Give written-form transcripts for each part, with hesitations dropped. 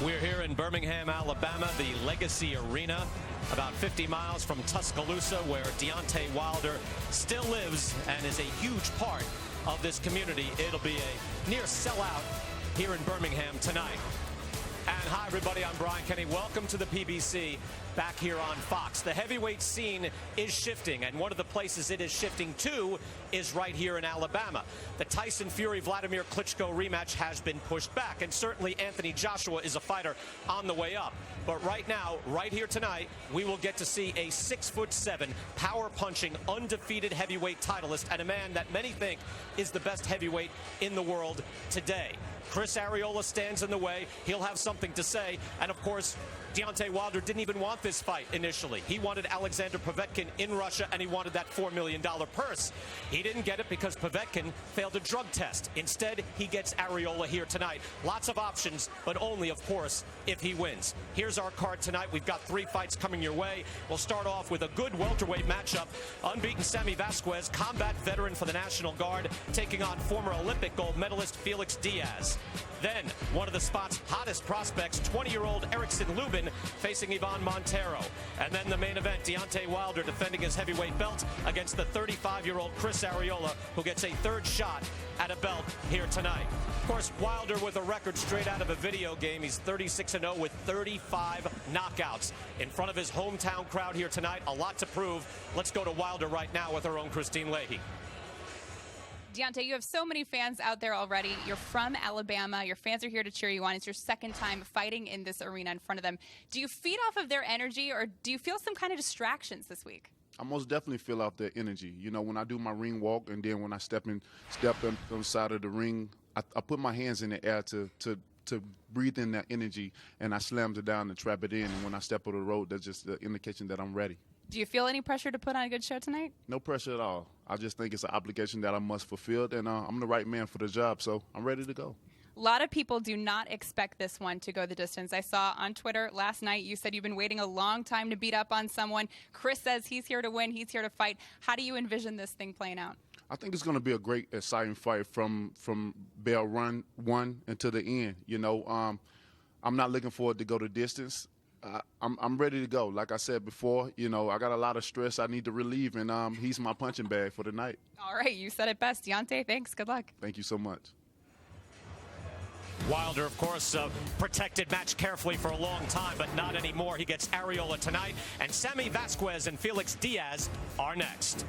We're here in Birmingham, Alabama, the Legacy Arena, about 50 miles from Tuscaloosa, where Deontay Wilder still lives and is a huge part of this community. It'll be a near sellout here in Birmingham tonight. And hi, everybody, I'm Brian Kenny. Welcome to the PBC back here on Fox. The heavyweight scene is shifting, and one of the places it is shifting to is right here in Alabama. The Tyson Fury-Vladimir Klitschko rematch has been pushed back, and certainly Anthony Joshua is a fighter on the way up. But right now, right here tonight, we will get to see a 6'7", power-punching, undefeated heavyweight titleist, and a man that many think is the best heavyweight in the world today. Chris Arreola stands in the way. He'll have something to say. And, of course, Deontay Wilder didn't even want this fight initially. He wanted Alexander Povetkin in Russia, and he wanted that $4 million purse. He didn't get it because Povetkin failed a drug test. Instead, he gets Arreola here tonight. Lots of options, but only, of course, if he wins. Here's our card tonight. We've got 3 fights coming your way. We'll start off with a good welterweight matchup. Unbeaten Sammy Vasquez, combat veteran for the National Guard, taking on former Olympic gold medalist Felix Diaz. Then, one of the spot's hottest prospects, 20-year-old Erickson Lubin, facing Ivan Montero. And then the main event, Deontay Wilder defending his heavyweight belt against the 35-year-old Chris Arreola, who gets a 3rd shot at a belt here tonight. Of course, Wilder with a record straight out of a video game. He's 36-0 with 35 knockouts in front of his hometown crowd here tonight. A lot to prove. Let's go to Wilder right now with our own Christine Leahy. Deontay, you have so many fans out there already. You're from Alabama. Your fans are here to cheer you on. It's your 2nd time fighting in this arena in front of them. Do you feed off of their energy, or do you feel some kind of distractions this week? I most definitely feel off their energy. You know, when I do my ring walk, and then when I step on the side of the ring, I put my hands in the air to breathe in that energy, and I slam it down and trap it in. And when I step on the road, that's just the indication that I'm ready. Do you feel any pressure to put on a good show tonight? No pressure at all. I just think it's an obligation that I must fulfill, and I'm the right man for the job, so I'm ready to go. A lot of people do not expect this one to go the distance. I saw on Twitter last night you said you've been waiting a long time to beat up on someone. Chris says he's here to win, he's here to fight. How do you envision this thing playing out? I think it's going to be a great, exciting fight from bell run 1 until the end. You know, I'm not looking for it to go the distance. I'm ready to go. Like I said before, you know, I got a lot of stress I need to relieve, and he's my punching bag for the night. All right, you said it best. Deontay, thanks. Good luck. Thank you so much. Wilder, of course, protected match carefully for a long time, but not anymore. He gets Arreola tonight, and Sammy Vasquez and Felix Diaz are next.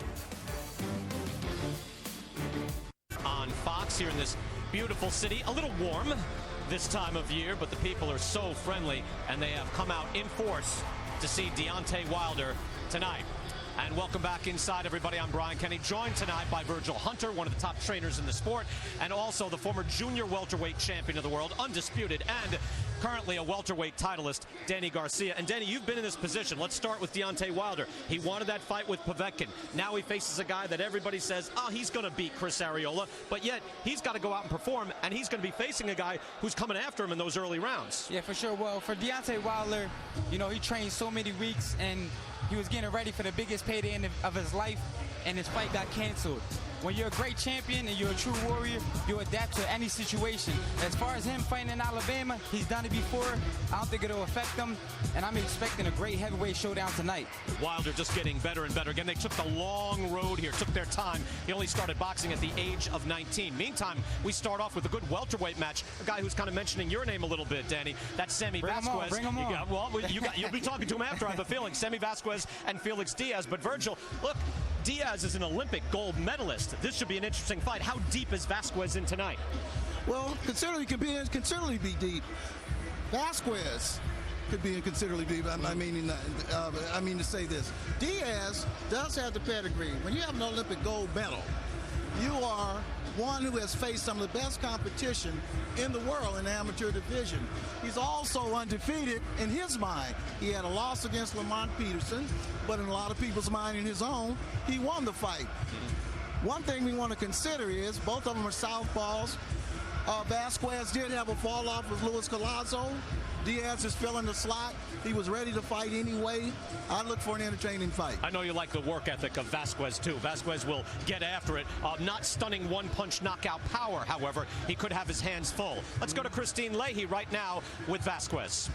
On Fox here in this beautiful city, a little warm this time of year, but the people are so friendly, and they have come out in force to see Deontay Wilder tonight. And welcome back inside, everybody. I'm Brian Kenny, joined tonight by Virgil Hunter, one of the top trainers in the sport, and also the former junior welterweight champion of the world, undisputed, and currently a welterweight titleist, Danny Garcia. And Danny, you've been in this position. Let's start with Deontay Wilder. He wanted that fight with Povetkin. Now he faces a guy that everybody says, oh, he's going to beat Chris Arreola, but yet he's got to go out and perform, and he's going to be facing a guy who's coming after him in those early rounds. Yeah, for sure. Well, for Deontay Wilder, you know, he trained so many weeks, and he was getting ready for the biggest payday of his life, and his fight got canceled. When you're a great champion and you're a true warrior, you adapt to any situation. As far as him fighting in Alabama, he's done it before. I don't think it'll affect him, and I'm expecting a great heavyweight showdown tonight. Wilder just getting better and better. Again, they took the long road here, took their time. He only started boxing at the age of 19. Meantime, we start off with a good welterweight match. A guy who's kind of mentioning your name a little bit, Danny. That's Sammy Vasquez. Bring him on. You'll be talking to him after, I have a feeling. Sammy Vasquez and Felix Diaz. But Virgil, look, Diaz is an Olympic gold medalist. This should be an interesting fight. How deep is Vasquez in tonight? Well, considerably be deep. Vasquez could be considerably deep. I mean to say this. Diaz does have the pedigree. When you have an Olympic gold medal, you are one who has faced some of the best competition in the world in the amateur division. He's also undefeated in his mind. He had a loss against Lamont Peterson, but in a lot of people's mind, in his own, he won the fight. One thing we want to consider is both of them are southpaws. Vasquez did have a fall off with Luis Collazo. Diaz is filling the slot. He was ready to fight anyway. I look for an entertaining fight. I know you like the work ethic of Vasquez, too. Vasquez will get after it. Not stunning one-punch knockout power, however. He could have his hands full. Let's go to Christine Leahy right now with Vasquez.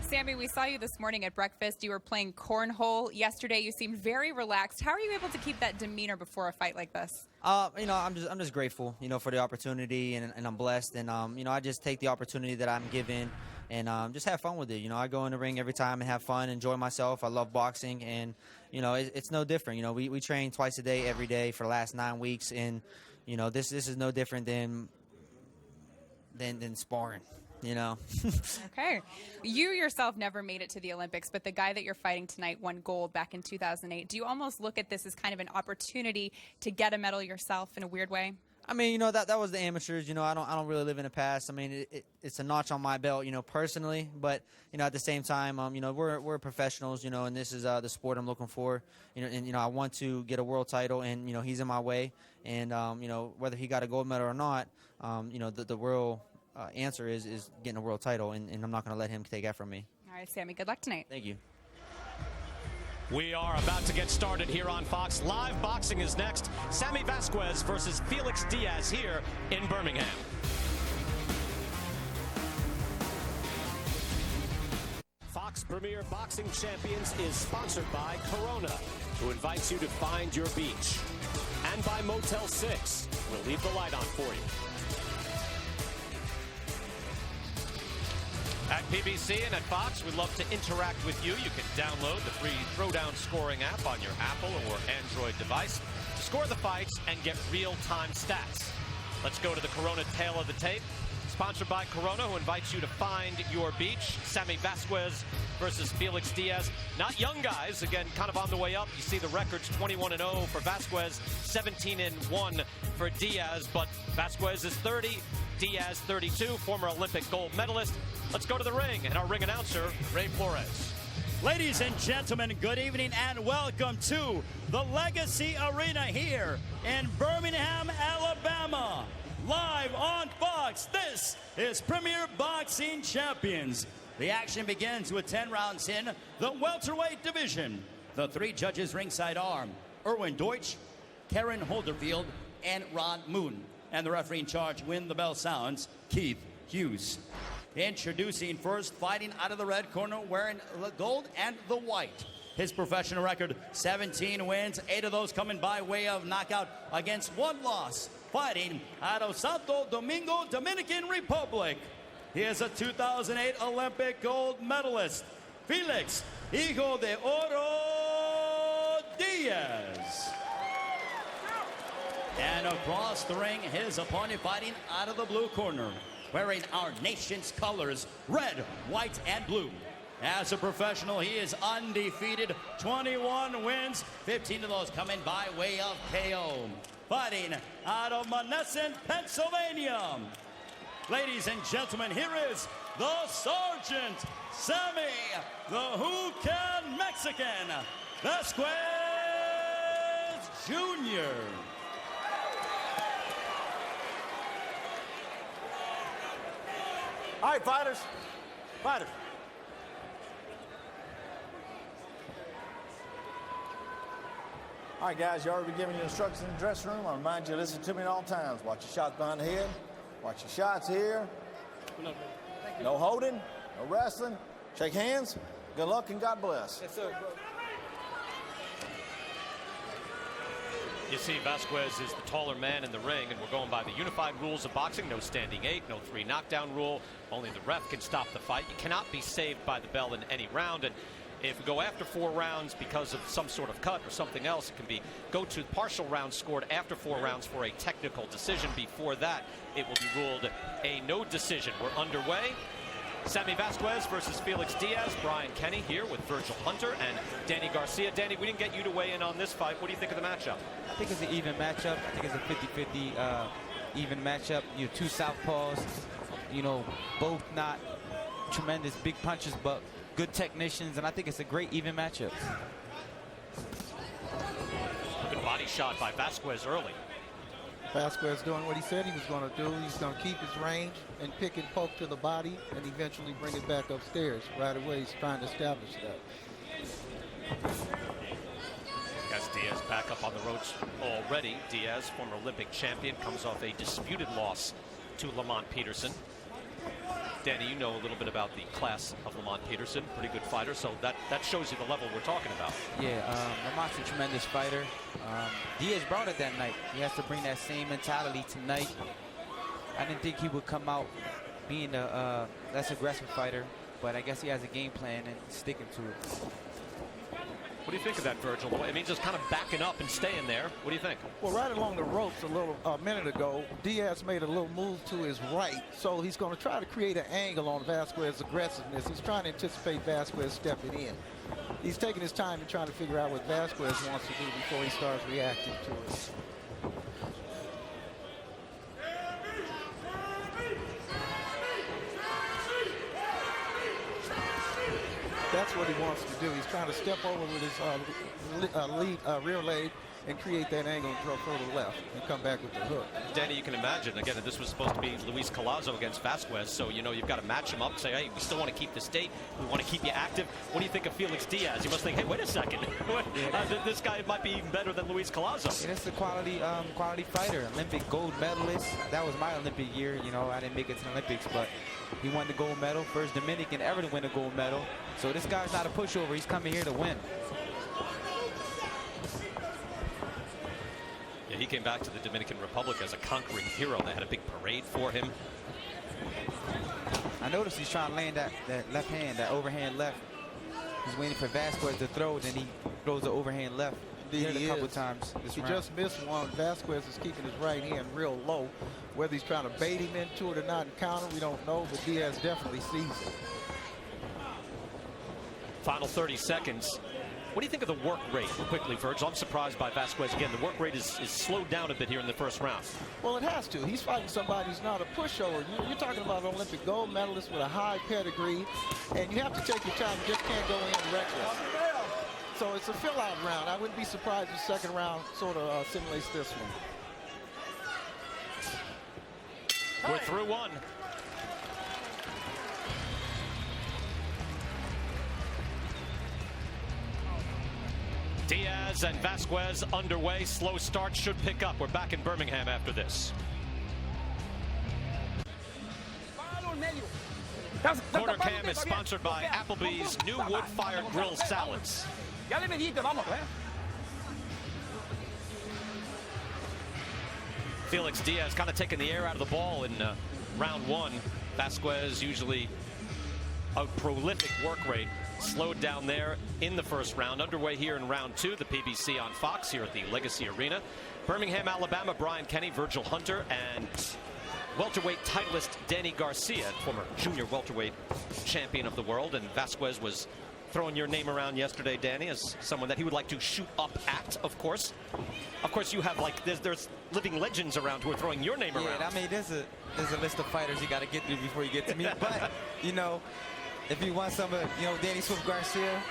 Sammy, we saw you this morning at breakfast. You were playing cornhole. Yesterday, you seemed very relaxed. How are you able to keep that demeanor before a fight like this? I'm just grateful, for the opportunity, and I'm blessed. And, I just take the opportunity that I'm given and just have fun with it. I go in the ring every time and have fun, enjoy myself. I love boxing, and, it's no different. We train twice a day, every day for the last 9 weeks, and, this is no different than sparring. Okay. You yourself never made it to the Olympics, but the guy that you're fighting tonight won gold back in 2008. Do you almost look at this as kind of an opportunity to get a medal yourself in a weird way? I mean, that was the amateurs. I don't really live in the past. I mean, it's a notch on my belt, personally. But at the same time, we're professionals, and this is the sport I'm looking for. And I want to get a world title, and he's in my way. And whether he got a gold medal or not, the real answer is getting a world title, and I'm not going to let him take that from me. All right, Sammy, good luck tonight. Thank you. We are about to get started here on Fox. Live boxing is next. Sammy Vasquez versus Felix Diaz here in Birmingham. Fox Premier Boxing Champions is sponsored by Corona, who invites you to find your beach. And by Motel 6. We'll leave the light on for you. At PBC and at Fox, we'd love to interact with you. You can download the free Throwdown scoring app on your Apple or Android device. Score the fights and get real-time stats. Let's go to the Corona tail of the tape. Sponsored by Corona, who invites you to find your beach. Sammy Vasquez versus Felix Diaz. Not young guys, again, kind of on the way up. You see the records, 21-0 for Vasquez, 17-1 for Diaz. But Vasquez is 30, Diaz 32, former Olympic gold medalist. Let's go to the ring, and our ring announcer, Ray Flores. Ladies and gentlemen, good evening and welcome to the Legacy Arena here in Birmingham, Alabama. Live on Fox, this is Premier Boxing Champions. The action begins with 10 rounds in the welterweight division. The 3 judges ringside are Erwin Deutsch, Karen Holderfield, and Ron Moon. And the referee in charge, when the bell sounds, Keith Hughes. Introducing first, fighting out of the red corner, wearing the gold and the white. His professional record, 17 wins, 8 of those coming by way of knockout against 1 loss. Fighting out of Santo Domingo, Dominican Republic. He is a 2008 Olympic gold medalist, Felix Hijo de Oro Diaz. And across the ring, his opponent fighting out of the blue corner, wearing our nation's colors, red, white, and blue. As a professional, he is undefeated, 21 wins, 15 of those coming by way of KO. Fighting out of Monessen, Pennsylvania. Ladies and gentlemen, here is the Sergeant, Sammy, the Who Can Mexican, Vasquez Jr. All right, fighters. All right, guys, you already been giving you instructions in the dressing room. I remind you to listen to me at all times. Watch your shots behind the head. Watch your shots here. No holding, no wrestling. Shake hands. Good luck and God bless. Yes, sir. You see, Vasquez is the taller man in the ring, and we're going by the unified rules of boxing. No standing 8, no 3 knockdown rule. Only the ref can stop the fight. You cannot be saved by the bell in any round. And if we go after 4 rounds because of some sort of cut or something else, it can go to partial rounds scored after 4 rounds for a technical decision. Before that, it will be ruled a no decision. We're underway. Sammy Vasquez versus Felix Diaz. Brian Kenny here with Virgil Hunter and Danny Garcia. Danny, we didn't get you to weigh in on this fight. What do you think of the matchup? I think it's an even matchup. I think it's a 50-50 even matchup. You have 2 southpaws, both not tremendous big punches, but good technicians, and I think it's a great even matchup. Good body shot by Vasquez early. Vasquez doing what he said he was going to do. He's going to keep his range and pick and poke to the body and eventually bring it back upstairs. Right away, he's trying to establish that. As Diaz back up on the ropes already. Diaz, former Olympic champion, comes off a disputed loss to Lamont Peterson. Danny, you know a little bit about the class of Lamont Peterson. Pretty good fighter, so that shows you the level we're talking about. Yeah, Lamont's a tremendous fighter. Diaz brought it that night. He has to bring that same mentality tonight. I didn't think he would come out being a less aggressive fighter, but I guess he has a game plan and sticking to it. What do you think of that, Virgil? I mean, just kind of backing up and staying there. What do you think? Well, right along the ropes a minute ago, Diaz made a little move to his right, so he's going to try to create an angle on Vasquez's aggressiveness. He's trying to anticipate Vasquez stepping in. He's taking his time and trying to figure out what Vasquez wants to do before he starts reacting to it. That's what he wants to do. He's trying to step over with his rear leg and create that angle and throw further left and come back with the hook. Danny, you can imagine, again, this was supposed to be Luis Collazo against Vasquez, so, you know, you've got to match him up and say, hey, we still want to keep this date. We want to keep you active. What do you think of Felix Diaz? You must think, hey, wait a second. This guy might be even better than Luis Collazo. Yeah, that's a quality fighter, Olympic gold medalist. That was my Olympic year. You know, I didn't make it to the Olympics, but he won the gold medal, first Dominican ever to win a gold medal. So this guy's not a pushover. He's coming here to win. Yeah, he came back to the Dominican Republic as a conquering hero. They had a big parade for him. I noticed he's trying to land that left hand, that overhand left. He's waiting for Vasquez to throw, then he throws the overhand left. Indeed, he did it a couple times this round. Just missed one. Vasquez is keeping his right hand real low. Whether he's trying to bait him into it or not and counter, we don't know, but Diaz definitely sees it. Final 30 seconds. What do you think of the work rate, quickly, Virgil? I'm surprised by Vasquez again. The work rate is slowed down a bit here in the first round. Well, it has to. He's fighting somebody who's not a pushover. You're talking about an Olympic gold medalist with a high pedigree, and you have to take your time. You just can't go in reckless. So it's a fill-out round. I wouldn't be surprised if the second round sort of simulates this one. We're through one. Diaz and Vasquez underway. Slow start, should pick up. We're back in Birmingham after this. Corner Cam is sponsored by Applebee's new wood-fired grill salads. Felix Diaz kind of taking the air out of the ball in round one. Vasquez usually a prolific work rate. Slowed down there in the first round. Underway here in round two. The PBC on Fox here at the Legacy Arena. Birmingham, Alabama. Brian Kenny, Virgil Hunter, and welterweight titleist Danny Garcia, former junior welterweight champion of the world. And Vasquez was throwing your name around yesterday, Danny, as someone that he would like to shoot up at, of course. Of course, you have, like, there's living legends around who are throwing your name around. Yeah, I mean, there's a list of fighters you got to get through before you get to me. But, you know, if you want some of, Danny Swift Garcia,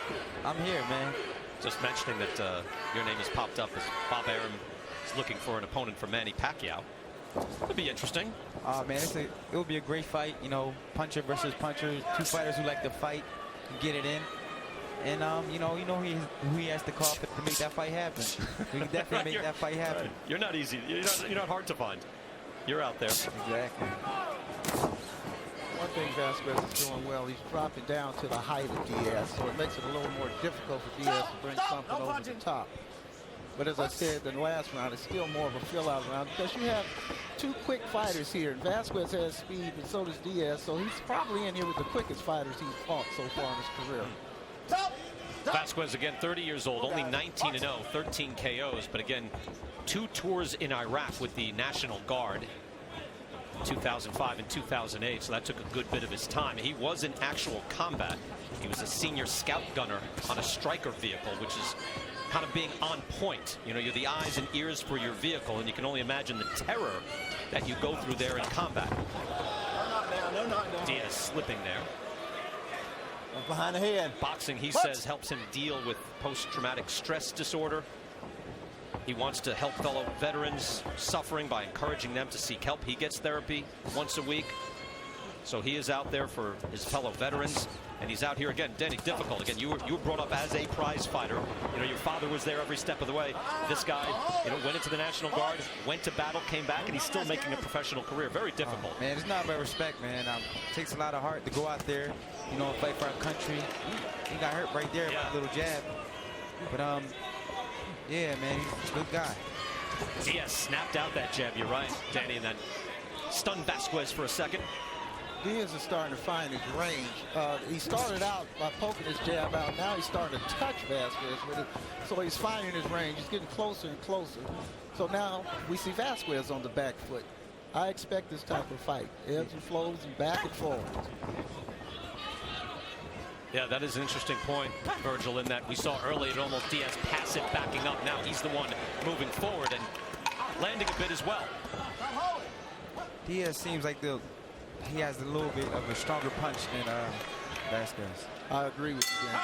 I'm here, man. Just mentioning that your name has popped up as Bob Arum is looking for an opponent for Manny Pacquiao. It'll be interesting. Man, it will be a great fight. Puncher versus puncher. Two fighters who like to fight and get it in. And who he has to call to make that fight happen. We can definitely make that fight happen. You're not easy. You're not hard to find. You're out there. Exactly. One thing Vasquez is doing well, he's dropping down to the height of Diaz, so it makes it a little more difficult for Diaz to bring something over the top. But as I said, in the last round, it's still more of a fill-out round because you have two quick fighters here. And Vasquez has speed, and so does Diaz, so he's probably in here with the quickest fighters he's fought so far in his career. Vasquez, again, 30 years old, only 19-0, 13 KOs. But again, 2 tours in Iraq with the National Guard. 2005 and 2008, so that took a good bit of his time. He was in actual combat. He was a senior scout gunner on a striker vehicle, which is kind of being on point. You're the eyes and ears for your vehicle, and you can only imagine the terror that you go through there in combat. Diaz slipping there. Behind the head. Boxing, he says, helps him deal with post-traumatic stress disorder. He wants to help fellow veterans suffering by encouraging them to seek help. He gets therapy once a week. So he is out there for his fellow veterans. And he's out here again. Danny, difficult. Again, you were brought up as a prize fighter. You know, your father was there every step of the way. This guy, you know, went into the National Guard, went to battle, came back, and he's still making a professional career. Very difficult. Man, it's not about respect, man. It takes a lot of heart to go out there, you know, and fight for our country. He got hurt right there with a little jab. But, yeah, man, he's a good guy. Diaz snapped out that jab. You're right, Danny, and then stunned Vasquez for a second. Diaz is starting to find his range. He started out by poking his jab out. Now he's starting to touch Vasquez with it. So he's finding his range. He's getting closer and closer. So now we see Vasquez on the back foot. I expect this type of fight. Ebbs and flows and back and forth. Yeah, that is an interesting point, Virgil, in that we saw earlier almost Diaz passive backing up. Now he's the one moving forward and landing a bit as well. Diaz seems like he has a little bit of a stronger punch than Vasquez. I agree with you, Dan.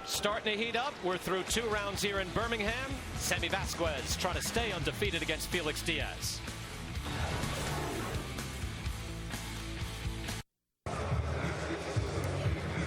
Starting to heat up. We're through 2 rounds here in Birmingham. Sammy Vasquez trying to stay undefeated against Felix Diaz.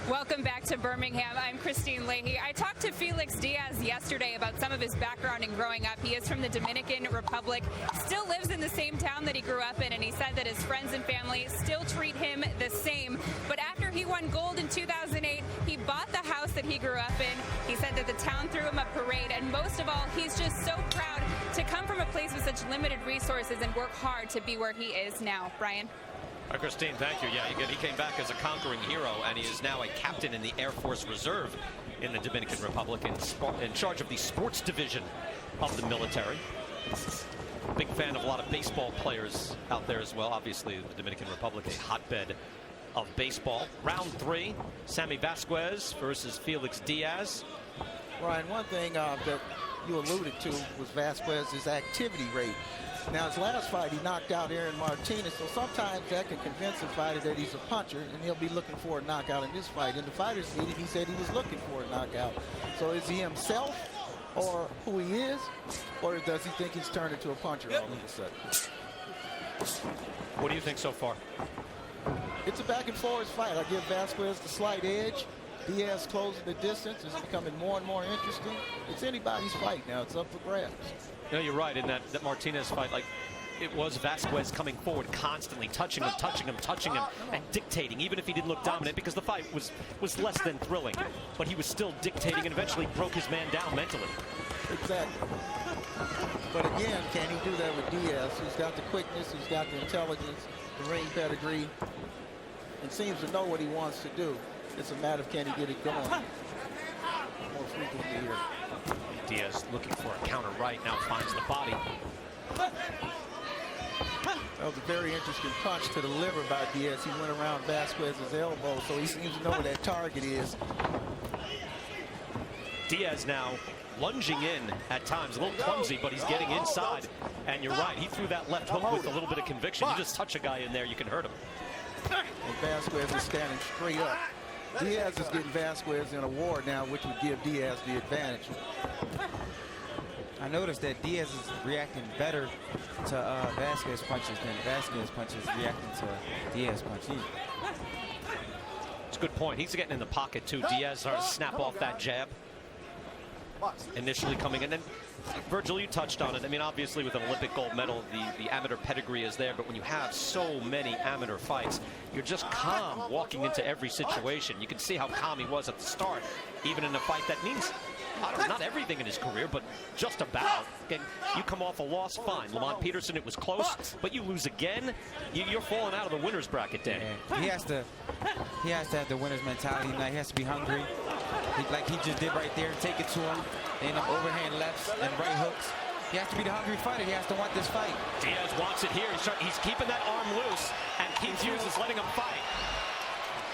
Welcome back to Birmingham. I'm Christine Leahy. I talked to Felix Diaz yesterday about some of his background in growing up. He is from the Dominican Republic, still lives in the same town that he grew up in, and he said that his friends and family still treat him the same. But after he won gold in 2008, he bought the house that he grew up in. He said that the town threw him a parade, and most of all, he's just so proud to come from a place with such limited resources and work hard to be where he is now. Brian? Christine, thank you. Yeah, he came back as a conquering hero, and he is now a captain in the Air Force Reserve in the Dominican Republic, in charge of the sports division of the military. Big fan of a lot of baseball players out there as well. Obviously, the Dominican Republic, a hotbed of baseball. Round 3, Sammy Vasquez versus Felix Diaz. Ryan, one thing that you alluded to was Vasquez's activity rate. Now, his last fight, he knocked out Aaron Martinez, so sometimes that can convince a fighter that he's a puncher, and he'll be looking for a knockout in this fight. In the fighter's meeting, he said he was looking for a knockout. So is he himself, or who he is, or does he think he's turned into a puncher all of a sudden? What do you think so far? It's a back-and-forth fight. I give Vasquez the slight edge. Diaz closing the distance. It's becoming more and more interesting. It's anybody's fight now. It's up for grabs. No, you're right. In that Martinez fight, like, it was Vasquez coming forward constantly, touching him, and dictating, even if he didn't look dominant, because the fight was less than thrilling. But he was still dictating and eventually broke his man down mentally. Exactly. But again, can he do that with Diaz, who's got the quickness, who's got the intelligence, the ring pedigree, and seems to know what he wants to do. It's a matter of can he get it going more frequently here. Diaz looking for a counter right, now finds the body. That was a very interesting punch to the liver by Diaz. He went around Vasquez's elbow, so he seems to know where that target is. Diaz now lunging in at times, a little clumsy, but he's getting inside. And you're right, he threw that left hook with a little bit of conviction. You just touch a guy in there, you can hurt him. And Vasquez is standing straight up. Diaz is getting Vasquez in a war now, which would give Diaz the advantage. I noticed that Diaz is reacting better to Vasquez punches than Vasquez punches reacting to Diaz punches. It's a good point. He's getting in the pocket too. Diaz started to snap off that jab initially coming in. And Virgil, you touched on it. I mean, obviously with an Olympic gold medal, the amateur pedigree is there, but when you have so many amateur fights, you're just calm walking into every situation. You can see how calm he was at the start, even in a fight that means not everything in his career, but just about. Again, you come off a loss, fine. Lamont Peterson, it was close, but you lose again, you're falling out of the winner's bracket, Dan. Yeah. He has to have the winner's mentality. Now he has to be hungry, like he just did right there. Take it to him, and overhand lefts and right hooks. He has to be the hungry fighter. He has to want this fight. Diaz wants it here. He's keeping that arm loose, and Keith Hughes is letting him fight.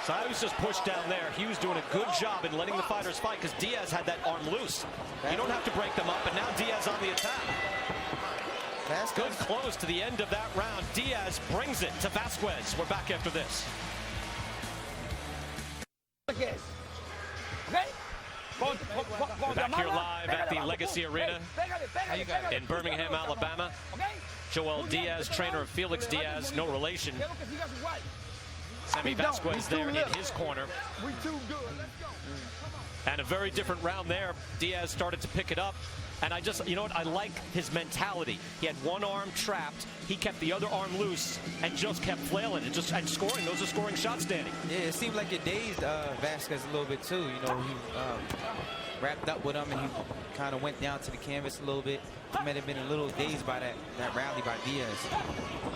So I was just pushed down there. He was doing a good job in letting the fighters fight because Diaz had that arm loose. You don't have to break them up, and now Diaz on the attack. Good close to the end of that round. Diaz brings it to Vasquez. We're back after this. We're back here live at the Legacy Arena in Birmingham, Alabama. Joel Diaz, trainer of Felix Diaz, no relation. Sammy Vasquez there in his corner. And a very different round there. Diaz started to pick it up. And I just, you know what, I like his mentality. He had one arm trapped. He kept the other arm loose and just kept flailing and scoring. Those are scoring shots, Danny. Yeah, it seemed like it dazed Vasquez a little bit too. You know, he wrapped up with him and he kind of went down to the canvas a little bit. He might have been a little dazed by that rally by Diaz.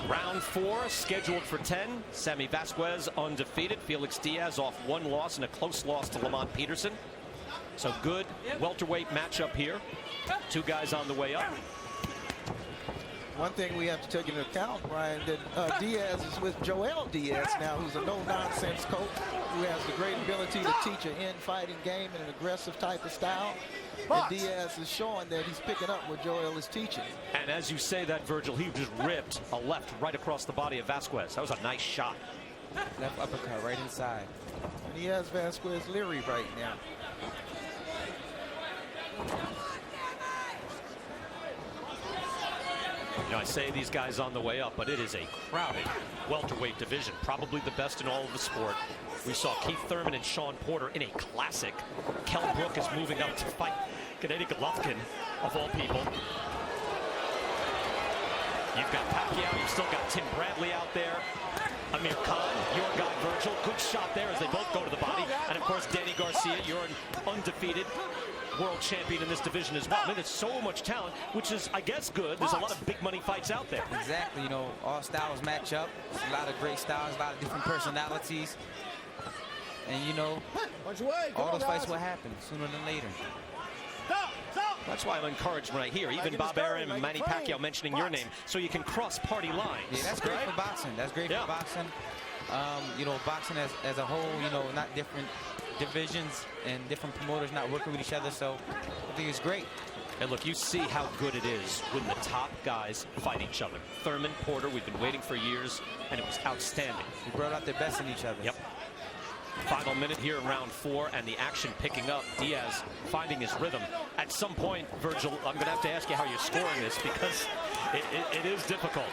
Round 4 scheduled for 10. Sammy Vasquez undefeated. Felix Diaz off one loss and a close loss to Lamont Peterson. So good welterweight matchup here. Two guys on the way up. One thing we have to take into account, Brian, that Diaz is with Joel Diaz now, who's a no-nonsense coach who has the great ability to teach an in-fighting game in an aggressive type of style. And Diaz is showing that he's picking up what Joel is teaching. And as you say that, Virgil, he just ripped a left right across the body of Vasquez. That was a nice shot. Left uppercut right inside. And he has Vasquez leery right now. You know, I say these guys on the way up, but it is a crowded welterweight division, probably the best in all of the sport. We saw Keith Thurman and Sean Porter in a classic. Kell Brook is moving up to fight Gennady Golovkin, of all people. You've got Pacquiao, you've still got Tim Bradley out there. Amir Khan, your guy Virgil, good shot there as they both go to the body. And of course, Danny Garcia, you're an undefeated world champion in this division as well. I mean, there's so much talent, which is, I guess, good. There's a lot of big money fights out there. Exactly. You know, all styles match up. There's a lot of great styles, a lot of different personalities. And, you know, all those fights will happen sooner than later. That's why I'm encouraged when I hear even Bob Arum and Manny Pacquiao mentioning your name, so you can cross party lines. Yeah, that's great for boxing. That's great for boxing. You know, boxing as a whole, you know, not different divisions and different promoters not working with each other, so I think it's great. And look, you see how good it is when the top guys fight each other. Thurman, Porter, we've been waiting for years, and it was outstanding. We brought out the best in each other. Yep. Final minute here in round 4, and the action picking up. Diaz finding his rhythm. At some point, Virgil, I'm going to have to ask you how you're scoring this, because it is difficult.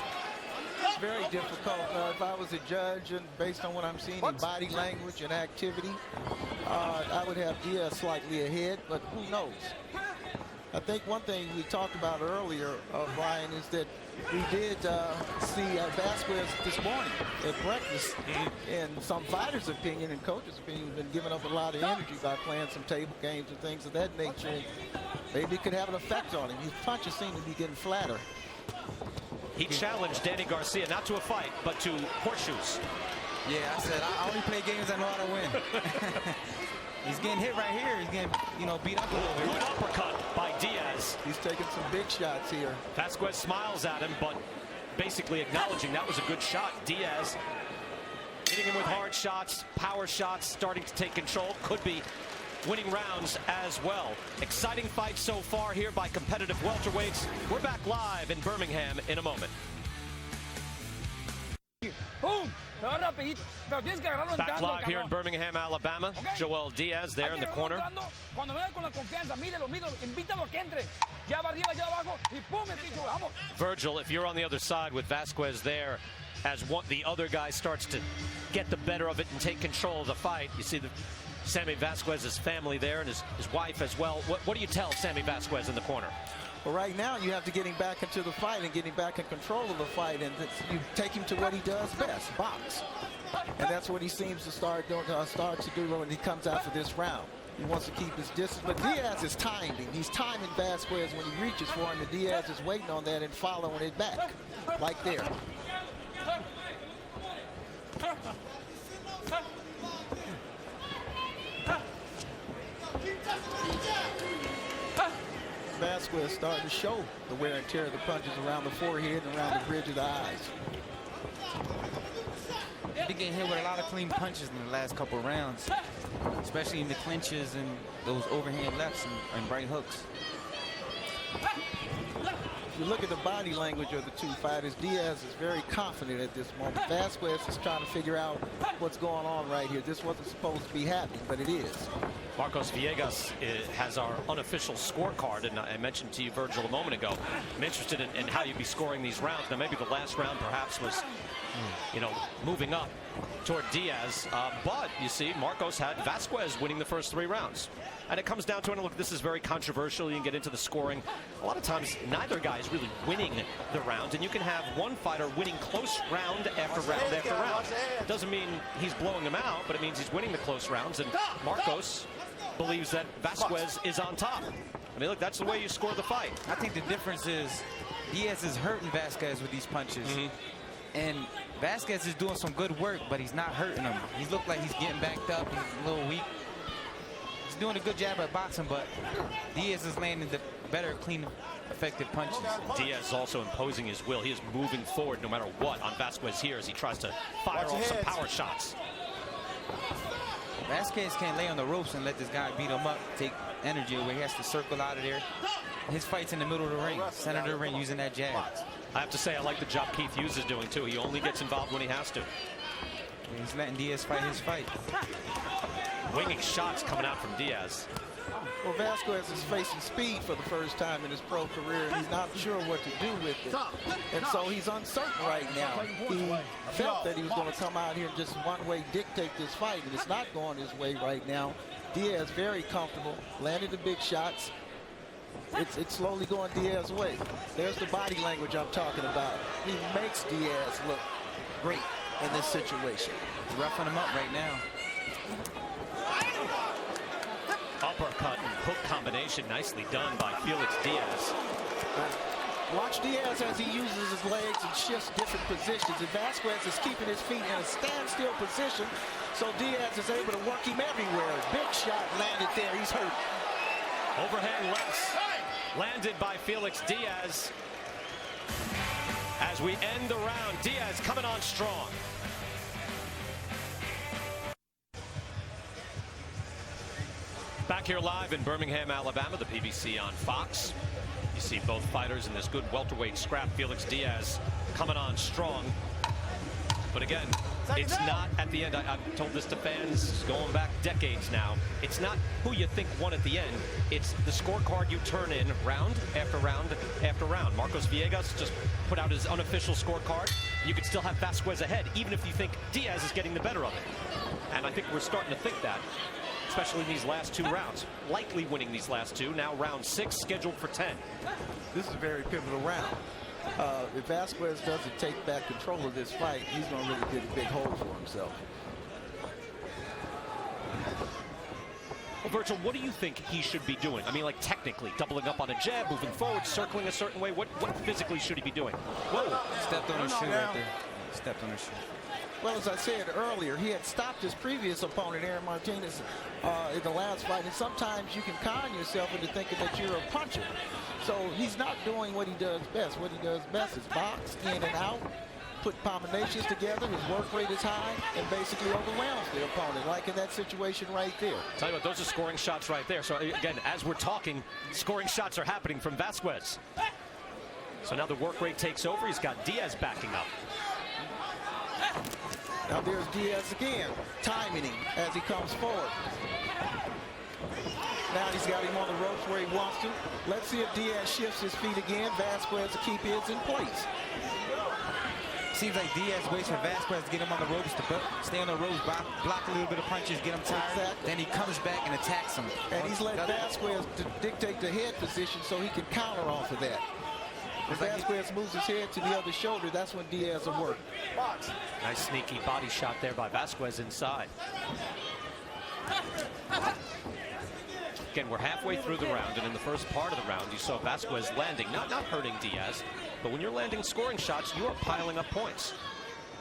It's very difficult. If I was a judge, and based on what I'm seeing in body language and activity, I would have Diaz slightly ahead, but who knows? I think one thing we talked about earlier, Brian, is that we did see Vasquez this morning at breakfast. In some fighters' opinion and coaches' opinion, has been giving up a lot of energy by playing some table games and things of that nature. And maybe it could have an effect on him. His punches seem to be getting flatter. He challenged Danny Garcia not to a fight, but to horseshoes. Yeah, I said I only play games I know how to win. He's getting hit right here. He's getting, you know, beat up a little bit. Good uppercut by Diaz. He's taking some big shots here. Vasquez smiles at him, but basically acknowledging that was a good shot. Diaz hitting him with hard shots, power shots, starting to take control. Could be winning rounds as well. Exciting fight so far here by competitive welterweights. We're back live in Birmingham in a moment. Boom! Back live here in Birmingham, Alabama. Joel Diaz there in the corner. Virgil, if you're on the other side with Vasquez there, as the other guy starts to get the better of it and take control of the fight, you see Sammy Vasquez's family there and his wife as well. What do you tell Sammy Vasquez in the corner? Well, right now you have to get him back into the fight and get him back in control of the fight, and you take him to what he does best, box. And that's what he seems to start to do when he comes out for this round. He wants to keep his distance, but Diaz is timing. He's timing Vasquez when he reaches for him, and Diaz is waiting on that and following it back, like there. Vasquez starting to show the wear and tear of the punches around the forehead and around the bridge of the eyes. He's getting hit with a lot of clean punches in the last couple of rounds, especially in the clinches and those overhand lefts and right hooks. If you look at the body language of the two fighters, Diaz is very confident at this moment. Vasquez is trying to figure out what's going on right here. This wasn't supposed to be happening, but it is. Marcos Villegas has our unofficial scorecard, and I mentioned to you, Virgil, a moment ago, I'm interested in how you'd be scoring these rounds. Now, maybe the last round perhaps was, you know, moving up toward Diaz, but you see, Marcos had Vasquez winning the first 3 rounds. And it comes down to, and look, this is very controversial. You can get into the scoring. A lot of times, neither guy is really winning the round, and you can have one fighter winning close round after round after round. Doesn't mean he's blowing them out, but it means he's winning the close rounds, and Marcos believes that Vasquez is on top. I mean, look, that's the way you score the fight. I think the difference is Diaz is hurting Vasquez with these punches. And Vasquez is doing some good work, but he's not hurting him. He looked like he's getting backed up. He's a little weak. He's doing a good job at boxing, but Diaz is landing the better, clean, effective punches. Diaz is also imposing his will. He is moving forward no matter what on Vasquez here as he tries to fire off some power shots. Vasquez can't lay on the ropes and let this guy beat him up, take energy away. He has to circle out of there. His fight's in the middle of the ring, center of the ring, using that jab. I have to say, I like the job Keith Hughes is doing, too. He only gets involved when he has to. He's letting Diaz fight his fight. Winging shots coming out from Diaz. Well, Vasquez is facing speed for the first time in his pro career, and he's not sure what to do with it. And so he's uncertain right now. He felt that he was going to come out here and just one way dictate this fight, and it's not going his way right now. Diaz very comfortable, landed the big shots. It's slowly going Diaz's way. There's the body language I'm talking about. He makes Diaz look great in this situation. He's roughing him up right now. Uppercut and hook combination nicely done by Felix Diaz. Watch Diaz as he uses his legs and shifts different positions. And Vasquez is keeping his feet in a standstill position, so Diaz is able to work him everywhere. Big shot landed there. He's hurt. Overhand lefts landed by Felix Diaz. As we end the round, Diaz coming on strong. Back here live in Birmingham, Alabama, the PBC on Fox. You see both fighters in this good welterweight scrap. Felix Diaz coming on strong. But again, it's not at the end. I've told this to fans going back decades now. It's not who you think won at the end. It's the scorecard you turn in round after round after round. Marcos Villegas just put out his unofficial scorecard. You could still have Vasquez ahead, even if you think Diaz is getting the better of it. And I think we're starting to think that, especially in these last 2 rounds. Likely winning these last 2. Now round 6 scheduled for 10. This is a very pivotal round. If Vasquez doesn't take back control of this fight, he's going to really get a big hole for himself. Well, Virgil, what do you think he should be doing? I mean, like technically, doubling up on a jab, moving forward, circling a certain way. What physically should he be doing? Whoa! Stepped on his shoe right there. Stepped on his shoe. Well, as I said earlier, he had stopped his previous opponent, Aaron Martinez, in the last fight. And sometimes you can con yourself into thinking that you're a puncher. So he's not doing what he does best. What he does best is box in and out, put combinations together. His work rate is high, and basically overwhelms the opponent, like in that situation right there. Tell you what, those are scoring shots right there. So again, as we're talking, scoring shots are happening from Vasquez. So now the work rate takes over. He's got Diaz backing up. Now there's Diaz again, timing him as he comes forward. Now he's got him on the ropes where he wants to. Let's see if Diaz shifts his feet again. Vasquez to keep his in place. Seems like Diaz waits for Vasquez to get him on the ropes, to stay on the ropes, block a little bit of punches, get him tired. Exactly. Then he comes back and attacks him. And he's let Vasquez to dictate the head position so he can counter off of that. If Vasquez moves his head to the other shoulder, that's when Diaz will work. Nice sneaky body shot there by Vasquez inside. Again, we're halfway through the round, and in the first part of the round, you saw Vasquez landing, not hurting Diaz, but when you're landing scoring shots, you are piling up points.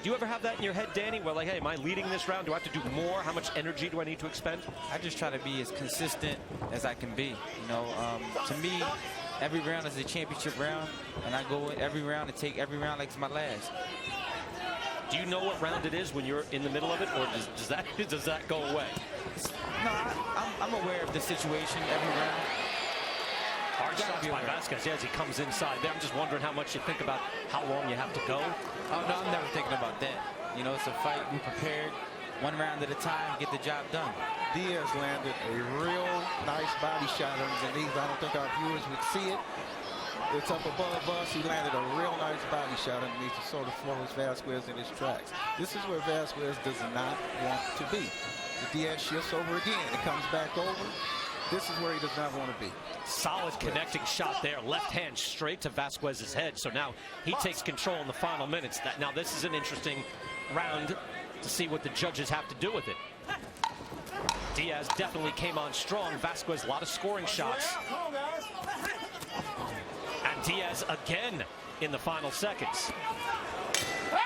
Do you ever have that in your head, Danny, where like, hey, am I leading this round? Do I have to do more? How much energy do I need to expend? I just try to be as consistent as I can be. You know, to me, every round is a championship round, and I go every round and take every round like it's my last. Do you know what round it is when you're in the middle of it, or does that go away? No, I'm aware of the situation every round. Hard shots by Vasquez as he comes inside there. I'm just wondering how much you think about how long you have to go. Oh, no, I'm never thinking about that. You know, it's a fight. We prepared one round at a time, get the job done. Diaz landed a real nice body shot underneath. I don't think our viewers would see it. It's up above us. He landed a real nice body shot underneath to sort of floors Vasquez in his tracks. This is where Vasquez does not want to be. The Diaz shifts over again. It comes back over. This is where he does not want to be. Solid connecting shot there. Left hand straight to Vasquez's head. So now he takes control in the final minutes. Now this is an interesting round to see what the judges have to do with it. Diaz definitely came on strong. Vasquez, a lot of scoring shots. And Diaz again in the final seconds.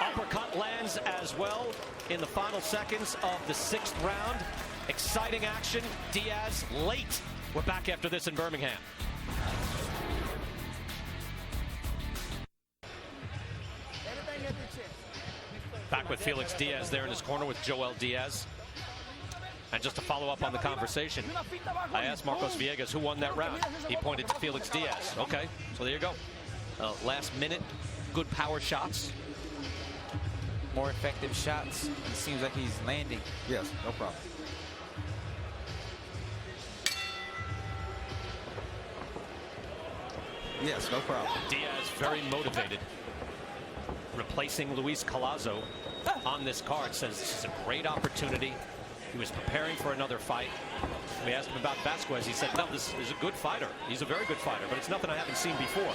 Uppercut lands as well in the final seconds of the 6th round. Exciting action. Diaz late. We're back after this in Birmingham. Back with Felix Diaz there in his corner with Joel Diaz. And just to follow up on the conversation, I asked Marcos Villegas who won that round. He pointed to Felix Diaz. Okay, so there you go. Last minute, good power shots. More effective shots. It seems like he's landing. Yes, no problem. Yes, no problem. Diaz very motivated. Replacing Luis Collazo on this card, says this is a great opportunity. He was preparing for another fight. We asked him about Vasquez. He said, no, this is a good fighter. He's a very good fighter, but it's nothing I haven't seen before.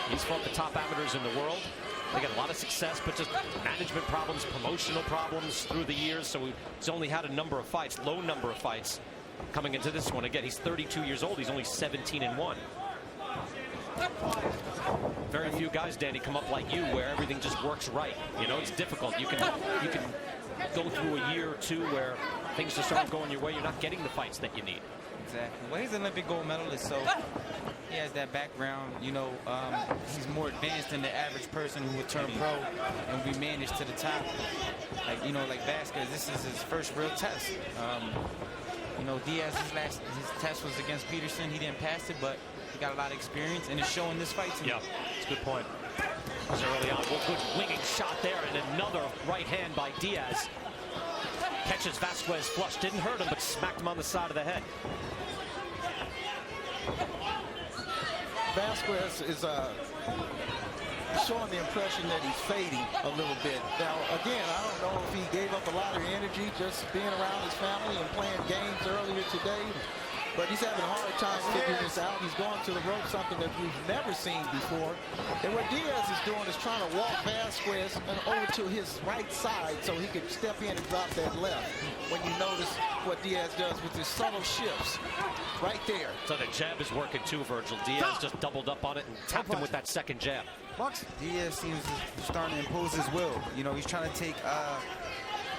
He's fought the top amateurs in the world. They got a lot of success, but just management problems, promotional problems through the years. So he's only had a number of fights, low number of fights coming into this one. Again, he's 32 years old. He's only 17-1. Very few guys, Danny, come up like you where everything just works right. You know, it's difficult. You can go through a year or two where things just aren't going your way. You're not getting the fights that you need. Exactly. Well, he's an Olympic gold medalist, so he has that background. You know, he's more advanced than the average person who would turn pro and be managed to the top. Like, you know, like Vasquez, this is his first real test. You know, Diaz, his test was against Peterson. He didn't pass it, but he got a lot of experience, and it's showing this fight to me. Yeah, it's a good point. It was early on. Well, good winging shot there, and another right hand by Diaz. Catches Vasquez flush. Didn't hurt him, but smacked him on the side of the head. Vasquez is showing the impression that he's fading a little bit. Now, again, I don't know if he gave up a lot of energy just being around his family and playing games earlier today. But he's having a hard time figuring this out. He's going to the rope, something that we've never seen before. And what Diaz is doing is trying to walk Vasquez over to his right side so he could step in and drop that left. When you notice what Diaz does with his subtle shifts right there. So the jab is working too, Virgil. Diaz just doubled up on it and tapped him with that second jab. Diaz seems starting to impose his will. You know, he's trying to take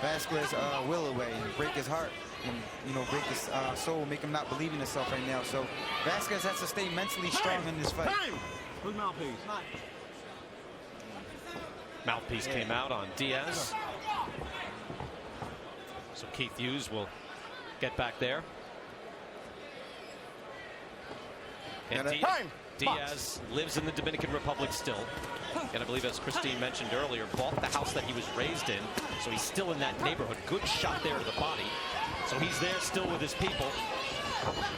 Vasquez's will away and break his heart. And, you know, break his soul, make him not believe in himself right now. So Vasquez has to stay mentally strong in this fight. Who's mouthpiece? Mouthpiece came out on Diaz. So Keith Hughes will get back there. And Diaz lives in the Dominican Republic still. And I believe, as Christine mentioned earlier, bought the house that he was raised in. So he's still in that neighborhood. Good shot there to the body. So he's there still with his people.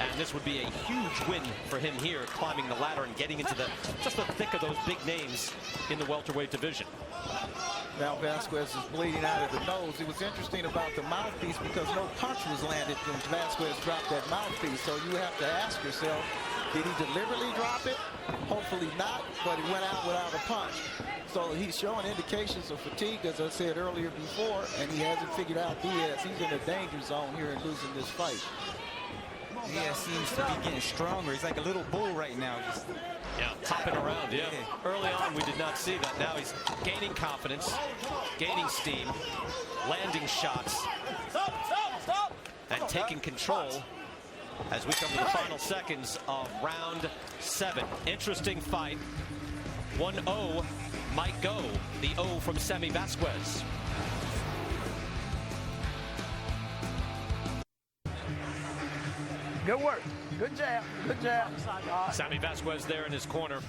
And this would be a huge win for him here, climbing the ladder and getting into just the thick of those big names in the welterweight division. Now Vasquez is bleeding out of the nose. It was interesting about the mouthpiece because no punch was landed when Vasquez dropped that mouthpiece. So you have to ask yourself, did he deliberately drop it? Hopefully not, but he went out without a punch. So he's showing indications of fatigue, as I said earlier before, and he hasn't figured out Diaz. He's in a danger zone here and losing this fight. Diaz seems to be getting stronger. He's like a little bull right now. Just hopping around, Early on, we did not see that. Now he's gaining confidence, gaining steam, landing shots, and taking control as we come to the final seconds of round 7. Interesting fight. 1-0 might go. The O from Sammy Vasquez. Good work. Good jab. Good jab. Sammy Vasquez there in his corner,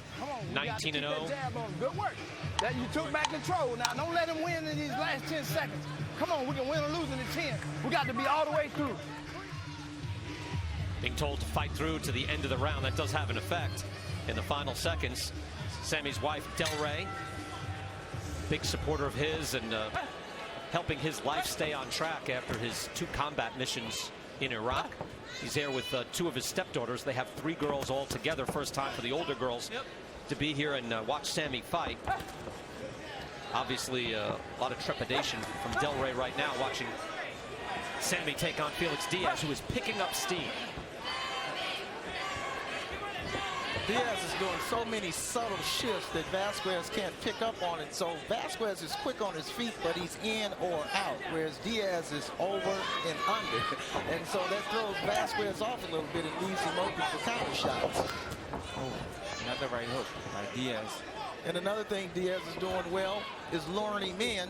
19-0. Good work. That you took back control. Now, don't let him win in these last 10 seconds. Come on, we can win or lose in the 10. We got to be all the way through. Being told to fight through to the end of the round, that does have an effect in the final seconds. Sammy's wife, Del Rey, big supporter of his and helping his life stay on track after his 2 combat missions in Iraq. He's there with 2 of his stepdaughters. They have 3 girls all together. First time for the older girls to be here and watch Sammy fight. Obviously, a lot of trepidation from Del Rey right now, watching Sammy take on Felix Diaz, who is picking up steam. Diaz is doing so many subtle shifts that Vasquez can't pick up on it. So Vasquez is quick on his feet, but he's in or out, whereas Diaz is over and under. And so that throws Vasquez off a little bit and leaves him open for counter shots. Oh, another right hook by Diaz. And another thing Diaz is doing well is luring him in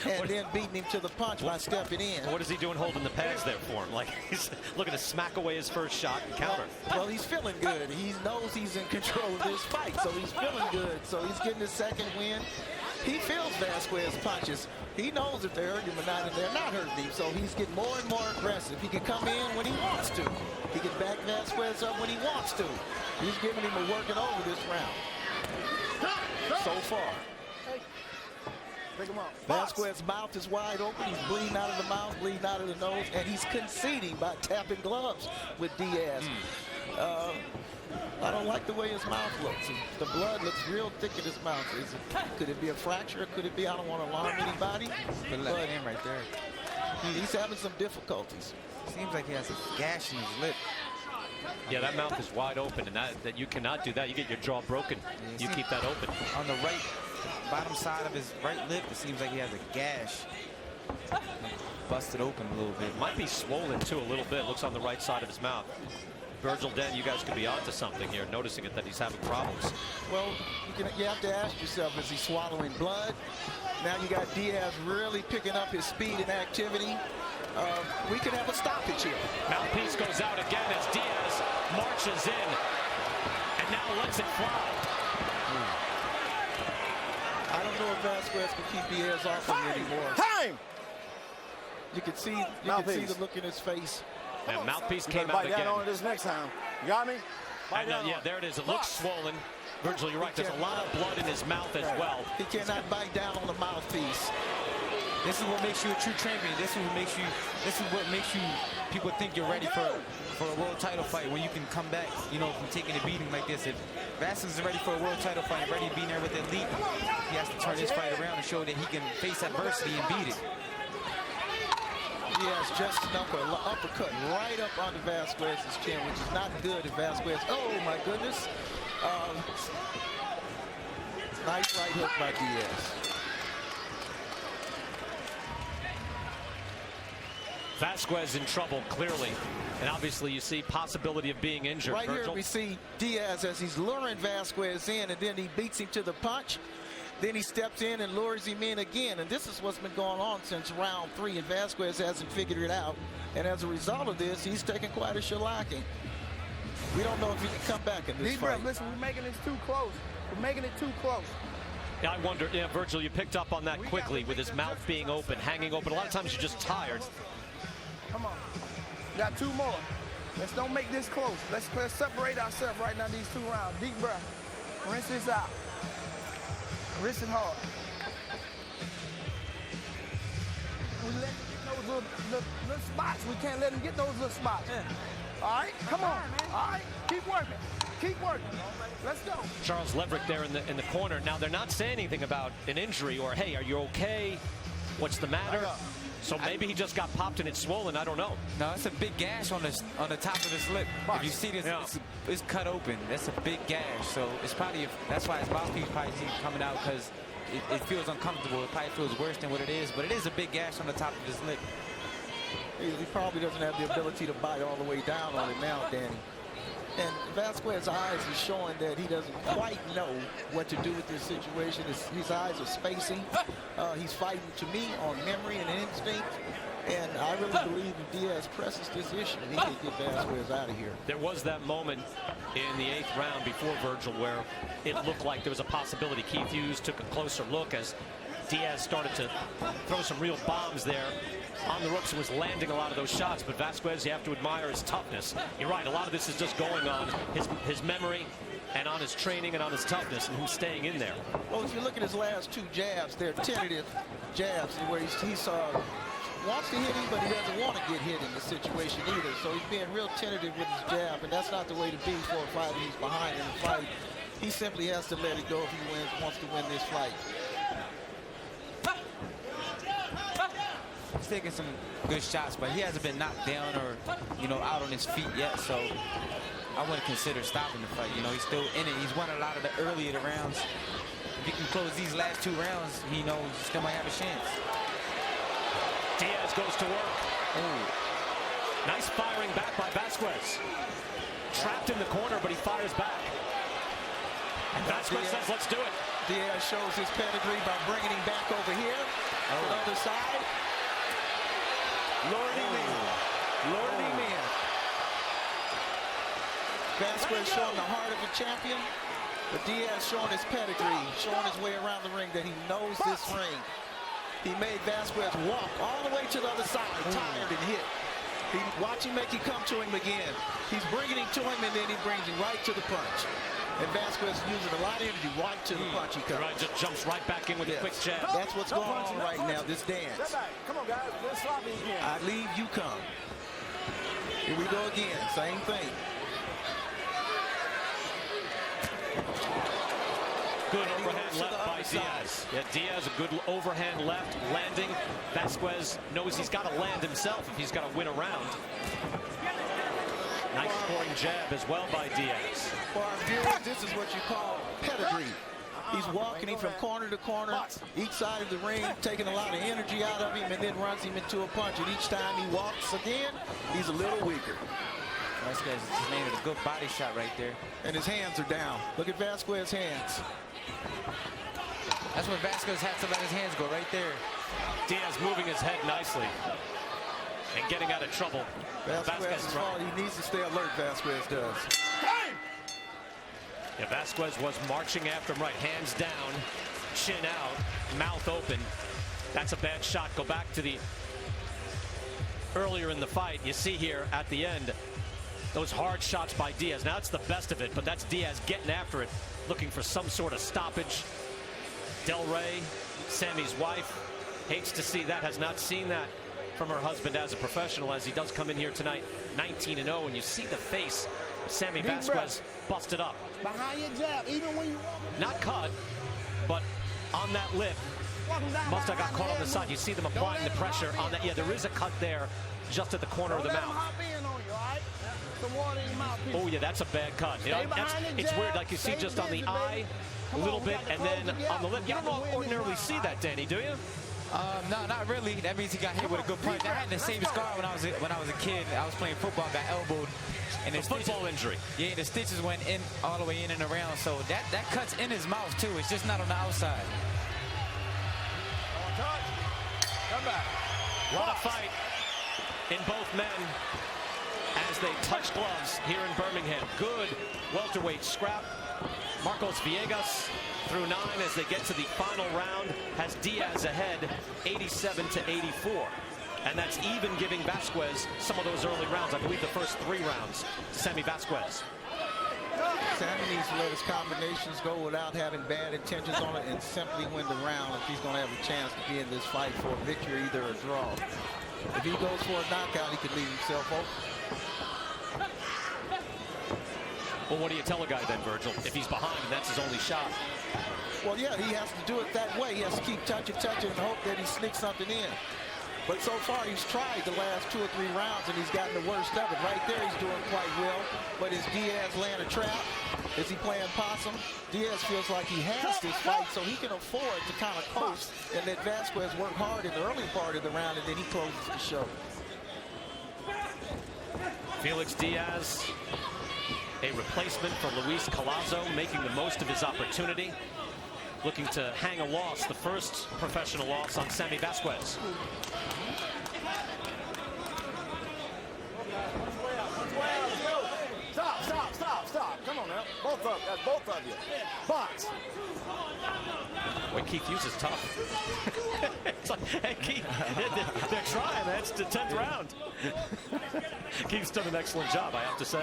and then beating him to the punch by stepping in. What is he doing holding the pads there for him? Like he's looking to smack away his first shot and counter. Well, he's feeling good. He knows he's in control of this fight, so he's feeling good. So he's getting his second win. He feels Vasquez punches. He knows if they're hurting him or not, and they're not hurting him. So he's getting more and more aggressive. He can come in when he wants to. He can back Vasquez up when he wants to. He's giving him a working over this round. So far. Vasquez's mouth is wide open. He's bleeding out of the mouth, bleeding out of the nose, and he's conceding by tapping gloves with Diaz. I don't like the way his mouth looks. The blood looks real thick in his mouth. Could it be a fracture? Could it be? I don't want to alarm anybody. Good left hand right there. He's having some difficulties. Seems like he has a gash in his lip. Yeah, that mouth is wide open, and that you cannot do that. You get your jaw broken. You keep that open. On the right bottom side of his right lip, it seems like he has a gash. Busted open a little bit. Might be swollen too a little bit. Looks on the right side of his mouth. Virgil Den, you guys could be onto something here, noticing it that he's having problems. Well, you have to ask yourself, is he swallowing blood? Now you got Diaz really picking up his speed and activity. We could have a stoppage here. Mouthpiece goes out again as Diaz marches in and now lets it fly. I don't know if Vasquez can keep Diaz off him anymore. Time! You can see the look in his face. That mouthpiece You came better out bite again. down on it this next time. You got me? Bite And, down yeah, on it. there it is. It looks swollen. Virgil, you're right. There's a lot of blood in his mouth as well. He cannot bite down on the mouthpiece. This is what makes you a true champion. This is what makes you people think you're ready for a world title fight, when you can come back, you know, from taking a beating like this. If Vasquez is ready for a world title fight, ready to be there with the elite, he has to turn his fight around and show that he can face adversity and beat it. He has just enough of an uppercut right up onto Vasquez's chin, which is not good if Vasquez. Oh my goodness. Nice right hook by Diaz. Vasquez in trouble, clearly. And obviously you see possibility of being injured. Right Virgil. here we see Diaz as he's luring Vasquez in, and then he beats him to the punch. Then he steps in and lures him in again. And this is what's been going on since round 3, and Vasquez hasn't figured it out. And as a result of this, he's taking quite a shellacking. We don't know if he can come back in this fight. Listen, we're making this too close. We're making it too close. Yeah, I wonder, yeah, Virgil, you picked up on that quickly with his mouth being open, hanging open. A lot of times you're just tired. Come on. Got 2 more. Let's don't make this close. Let's separate ourselves right now, these 2 rounds. Deep breath. Rinse this out. Rinse it hard. We let him get those little spots. We can't let him get those little spots. All right? Come on. All right? Keep working. Keep working. Let's go. Charles Leverick there in the corner. Now, they're not saying anything about an injury or, hey, are you okay? What's the matter? So maybe he just got popped and it's swollen. I don't know. No, it's a big gash on the top of his lip. If you see this, it's cut open. That's a big gash. So it's probably, that's why his mouthpiece probably isn't coming out, because it feels uncomfortable. It probably feels worse than what it is. But it is a big gash on the top of his lip. He probably doesn't have the ability to bite all the way down on it now, Danny. And Vasquez's eyes is showing that he doesn't quite know what to do with this situation. His eyes are spacing. He's fighting, to me, on memory and instinct. And I really believe if Diaz presses this issue, he can get Vasquez out of here. There was that moment in the 8th round before Virgil where it looked like there was a possibility. Keith Hughes took a closer look as Diaz started to throw some real bombs there on the ropes and was landing a lot of those shots. But Vasquez, you have to admire his toughness. You're right, a lot of this is just going on his memory and on his training and on his toughness and him staying in there. Well, if you look at his last 2 jabs, they're tentative jabs where he wants to hit him, but he doesn't want to get hit in the situation either. So he's being real tentative with his jab, and that's not the way to be for a fighter who's behind in the fight. He simply has to let it go if he wants to win this fight. He's taking some good shots, but he hasn't been knocked down or, out on his feet yet. So I wouldn't consider stopping the fight. He's still in it. He's won a lot of the earlier rounds. If he can close these last 2 rounds, he knows he still might have a chance. Diaz goes to work. Ooh. Nice firing back by Vasquez. Trapped in the corner, but he fires back. And Vasquez says, let's do it. Diaz shows his pedigree by bringing him back over here to the other side. Lured him in. Vasquez showing the heart of a champion, but Diaz showing his pedigree, showing his way around the ring that he knows this ring. He made Vasquez walk all the way to the other side, tired and hit. Watch him make him come to him again. He's bringing him to him, and then he brings him right to the punch. And Vasquez using a lot of energy right to the punch he comes. Right, just jumps right back in with a quick jab. That's what's going on right now, this dance. Come on, guys. Let's sloppy again. I leave, you come. Here we go again. Same thing. Good overhand left by Diaz. Yeah, Diaz, a good overhand left landing. Vasquez knows he's got to land himself if he's got to win a round. Nice scoring jab as well by Diaz. For our viewers, this is what you call pedigree. He's walking him from corner to corner, each side of the ring, taking a lot of energy out of him, and then runs him into a punch. And each time he walks again, he's a little weaker. Vasquez just landed a good body shot right there. And his hands are down. Look at Vasquez's hands. That's where Vasquez has to let his hands go right there. Diaz moving his head nicely and getting out of trouble. Vasquez is right. He needs to stay alert, Vasquez does. Yeah, Vasquez was marching after him right, hands down, chin out, mouth open. That's a bad shot. Go back to the earlier in the fight. You see here at the end, those hard shots by Diaz. Now it's the best of it, but that's Diaz getting after it, looking for some sort of stoppage. Del Rey, Sammy's wife, hates to see that, has not seen that from her husband as a professional, as he does come in here tonight 19-0, and you see the face of Sammy Vasquez busted up. Behind your jab, even when you walk. Not cut, but on that lip. Must have got caught on the side. You see them applying the pressure on that. Yeah, there is a cut there just at the corner of the mouth. Oh, yeah, that's a bad cut. You know, it's weird, like you see just on the eye a little bit, and then on the lip. You don't ordinarily see that, Danny, do you? No, not really. That means he got hit with a good punch. I had the same scar when I was a kid. I was playing football, got elbowed, and the football injury. Yeah, the stitches went in all the way in and around. So that cuts in his mouth too. It's just not on the outside. Come back. What a fight in both men as they touch gloves here in Birmingham. Good welterweight scrap. Marcos Villegas through 9 as they get to the final round, has Diaz ahead 87-84. And that's even giving Vasquez some of those early rounds. I believe the first 3 rounds to Sammy Vasquez. Sammy needs to let his combinations go without having bad intentions on it and simply win the round if he's going to have a chance to be in this fight for a victory, either a draw. If he goes for a knockout, he could leave himself open. Well, what do you tell a guy then, Virgil, if he's behind and that's his only shot? Well, yeah, he has to do it that way. He has to keep touching, and hope that he sneaks something in. But so far, he's tried the last 2 or 3 rounds, and he's gotten the worst of it. Right there, he's doing quite well. But is Diaz laying a trap? Is he playing possum? Diaz feels like he has this fight, so he can afford to kind of coast and let Vasquez work hard in the early part of the round, and then he closes the show. Felix Diaz, a replacement for Luis Collazo, making the most of his opportunity. looking to hang a loss, the first professional loss on Sammy Vasquez. Stop. Come on now. That's both of you. Box. Boy, Keith Hughes is tough. It's like, hey, Keith, they're trying. That's the 10th round. Keith's done an excellent job, I have to say.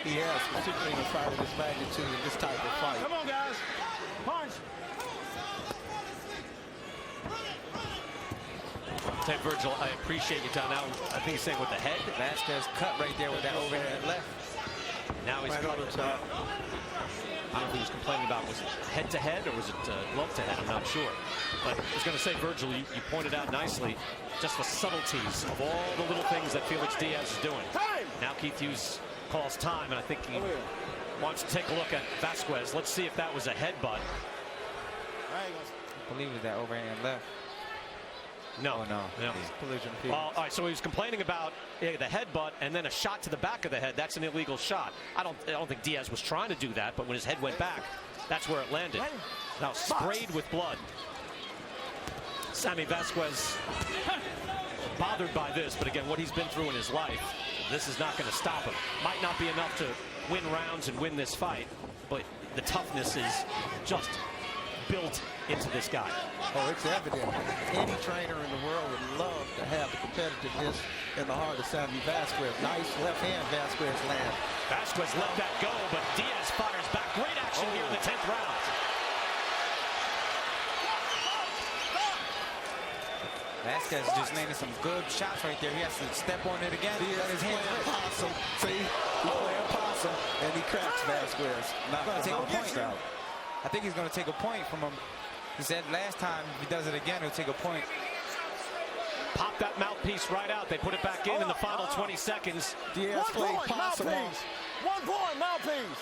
He has, particularly in a fight of this magnitude in this type of fight. Come on, guys. Punch. Hey, Virgil, I appreciate you, John. Now, I think he's saying with the head. Vasquez cut right there with that overhand left. Now he's right got over the top. I don't know if he was complaining about, was it head-to-head or was it glove-to-head? I'm not sure. But I was going to say, Virgil, you pointed out nicely just the subtleties of all the little things that Felix Diaz is doing. Time! Now Keith Hughes calls time, and I think he wants to take a look at Vasquez. Let's see if that was a headbutt. I believe it was that overhand left. No. Oh, no. Collision. Well, all right, so he was complaining about the headbutt and then a shot to the back of the head. That's an illegal shot. I don't think Diaz was trying to do that, but when his head went back, that's where it landed. Now sprayed with blood. Sammy Vasquez bothered by this, but again, what he's been through in his life, this is not going to stop him. Might not be enough to win rounds and win this fight, but the toughness is just built into this guy. Oh, it's evident. Any trainer in the world would love to have the competitiveness in the heart of Sammy Vasquez. Nice left hand Vasquez land. Vasquez let that go, but Diaz fires back. Great action here in the 10th round. Vasquez just landed some good shots right there. He has to step on it again. Diaz is playing possum. See, he's playing possum, and he cracks Vasquez. Not going to take a point. I think he's going to take a point from him. He said last time if he does it again, he'll take a point. Pop that mouthpiece right out. They put it back in the final 20 seconds. Diaz played possum. 1 point, mouthpiece.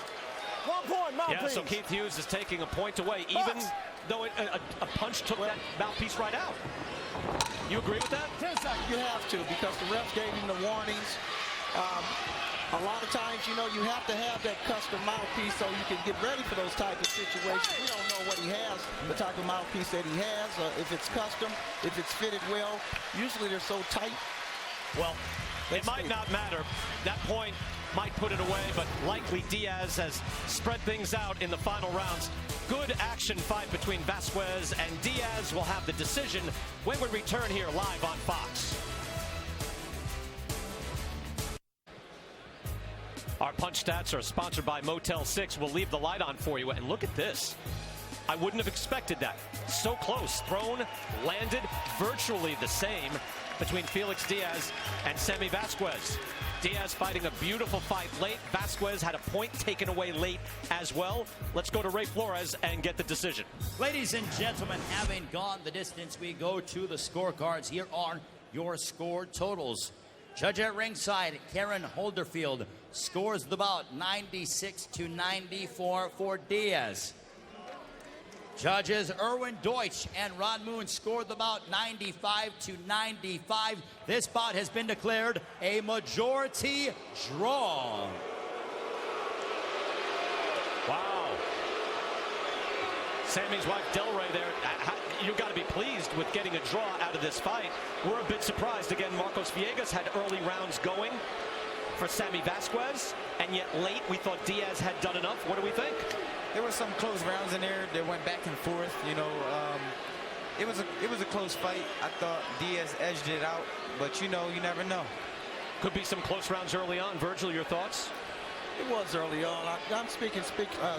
1 point, mouthpiece. Yeah, so Keith Hughes is taking a point away, even though a punch took that mouthpiece right out. You agree with that? 10 seconds. You have to, because the refs gave him the warnings. A lot of times, you know, you have to have that custom mouthpiece so you can get ready for those type of situations. We don't know what he has, the type of mouthpiece that he has, if it's custom, if it's fitted well. Usually they're so tight. Well, it might not matter. That point might put it away, but likely Diaz has spread things out in the final rounds. Good action fight between Vasquez and Diaz. Will have the decision when we return here live on Fox. Our punch stats are sponsored by Motel 6. We'll leave the light on for you. And look at this. I wouldn't have expected that. So close. Thrown, landed, virtually the same between Felix Diaz and Sammy Vasquez. Diaz fighting a beautiful fight late. Vasquez had a point taken away late as well. Let's go to Ray Flores and get the decision. Ladies and gentlemen, having gone the distance, we go to the scorecards. Here are your score totals. Judge at ringside, Karen Holderfield, scores the bout 96-94 for Diaz. Judges Erwin Deutsch and Ron Moon scored the bout 95-95. This bout has been declared a majority draw. Wow. Sammy's wife Delray there. You've got to be pleased with getting a draw out of this fight. We're a bit surprised. Again, Marcos Villegas had early rounds going for Sammy Vasquez, and yet late we thought Diaz had done enough. What do we think? There were some close rounds in there that went back and forth. You know, it was a close fight. I thought Diaz edged it out, but you know, you never know. Could be some close rounds early on. Virgil, your thoughts? It was early on. I'm speaking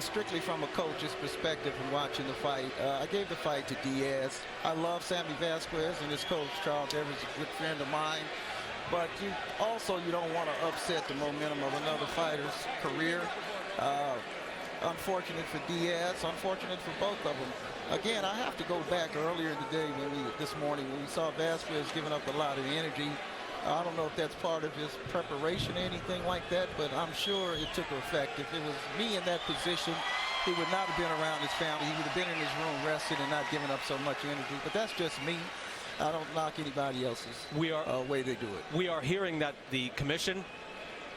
strictly from a coach's perspective from watching the fight. I gave the fight to Diaz. I love Sammy Vasquez, and his coach, Charles Evers, is a good friend of mine. But you don't want to upset the momentum of another fighter's career. Unfortunate for Diaz, unfortunate for both of them. Again, I have to go back earlier in the day this morning when we saw Vasquez giving up a lot of energy. I don't know if that's part of his preparation or anything like that, but I'm sure it took effect. If it was me in that position, he would not have been around his family. He would have been in his room resting and not giving up so much energy. But that's just me. I don't knock anybody else's way they do it. We are hearing that the commission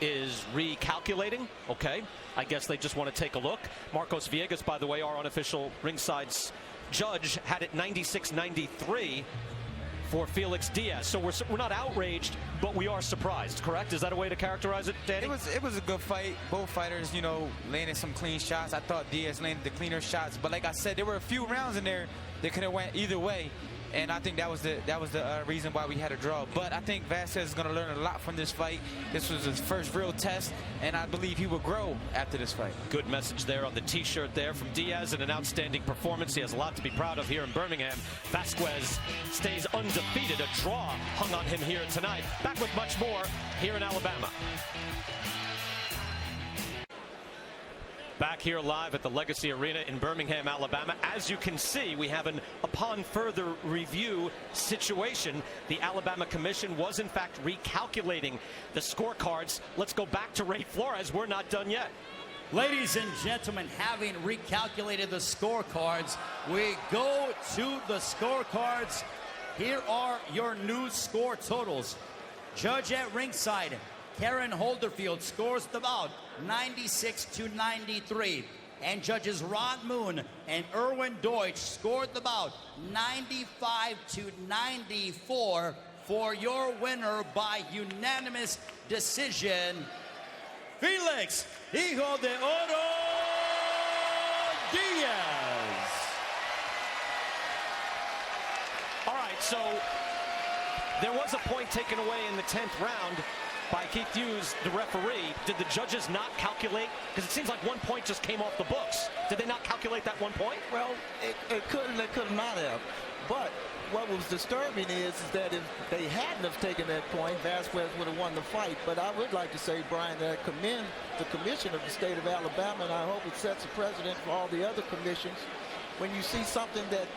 is recalculating. Okay, I guess they just want to take a look. Marcos Villegas, by the way, our unofficial ringside judge, had it 96-93 for Felix Diaz. So we're not outraged, but we are surprised, correct? Is that a way to characterize it, Danny? It was a good fight. Both fighters, you know, landed some clean shots. I thought Diaz landed the cleaner shots, but like I said, there were a few rounds in there that could have went either way. And I think that was the reason why we had a draw. But I think Vasquez is going to learn a lot from this fight. This was his first real test, and I believe he will grow after this fight. Good message there on the T-shirt there from Diaz, and an outstanding performance. He has a lot to be proud of here in Birmingham. Vasquez stays undefeated. A draw hung on him here tonight. Back with much more here in Alabama. Back here live at the Legacy Arena in Birmingham, Alabama. As you can see, we have an upon further review situation. The Alabama Commission was in fact recalculating the scorecards. Let's go back to Ray Flores. We're not done yet. Ladies and gentlemen, having recalculated the scorecards, we go to the scorecards. Here are your new score totals. Judge at ringside, Karen Holderfield, scores the bout 96-93. And judges Ron Moon and Erwin Deutsch scored the bout 95-94 for your winner by unanimous decision, Felix Hijo de Oro Diaz. All right, so there was a point taken away in the 10th round by Keith Hughes, the referee. Did the judges not calculate? Because it seems like 1 point just came off the books. Did they not calculate that 1 point? Well, it could not have. But what was disturbing is that if they hadn't have taken that point, Vasquez would have won the fight. But I would like to say, Brian, that I commend the commission of the state of Alabama, and I hope it sets a precedent for all the other commissions. When you see something that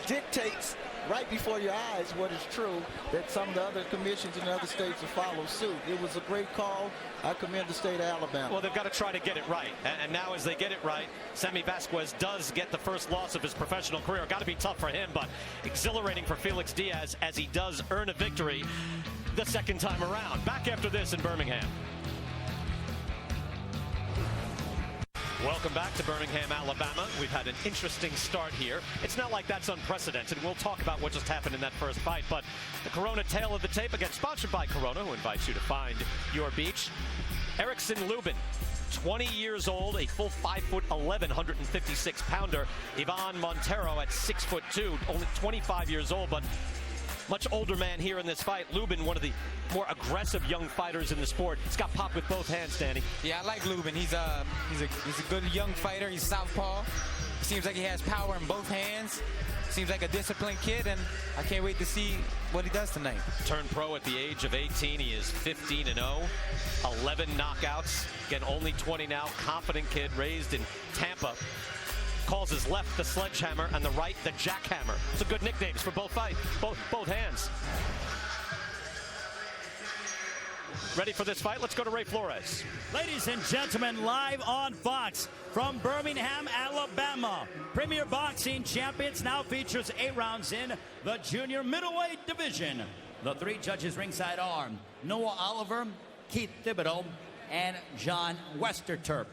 dictates right before your eyes what is true, that some of the other commissions in other states will follow suit. It was a great call. I commend the state of Alabama. Well, they've got to try to get it right. And now as they get it right, Sammy Vasquez does get the first loss of his professional career. Got to be tough for him, but exhilarating for Felix Diaz as he does earn a victory the second time around. Back after this in Birmingham. Welcome back to Birmingham, Alabama. We've had an interesting start here. It's not like that's unprecedented. We'll talk about what just happened in that first fight, but the Corona Tale of the Tape, again, sponsored by Corona, who invites you to find your beach. Erickson Lubin, 20 years old, a full 5'11", 156-pounder. Ivan Montero at 6'2", only 25 years old, but much older man here in this fight. Lubin, one of the more aggressive young fighters in the sport. He's got pop with both hands, Danny. Yeah, I like Lubin. He's a good young fighter. He's southpaw. Seems like he has power in both hands. Seems like a disciplined kid, and I can't wait to see what he does tonight. Turned pro at the age of 18. He is 15-0, 11 knockouts. Again, only 20 now. Confident kid, raised in Tampa. Calls his left the sledgehammer and the right the jackhammer. Some good nicknames for both hands. Ready for this fight? Let's go to Ray Flores. Ladies and gentlemen, live on Fox from Birmingham, Alabama. Premier Boxing Champions now features 8 rounds in the junior middleweight division. The 3 judges ringside are Noah Oliver, Keith Thibodeau, and John Westerterp.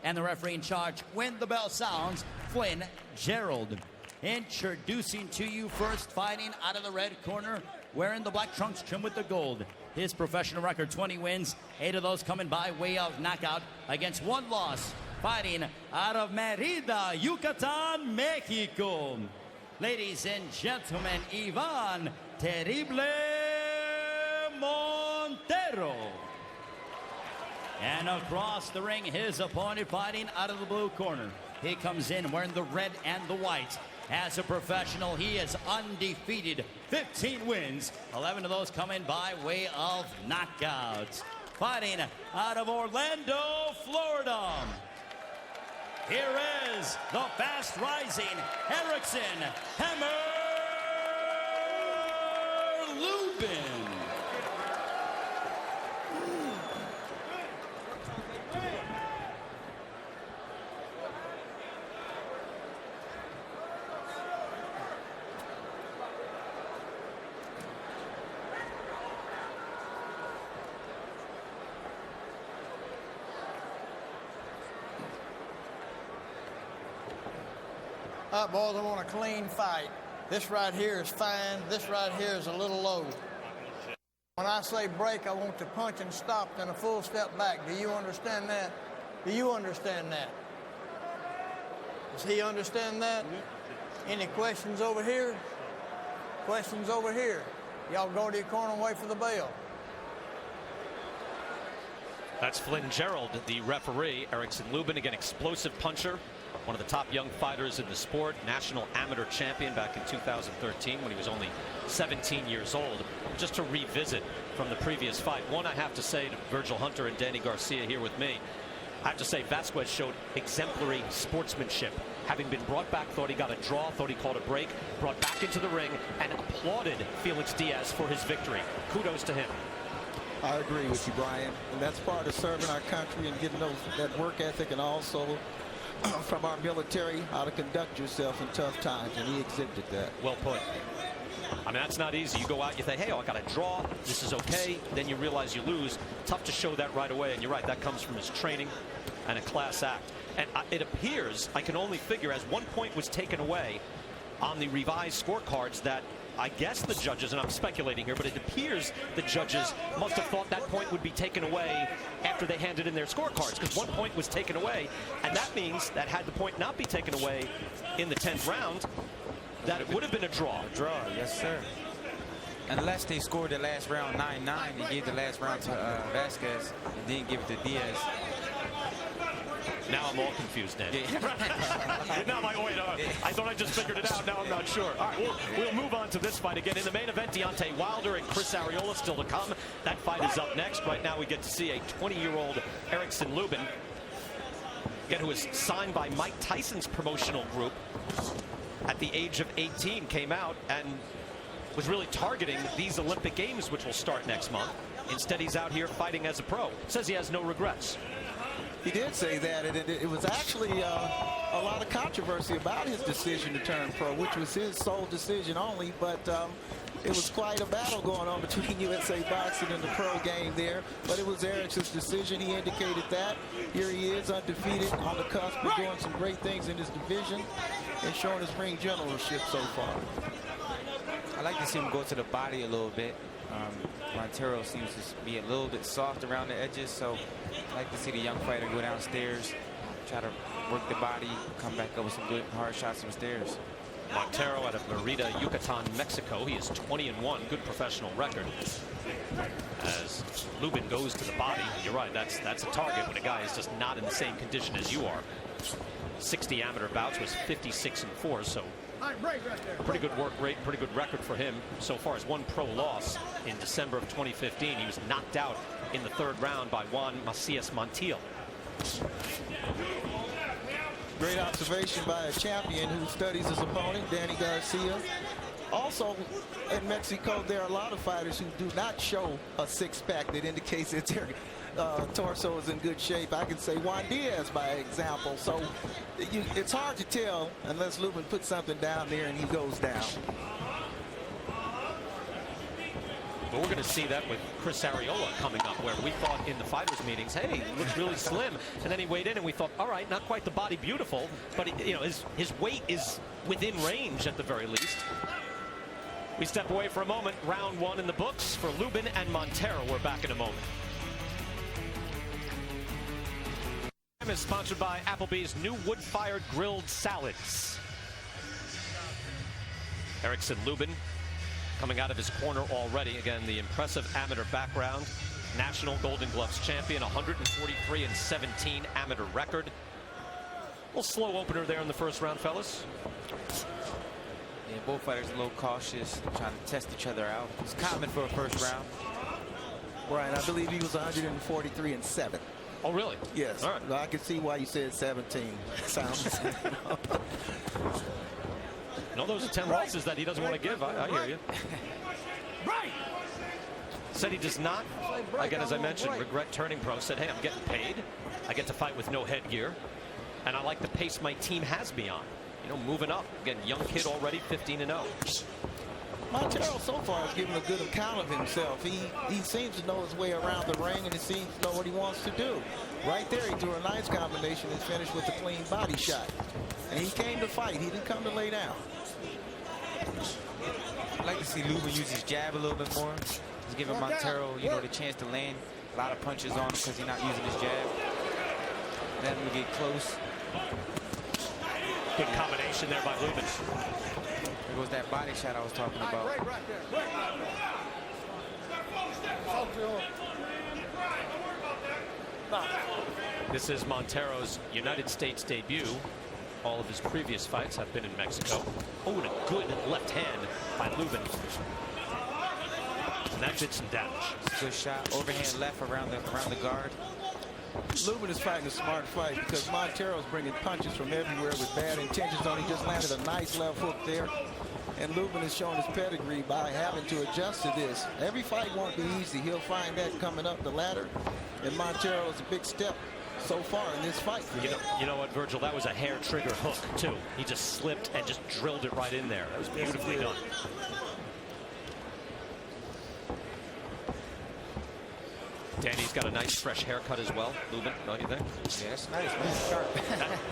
And the referee in charge, when the bell sounds, Flynn Gerald. Introducing to you first, fighting out of the red corner, wearing the black trunks trimmed with the gold. His professional record, 20 wins, 8 of those coming by way of knockout against 1 loss. Fighting out of Mérida, Yucatan, Mexico. Ladies and gentlemen, Ivan Terrible Montero. And across the ring, his opponent fighting out of the blue corner. He comes in wearing the red and the white. As a professional, he is undefeated. 15 wins, 11 of those coming by way of knockouts. Fighting out of Orlando, Florida. Here is the fast-rising Erickson Hammer Lubin. All right, boys, I want a clean fight. This right here is fine. This right here is a little low. When I say break, I want to punch and stop, then a full step back. Do you understand that? Do you understand that? Does he understand that? Any questions over here? Questions over here? Y'all go to your corner and wait for the bell. That's Flynn Gerald, the referee. Erickson Lubin, again, explosive puncher. One of the top young fighters in the sport. National amateur champion back in 2013 when he was only 17 years old. Just to revisit from the previous fight. One, I have to say to Virgil Hunter and Danny Garcia here with me. I have to say Vasquez showed exemplary sportsmanship. Having been brought back, thought he got a draw, thought he called a break, brought back into the ring and applauded Felix Diaz for his victory. Kudos to him. I agree with you, Brian. And that's part of serving our country and getting that work ethic, and also from our military, how to conduct yourself in tough times, and he exhibited that. Well put. I mean, that's not easy. You go out, you think, hey, I got a draw, this is okay. Then you realize you lose. Tough to show that right away. And you're right, that comes from his training and a class act. And it appears, I can only figure, as 1 point was taken away on the revised scorecards, that I guess the judges, and I'm speculating here, but it appears the judges must have thought that point would be taken away after they handed in their scorecards, because 1 point was taken away, and that means that had the point not be taken away in the 10th round, that it would have been a draw. A draw, yes, sir. Unless they scored the last round 9-9, they gave the last round to Vasquez and didn't give it to Diaz. Now I'm all confused, Dan. Now I'm like, wait, I thought I just figured it out. Now I'm not sure. All right, we'll move on to this fight again. In the main event, Deontay Wilder and Chris Arreola still to come. That fight is up next. Right now we get to see a 20-year-old Erickson Lubin, again, who was signed by Mike Tyson's promotional group at the age of 18, came out and was really targeting these Olympic Games, which will start next month. Instead, he's out here fighting as a pro. Says he has no regrets. He did say that, and it was actually a lot of controversy about his decision to turn pro, which was his sole decision only, but it was quite a battle going on between USA Boxing and the pro game there, but it was Erickson's decision. He indicated that. Here he is, undefeated, on the cusp of doing some great things in his division and showing his ring generalship so far. I like to see him go to the body a little bit. Montero seems to be a little bit soft around the edges, so I like to see the young fighter go downstairs, try to work the body, come back up with some good hard shots upstairs. Montero out of Merida, Yucatan, Mexico. He is 20-1, good professional record. As Lubin goes to the body, you're right, that's a target when a guy is just not in the same condition as you are. 60 amateur bouts, was 56-4, so pretty good work rate, pretty good record for him so far. As one pro loss in December of 2015. He was knocked out in the 3rd round by Juan Macias Montiel. Great observation by a champion who studies his opponent, Danny Garcia. Also, in Mexico, there are a lot of fighters who do not show a six-pack that indicates that their torso is in good shape. I can say Juan Diaz by example. So it's hard to tell unless Lubin puts something down there and he goes down. But we're going to see that with Chris Arreola coming up, where we thought in the fighters meetings, hey, he looks really slim, and then he weighed in and we thought, all right, not quite the body beautiful, but his weight is within range at the very least. We step away for a moment. Round 1 in the books for Lubin and Montero. We're back in a moment. Is sponsored by Applebee's new wood-fired grilled salads. Erickson Lubin coming out of his corner already. Again, the impressive amateur background. National Golden Gloves champion, 143-17 amateur record. A little slow opener there in the first round, fellas. Yeah, both fighters a little cautious, trying to test each other out. It's common for a first round. Brian, I believe he was 143-7. Oh, really? Yes. All right. Well, I can see why you said 17. Sounds. No, those are 10 losses that he doesn't want to give. I hear you. Right. Said he does not, again, as I mentioned, regret turning pro. Said, hey, I'm getting paid. I get to fight with no headgear. And I like the pace my team has me on. You know, moving up. Again, young kid already, 15-0. Montero so far has given a good account of himself. He seems to know his way around the ring, and he seems to know what he wants to do. Right there, he threw a nice combination and finished with a clean body shot. And he came to fight. He didn't come to lay down. I'd like to see Lubin use his jab a little bit more. He's giving Montero, you know, the chance to land a lot of punches on him because he's not using his jab. Then we get close. Good combination there by Lubin. There goes that body shot I was talking about. This is Montero's United States debut. All of his previous fights have been in Mexico. Oh, and a good left hand by Lubin. And that did some damage. Good shot, overhand left around the guard. Lubin is fighting a smart fight because Montero's bringing punches from everywhere with bad intentions on. He just landed a nice left hook there. And Lubin is showing his pedigree by having to adjust to this. Every fight won't be easy. He'll find that coming up the ladder. And Montero is a big step so far in this fight. You know what, Virgil? That was a hair trigger hook, too. He just slipped and just drilled it right in there. That was beautifully done. Danny's got a nice fresh haircut as well. Lubin, don't you think? Yeah, that's nice, man. Sharp.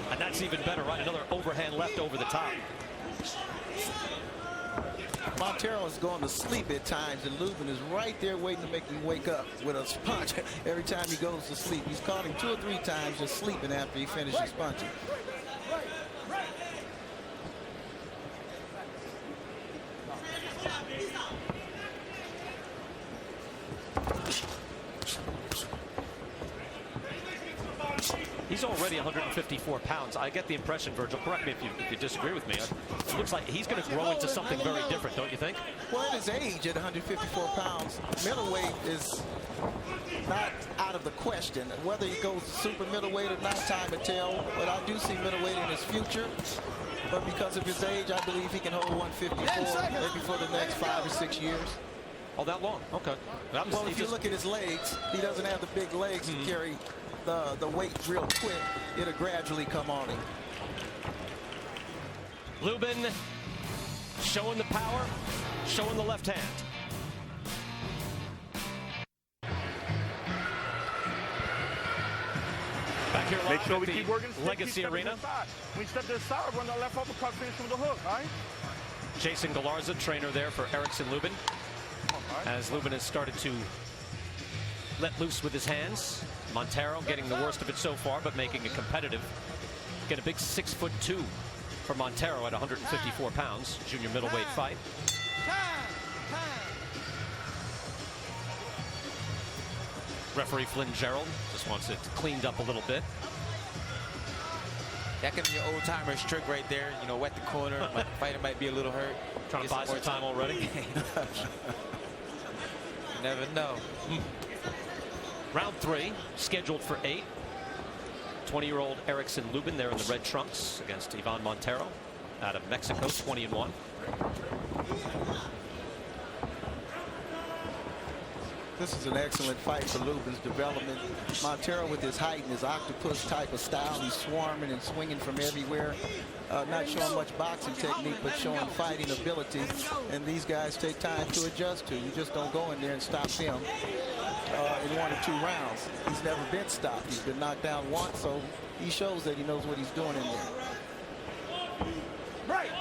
And that's even better, right? Another overhand left over the top. Montero is going to sleep at times, and Lubin is right there waiting to make him wake up with a punch every time he goes to sleep. He's caught him 2 or 3 times just sleeping after he finishes punching. He's already 154 pounds. I get the impression, Virgil, correct me if you disagree with me, it looks like he's going to grow into something very different, don't you think? Well, at his age, at 154 pounds, middleweight is not out of the question. Whether he goes super middleweight or not, time to tell. But I do see middleweight in his future. But because of his age, I believe he can hold 154 maybe for the next 5 or 6 years. Oh, that long? Okay. Well, if you look at his legs, he doesn't have the big legs to carry the weight real quick. It'll gradually come on him. Lubin showing the power, showing the left hand. Back here live Make sure we at keep the working. Legacy Arena. When you step to the side, run the left uppercut, finish with the hook, all right? Jason Galarza, trainer there for Erickson Lubin. As Lubin has started to let loose with his hands. Montero getting the worst of it so far, but making it competitive. Get a big 6'2" for Montero at 154 pounds. Junior middleweight fight. Referee Flynn Gerald just wants it cleaned up a little bit. That could be your old timer's trick right there. You know, wet the corner. The fighter might be a little hurt. Trying to buy some time already. Never know. Round 3, scheduled for 8. 20-year-old Erickson Lubin there in the red trunks against Ivan Montero out of Mexico, 20-1. This is an excellent fight for Lubin's development. Montero with his height and his octopus type of style. He's swarming and swinging from everywhere. Not showing much boxing technique, but showing fighting ability. And these guys take time to adjust to. You just don't go in there and stop him in 1 or 2 rounds. He's never been stopped. He's been knocked down once, so he shows that he knows what he's doing in there. Right.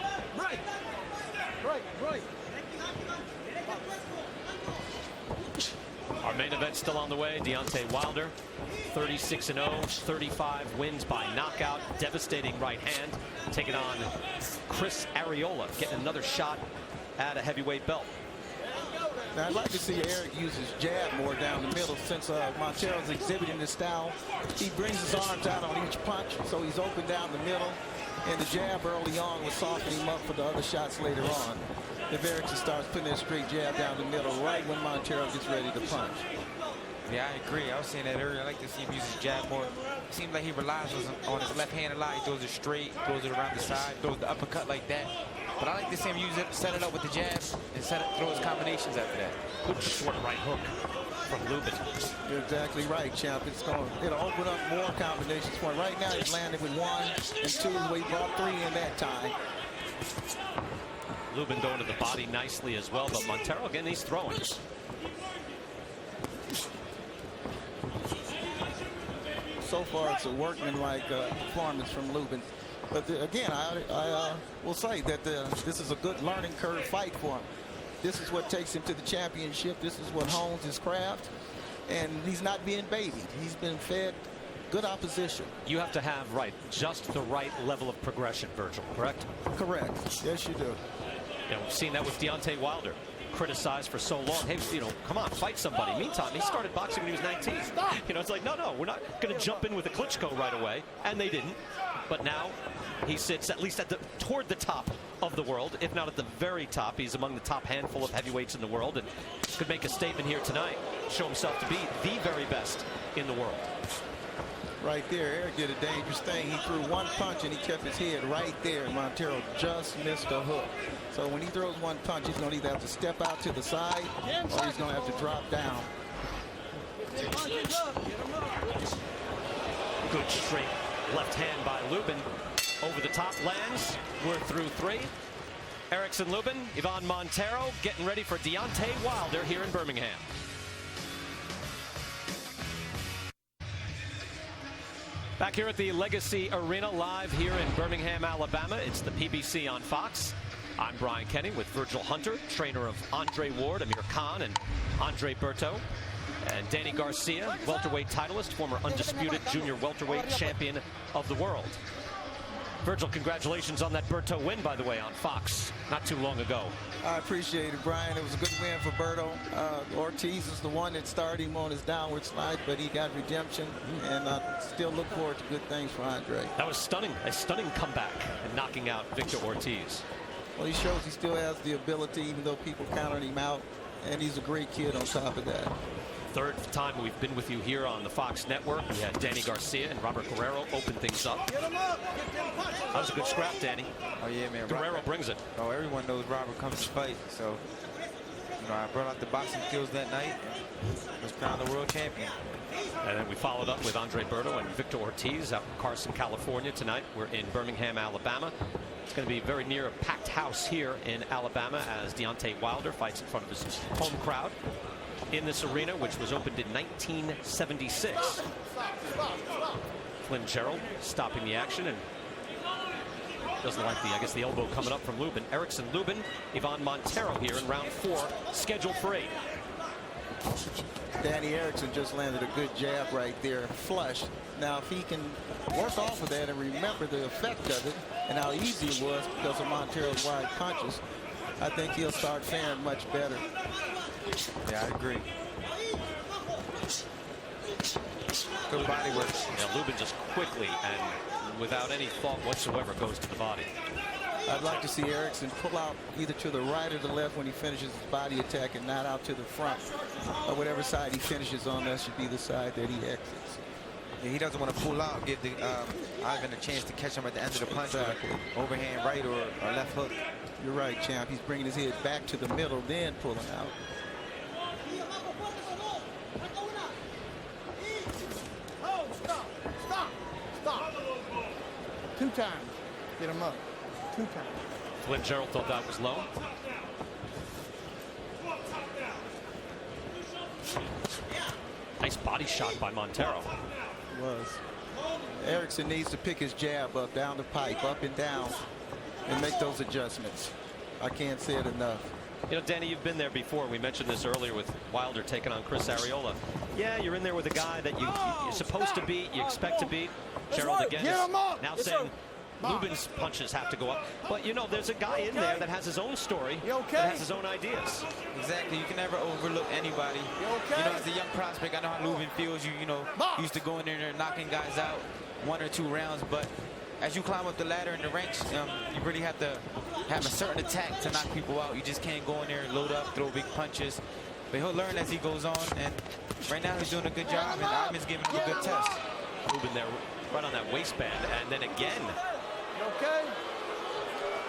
Our main event still on the way. Deontay Wilder, 36-0, 35 wins by knockout. Devastating right hand. Taking on Chris Arreola, getting another shot at a heavyweight belt. Now, I'd like to see Eric use his jab more down the middle since Montero's exhibiting this style. He brings his arms out on each punch, so he's open down the middle. And the jab early on will soften him up for the other shots later on. If Erickson starts putting that straight jab down the middle right when Montero gets ready to punch. Yeah, I agree. I was saying that earlier. I like to see him use his jab more. It seems like he relies on his left hand a lot. He throws it straight, throws it around the side, throws the uppercut like that. But I like to see him use it, set it up with the jab, and throw his combinations after that. Good short right hook from Lubin. You're exactly right, champ. It'll open up more combinations for him. Right now, he's landed with 1 and 2, where he brought 3 in that time. Lubin going to the body nicely as well, but Montero, again, he's throwing. So far, it's a workmanlike performance from Lubin. But again, I will say that this is a good learning curve fight for him. This is what takes him to the championship. This is what hones his craft. And he's not being babied. He's been fed good opposition. You have to have, just the right level of progression, Virgil, correct? Correct. Yes, you do. You know, we've seen that with Deontay Wilder, criticized for so long. Hey, come on, fight somebody. Meantime, he started boxing when he was 19. It's like, no, we're not going to jump in with a Klitschko right away, and they didn't. But now he sits at least toward the top of the world, if not at the very top. He's among the top handful of heavyweights in the world, and could make a statement here tonight, show himself to be the very best in the world. Right there, Eric did a dangerous thing. He threw one punch and he kept his head right there. Montero just missed a hook. So when he throws one punch, he's going to either have to step out to the side or he's going to have to drop down. Good straight left hand by Lubin. Over the top lands. We're through 3. Erickson Lubin, Ivan Montero getting ready for Deontay Wilder here in Birmingham. Back here at the Legacy Arena, live here in Birmingham, Alabama. It's the PBC on Fox. I'm Brian Kenny with Virgil Hunter, trainer of Andre Ward, Amir Khan, and Andre Berto. And Danny Garcia, welterweight titleist, former undisputed junior welterweight champion of the world. Virgil, congratulations on that Berto win, by the way, on Fox not too long ago. I appreciate it, Brian. It was a good win for Berto. Ortiz is the one that started him on his downward slide, but he got redemption, and I still look forward to good things for Andre. That was stunning, a stunning comeback and knocking out Victor Ortiz. Well, he shows he still has the ability, even though people counted him out, and he's a great kid on top of that. Third time we've been with you here on the Fox Network. We had Danny Garcia and Robert Guerrero open things up. That was a good scrap, Danny. Oh, yeah, man. Guerrero brings it. Oh, everyone knows Robert comes to fight. So, I brought out the boxing skills that night and was crowned the world champion. And then we followed up with Andre Berto and Victor Ortiz out in Carson, California tonight. We're in Birmingham, Alabama. It's going to be very near a packed house here in Alabama as Deontay Wilder fights in front of his home crowd in this arena, which was opened in 1976. Flynn Gerald stopping the action and doesn't like the elbow coming up from Lubin. Erickson Lubin, Ivan Montero here in round 4, scheduled for 8. Danny Erickson just landed a good jab right there, flush. Now, if he can work off of that and remember the effect of it and how easy it was because of Montero's wide punches, I think he'll start faring much better. Yeah, I agree. Good body work. Yeah, Lubin just quickly and without any thought whatsoever goes to the body. I'd like to see Erickson pull out either to the right or the left when he finishes his body attack and not out to the front. Or whatever side he finishes on, that should be the side that he exits. Yeah, he doesn't want to pull out, give the Ivan a chance to catch him at the end of the punch. Exactly. Overhand right or left hook. You're right, champ. He's bringing his head back to the middle, then pulling out. Stop. 2 times. Get him up. 2 times. Flynn Gerald thought that was low. Nice body shot by Montero. Was. Erickson needs to pick his jab up, down the pipe, up and down, and make those adjustments. I can't say it enough. You know, Danny, you've been there before. We mentioned this earlier with Wilder taking on Chris Arreola. Yeah, you're in there with a guy that you're supposed to beat, you expect to beat. Gerald again is now saying Lubin's punches have to go up. But, you know, there's a guy in there that has his own story, that has his own ideas. Exactly. You can never overlook anybody. You know, as a young prospect, I know how Lubin feels. You know, used to go in there and knocking guys out 1 or 2 rounds. But as you climb up the ladder in the ranks, you really have to have a certain attack to knock people out. You just can't go in there, load up, throw big punches. But he'll learn as he goes on. And right now he's doing a good job, and Ivan's giving him a good test. Lubin there right on that waistband. And then again. Okay.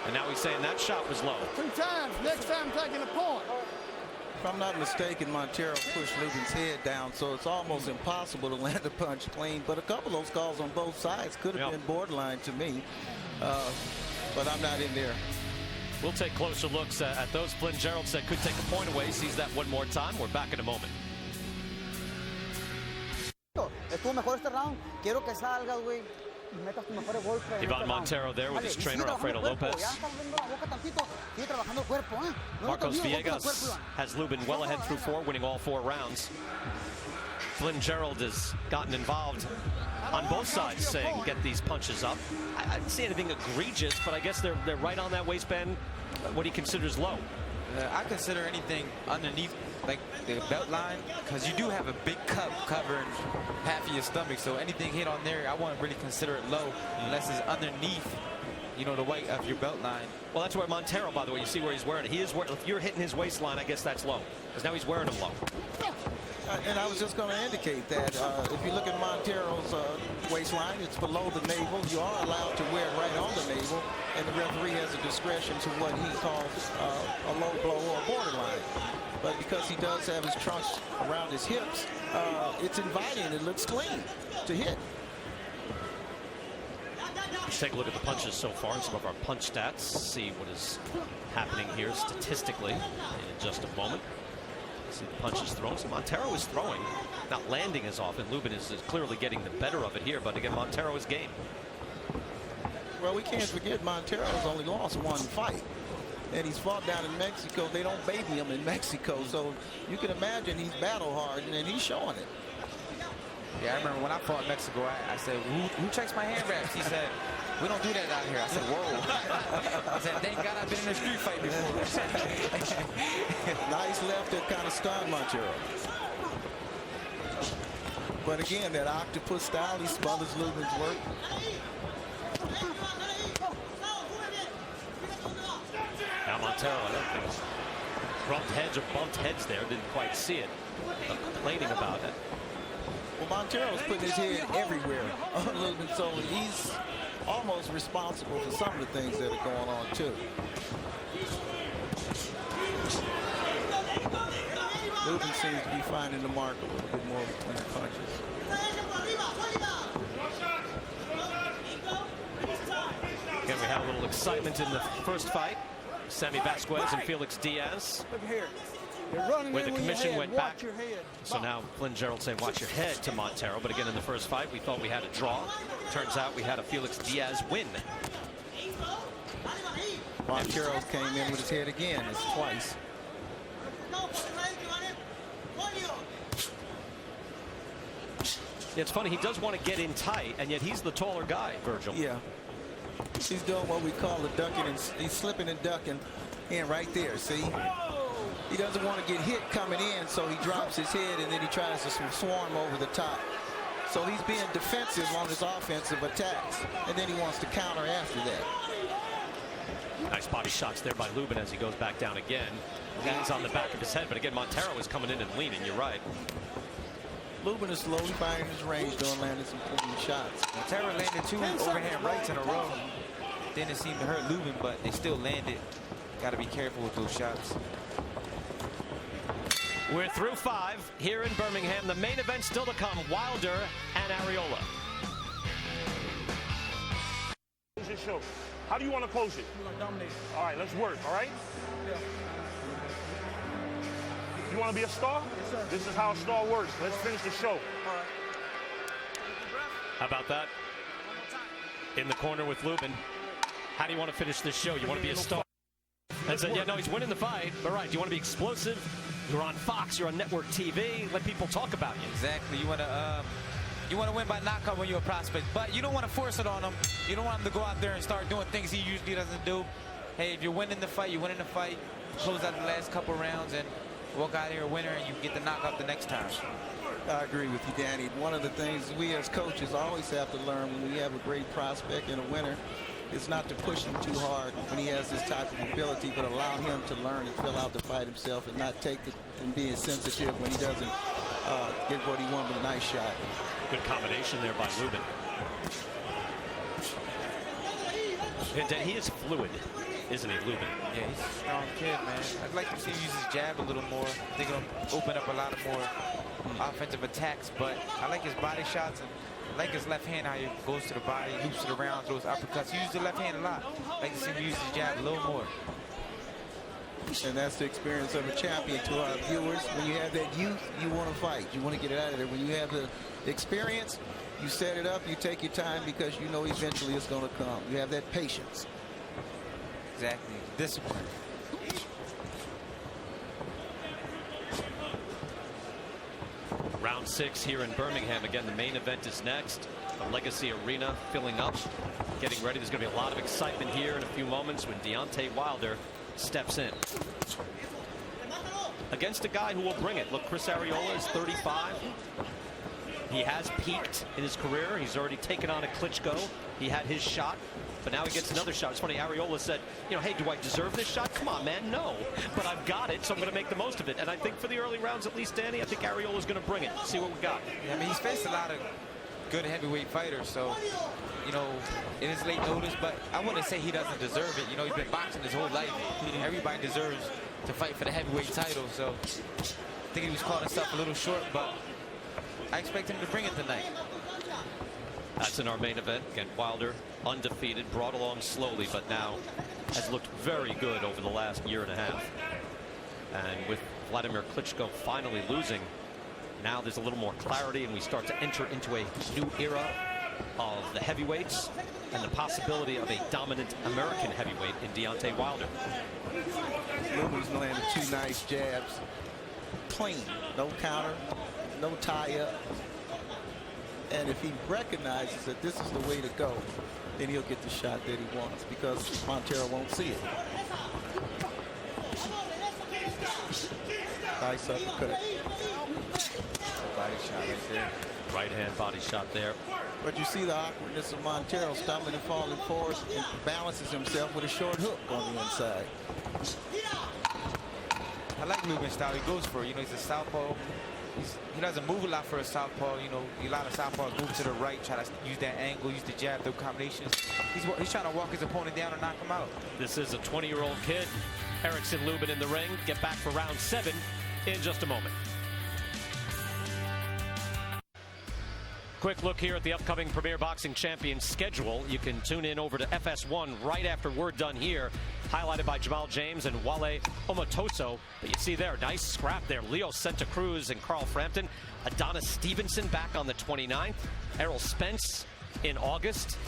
And now he's saying that shot was low. 2 times. Next time taking a point. If I'm not mistaken, Montero pushed Lubin's head down, so it's almost impossible to land a punch clean. But a couple of those calls on both sides could have been borderline to me. But I'm not in there. We'll take closer looks at those. Flynn Gerald said could take a point away. Sees that one more time. We're back in a moment. Ivan Montero there with his trainer, Alfredo Lopez. Marcos Villegas has Lubin well ahead through 4, winning all 4 rounds. Flynn Gerald has gotten involved on both sides, saying get these punches up. I didn't see anything egregious, but I guess they're right on that waistband, what he considers low. I consider anything underneath, like the belt line, because you do have a big cup covering half of your stomach, so anything hit on there, I wouldn't really consider it low unless it's underneath, you know, the weight of your belt line. Well, that's where Montero, by the way, you see where he's wearing it. He is if you're hitting his waistline, I guess that's low, because now he's wearing them low. And I was just going to indicate that if you look at Montero's waistline, it's below the navel. You are allowed to wear it right on the navel, and the referee has a discretion to what he calls a low blow or a borderline. But because he does have his trunks around his hips, it's inviting. It looks clean to hit. Let's take a look at the punches so far and some of our punch stats. See what is happening here statistically in just a moment. See the punches thrown. So Montero is throwing, not landing as often. Lubin is clearly getting the better of it here, but again, Montero is game. Well, we can't forget Montero's only lost 1 fight. And he's fought down in Mexico. They don't baby him in Mexico, so you can imagine he's battle hard, and he's showing it. Yeah, I remember when I fought in Mexico, I said, who checks my hand wraps? He said, we don't do that out here. I said, whoa. I said, thank God I've been in a street fight before. Nice left that kind of stunned Montero. But again, that octopus style, he smothers Lubin's work. Now Montero, I don't think, bumped heads or bumped heads there. Didn't quite see it. Complaining about it. Well, Montero's putting his head everywhere on Lubin, so he's almost responsible for some of the things that are going on, too. Lubin seems to be finding the mark a little bit more between the punches. Again, we had a little excitement in the first fight. Sammy Vasquez and Felix Diaz. Look here. Where the commission went back. So now Flynn Gerald saying watch your head to Montero. But again, in the first fight, we thought we had a draw. Turns out we had a Felix Diaz win. Montero came in with his head again. It's twice. Yeah, it's funny. He does want to get in tight, and yet he's the taller guy, Virgil. Yeah. He's doing what we call a ducking, and he's slipping and ducking in right there. See? He doesn't want to get hit coming in, so he drops his head and then he tries to swarm over the top. So he's being defensive on his offensive attacks, and then he wants to counter after that. Nice body shots there by Lubin as he goes back down again. Leans on the back of his head, but again, Montero is coming in and leaning. You're right. Lubin is slowly finding his range, doing landing some clean shots. Montero landed 2 overhand rights in a row. Didn't seem to hurt Lubin, but they still landed. Got to be careful with those shots. We're through 5 here in Birmingham. The main event still to come, Wilder and Arreola. Close your show. How do you want to close it? You want to dominate. All right, let's work, all right? Yeah. You want to be a star? Yes, sir. This is how a star works. Let's finish the show. All right. How about that? In the corner with Lubin. How do you want to finish this show? You want to be a star? And said, yeah, no, he's winning the fight. All right, do you want to be explosive? You're on Fox, you're on network TV. Let people talk about you. Exactly. You want to win by knockout when you're a prospect, but you don't want to force it on him. You don't want him to go out there and start doing things he usually doesn't do. Hey, if you're winning the fight, you're winning the fight. Close out the last couple rounds and walk out here a winner, and you get the knockout the next time. I agree with you, Danny. One of the things we as coaches always have to learn when we have a great prospect and a winner is not to push him too hard when he has this type of ability, but allow him to learn and fill out the fight himself and not take it and being sensitive when he doesn't get what he wants with a nice shot. Good combination there by Lubin. And he is fluid, isn't he, Lubin? Yeah, he's a strong kid, man. I'd like to see him use his jab a little more. I think it'll open up a lot of more offensive attacks, but I like his body shots and I like his left hand, how he goes to the body, loops it around, throws uppercuts. He uses the left hand a lot. I like to see him use his jab a little more. And that's the experience of a champion to our viewers. When you have that youth, you want to fight. You want to get it out of there. When you have the experience, you set it up, you take your time because you know eventually it's going to come. You have that patience. Exactly. Discipline. Round 6 here in Birmingham. Again, the main event is next. The Legacy Arena filling up, getting ready. There's going to be a lot of excitement here in a few moments when Deontay Wilder steps in. Against a guy who will bring it. Look, Chris Arreola is 35. He has peaked in his career. He's already taken on a Klitschko. He had his shot, but now he gets another shot. It's funny, Arreola said, you know, hey, do I deserve this shot? Come on, man, no. But I've got it, so I'm going to make the most of it. And I think for the early rounds, at least, Danny, I think Arreola's going to bring it. See what we got. Yeah, I mean, he's faced a lot of good heavyweight fighters, so, you know, it is late notice, but I wouldn't say he doesn't deserve it. You know, he's been boxing his whole life. Everybody deserves to fight for the heavyweight title, so I think he was caught himself a little short, but I expect him to bring it tonight. That's in our main event. Again, Wilder, undefeated, brought along slowly, but now has looked very good over the last year and a half. And with Vladimir Klitschko finally losing, now there's a little more clarity, and we start to enter into a new era of the heavyweights and the possibility of a dominant American heavyweight in Deontay Wilder. Luby's landed 2 nice jabs. Clean. No counter. No tie-up. And if he recognizes that this is the way to go, then he'll get the shot that he wants because Montero won't see it. Nice uppercut. Body shot right there. Right hand body shot there. But you see the awkwardness of Montero stumbling and falling forward and balances himself with a short hook on the inside. I like Lubin's style. He goes for it. You know, he's a southpaw. He doesn't move a lot for a southpaw. You know, a lot of southpaws move to the right, try to use that angle, use the jab, those combinations. He's trying to walk his opponent down and knock him out. This is a 20-year-old kid. Erickson Lubin in the ring. Get back for round 7 in just a moment. Quick look here at the upcoming Premier Boxing Champions schedule. You can tune in over to FS1 right after we're done here. Highlighted by Jamal James and Wale Omotoso. But you see there, nice scrap there. Leo Santa Cruz and Carl Frampton. Adonis Stevenson back on the 29th. Errol Spence in August.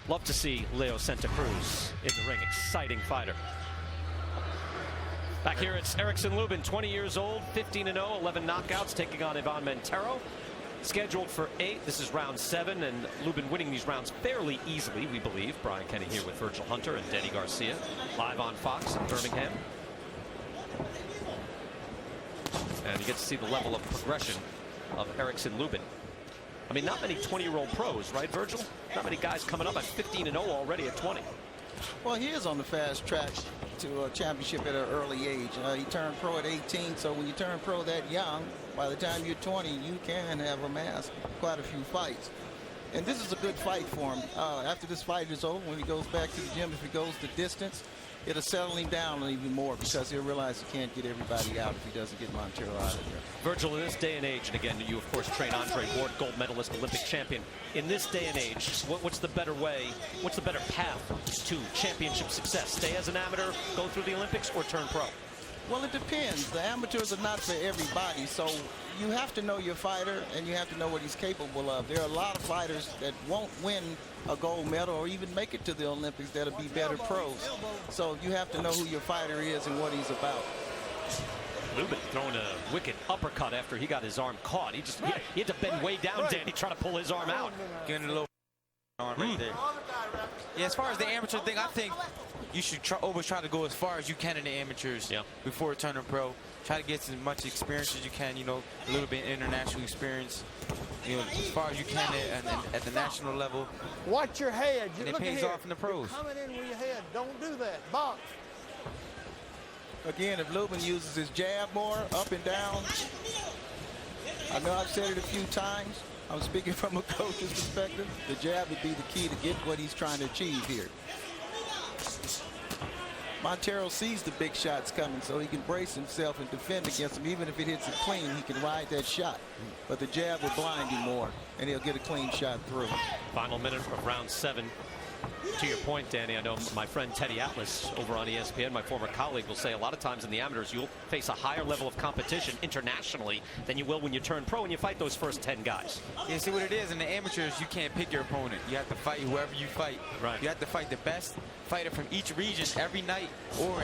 Love to see Leo Santa Cruz in the ring. Exciting fighter. Back here, it's Erickson Lubin, 20 years old, 15-0, 11 knockouts, taking on Ivan Montero. Scheduled for 8. This is round 7, and Lubin winning these rounds fairly easily, we believe. Brian Kenny here with Virgil Hunter and Denny Garcia, live on Fox in Birmingham. And you get to see the level of progression of Erickson Lubin. I mean, not many 20-year-old pros, right, Virgil? Not many guys coming up at 15-0 already at 20. Well, he is on the fast track to a championship at an early age. He turned pro at 18, so when you turn pro that young, by the time you're 20, you can have amassed quite a few fights. And this is a good fight for him. After this fight is over, when he goes back to the gym, if he goes the distance, it'll settle him down even more because he'll realize he can't get everybody out if he doesn't get Montero out of there. Virgil, in this day and age, and again, you of course train Andre Ward, gold medalist, Olympic champion. In this day and age, what's the better way, what's the better path to championship success? Stay as an amateur, go through the Olympics, or turn pro? Well, it depends. The amateurs are not for everybody, so you have to know your fighter and you have to know what he's capable of. There are a lot of fighters that won't win a gold medal or even make it to the Olympics that'll be better pros. So you have to know who your fighter is and what he's about. Lubin throwing a wicked uppercut after he got his arm caught. He had to bend way down, Danny, trying to pull his arm out. Getting a little arm right there. Yeah, as far as the amateur thing, I think you should always try to go as far as you can in the amateurs before turning pro. Try to get as much experience as you can, you know, a little bit international experience, you know, as far as you can at the national level. Watch your head. And it pays off in the pros. Coming in with your head. Don't do that. Box. Again, if Lubin uses his jab more, up and down, I know I've said it a few times. I'm speaking from a coach's perspective. The jab would be the key to get what he's trying to achieve here. Montero sees the big shots coming, so he can brace himself and defend against them. Even if it hits it clean, he can ride that shot. But the jab will blind him more, and he'll get a clean shot through. Final minute of round 7. To your point, Danny, I know my friend Teddy Atlas over on ESPN, my former colleague, will say a lot of times in the amateurs you'll face a higher level of competition internationally than you will when you turn pro and you fight those first 10 guys. Yeah, see what it is, in the amateurs, you can't pick your opponent. You have to fight whoever you fight. Right. You have to fight the best fighter from each region every night, or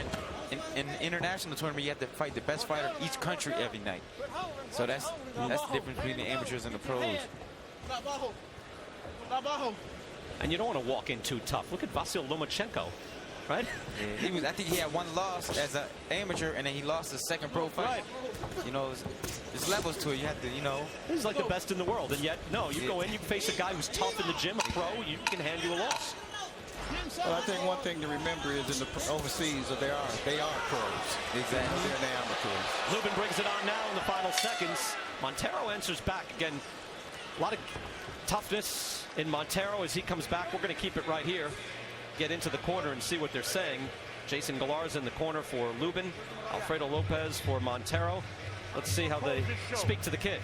in international tournament, you have to fight the best fighter of each country every night. So that's the difference between the amateurs and the pros. And you don't want to walk in too tough. Look at Vasyl Lomachenko, right? Yeah, I think he had one loss as an amateur, and then he lost his second pro fight. Right. You know, there's levels to it. You have to, you know. He's like the best in the world, and yet, no, you go in, you face a guy who's tough in the gym, a pro, you can hand you a loss. Well, I think one thing to remember is in the overseas, they are pros. Exactly. They're the amateurs. Lubin brings it on now in the final seconds. Montero answers back. Again, a lot of toughness in Montero as he comes back. We're going to keep it right here. Get into the corner and see what they're saying. Jason Galarza in the corner for Lubin. Alfredo Lopez for Montero. Let's see how they speak to the kid.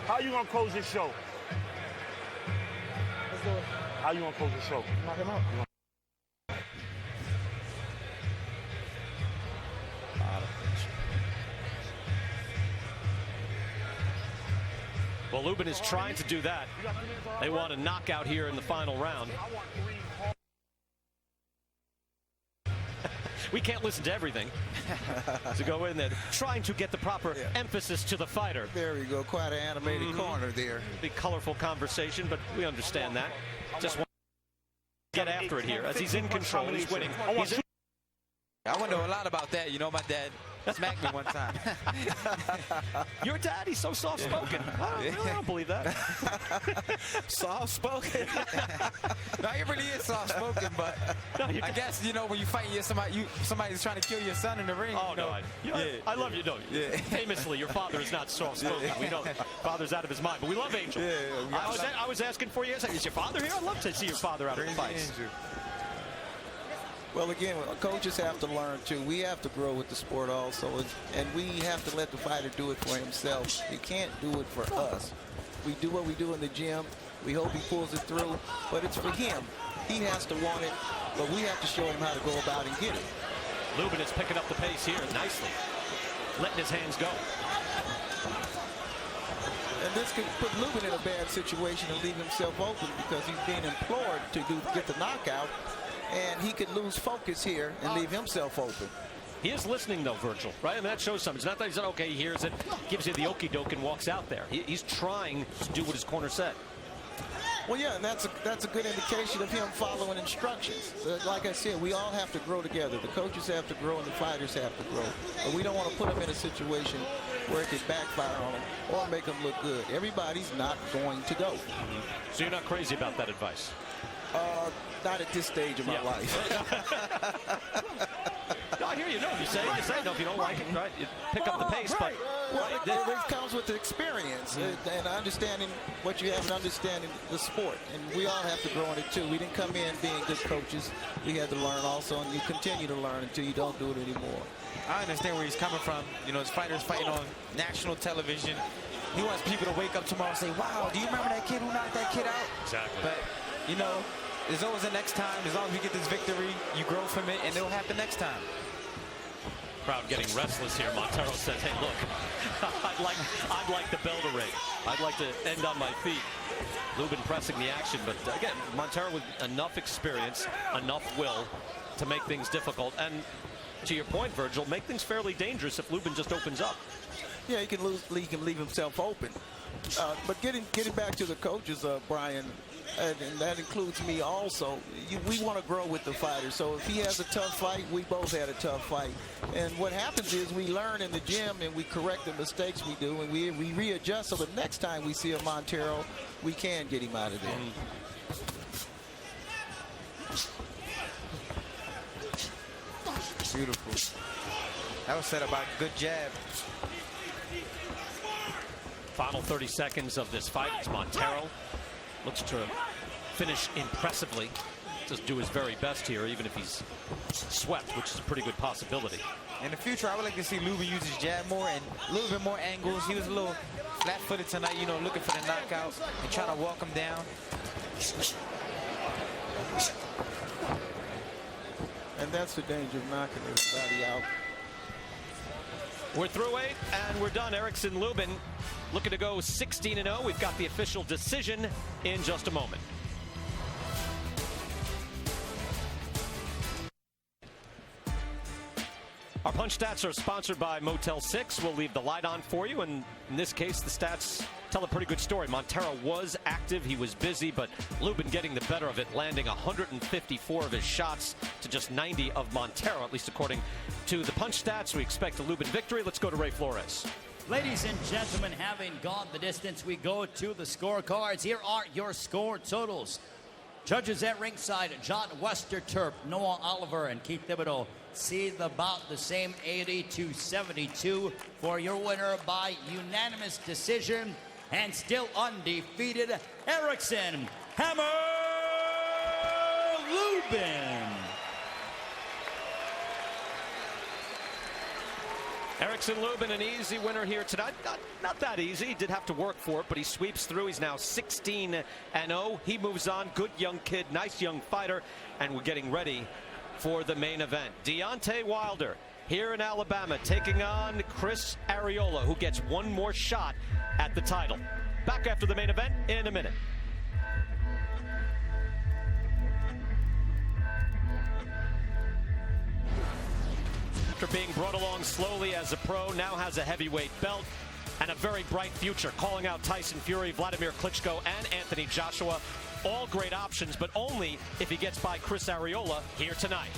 How you going to close this show? Let's do it. How you going to close the show? Knock him out. Well, Lubin is trying to do that. They want a knockout here in the final round. We can't listen to everything. To go in there, trying to get the proper emphasis to the fighter. There we go. Quite an animated corner there. Big colorful conversation, but we understand that. Just want to get after it here as he's in control. He's winning. I want to know a lot about that. You know, my dad smacked me one time. Your dad, he's so soft-spoken. I don't believe that. Soft-spoken? No, he really is soft-spoken, but no, I guess, you know, when you fight somebody's trying to kill your son in the ring. Oh, no, I love you. No, famously, your father is not soft-spoken. We know father's out of his mind, but we love Angel. I was asking for you, is your father here? I'd love to see your father out of the fights. Well, again, coaches have to learn, too. We have to grow with the sport also, and we have to let the fighter do it for himself. He can't do it for us. We do what we do in the gym. We hope he pulls it through, but it's for him. He has to want it, but we have to show him how to go about and get it. Lubin is picking up the pace here nicely, letting his hands go. And this could put Lubin in a bad situation and leave himself open because he's being implored to get the knockout. And he could lose focus here and leave himself open. He is listening, though, Virgil, right? I mean, that shows something. It's not that he's okay, he hears it, gives you the okie-doke and walks out there. He's trying to do what his corner said. Well, yeah, and that's a good indication of him following instructions. Like I said, we all have to grow together. The coaches have to grow and the fighters have to grow. But we don't want to put them in a situation where it could backfire on them or make them look good. Everybody's not going to go. So you're not crazy about that advice? Not at this stage of my life. No, I hear you. No, you say no if you don't like it, right? You pick up the pace, but well, it comes with the experience and understanding what you have and understanding the sport. And we all have to grow in it too. We didn't come in being good coaches. We had to learn also, and you continue to learn until you don't do it anymore. I understand where he's coming from. You know, his fighters fighting on national television. He wants people to wake up tomorrow and say, "Wow, do you remember that kid who knocked that kid out?" Exactly. But you know, there's always a next time. As long as we get this victory, you grow from it, and it'll happen next time. Crowd getting restless here. Montero says, "Hey, look, I'd like the bell to ring. I'd like to end on my feet." Lubin pressing the action, but again, Montero with enough experience, enough will to make things difficult. And to your point, Virgil, make things fairly dangerous if Lubin just opens up. Yeah, he can leave himself open. But getting back to the coaches, Brian, and that includes me also, we want to grow with the fighter. So if he has a tough fight, we both had a tough fight. And what happens is we learn in the gym and we correct the mistakes we do, and we readjust so the next time we see a Montero, we can get him out of there. Beautiful. That was set up by a good jab. Final 30 seconds of this fight. It's Montero. Looks to finish impressively. Just do his very best here, even if he's swept, which is a pretty good possibility. In the future, I would like to see Lubin use his jab more and a little bit more angles. He was a little flat-footed tonight, you know, looking for the knockout and trying to walk him down. And that's the danger of knocking everybody out. We're through 8 and we're done. Erickson Lubin looking to go 16-0. We've got the official decision in just a moment. Our punch stats are sponsored by Motel 6. We'll leave the light on for you, and in this case, the stats tell a pretty good story. Montero was active, he was busy, but Lubin getting the better of it, landing 154 of his shots to just 90 of Montero, at least according to the punch stats. We expect a Lubin victory. Let's go to Ray Flores. Ladies and gentlemen, having gone the distance, we go to the scorecards. Here are your score totals. Judges at ringside, John Westerterp, Noah Oliver, and Keith Thibodeau see about the same 80-72 for your winner by unanimous decision, and still undefeated, Erickson Hammer Lubin. Erickson Lubin, an easy winner here tonight. Not that easy. He did have to work for it, but he sweeps through. He's now 16-0. He moves on. Good young kid, nice young fighter, and we're getting ready for the main event. Deontay Wilder here in Alabama taking on Chris Arreola, who gets one more shot at the title. Back after the main event in a minute. After being brought along slowly as a pro, now has a heavyweight belt and a very bright future, calling out Tyson Fury, Vladimir Klitschko, and Anthony Joshua. All great options, but only if he gets by Chris Arreola here tonight.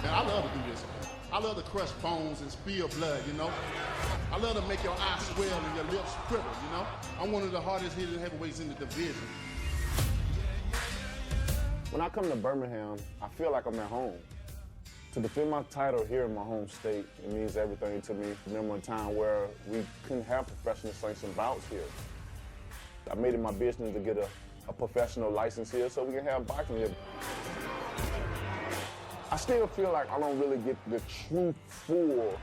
Man, I love to do this. I love to crush bones and spill blood, you know? I love to make your eyes swell and your lips quiver, you know? I'm one of the hardest hitting heavyweights in the division. When I come to Birmingham, I feel like I'm at home. To defend my title here in my home state, it means everything to me. I remember a time where we couldn't have professional sanctioned bouts here. I made it my business to get a professional license here so we can have boxing here. I still feel like I don't really get the true, full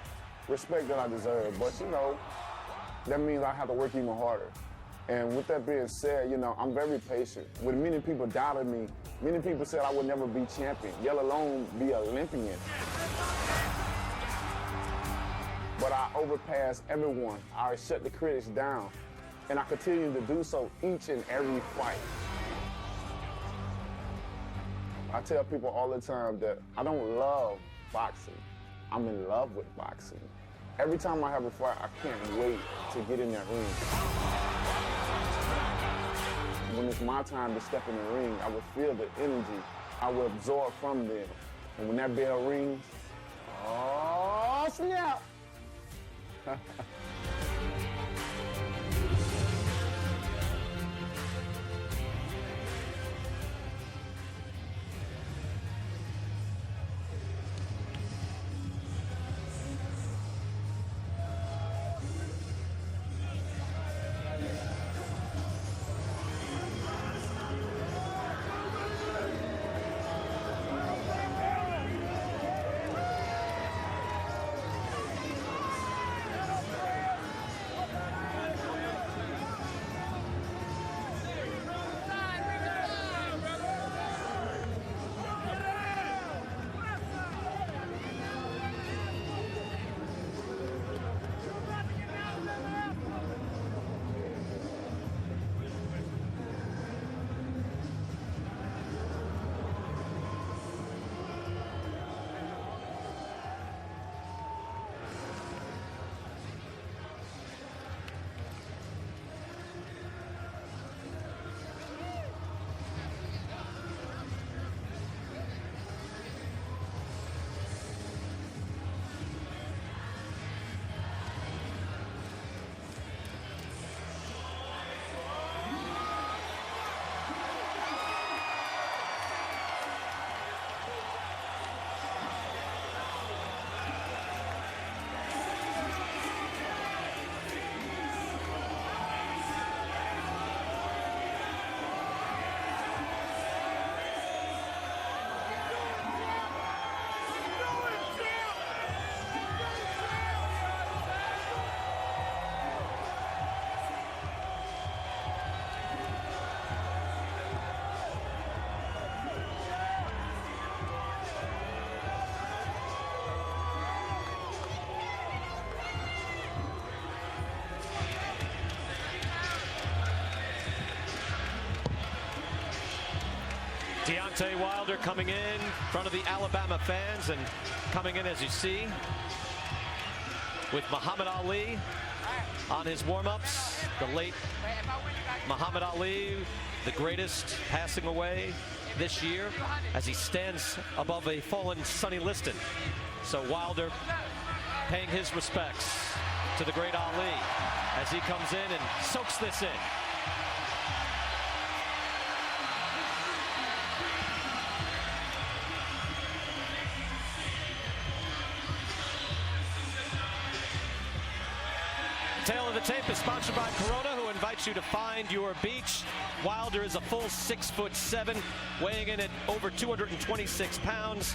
respect that I deserve, but you know, that means I have to work even harder. And with that being said, you know, I'm very patient. When many people doubted me, many people said I would never be champion, let alone be Olympian. But I overpassed everyone. I shut the critics down, and I continue to do so each and every fight. I tell people all the time that I don't love boxing. I'm in love with boxing. Every time I have a fight, I can't wait to get in that ring. When it's my time to step in the ring, I will feel the energy. I will absorb from them. And when that bell rings, oh, snap! Deontay Wilder coming in front of the Alabama fans, and coming in, as you see, with Muhammad Ali on his warm-ups. The late Muhammad Ali, the greatest, passing away this year as he stands above a fallen Sonny Liston. So Wilder paying his respects to the great Ali as he comes in and soaks this in. Tail of the Tape is sponsored by Corona, who invites you to find your beach. Wilder is a full 6'7", weighing in at over 226 pounds.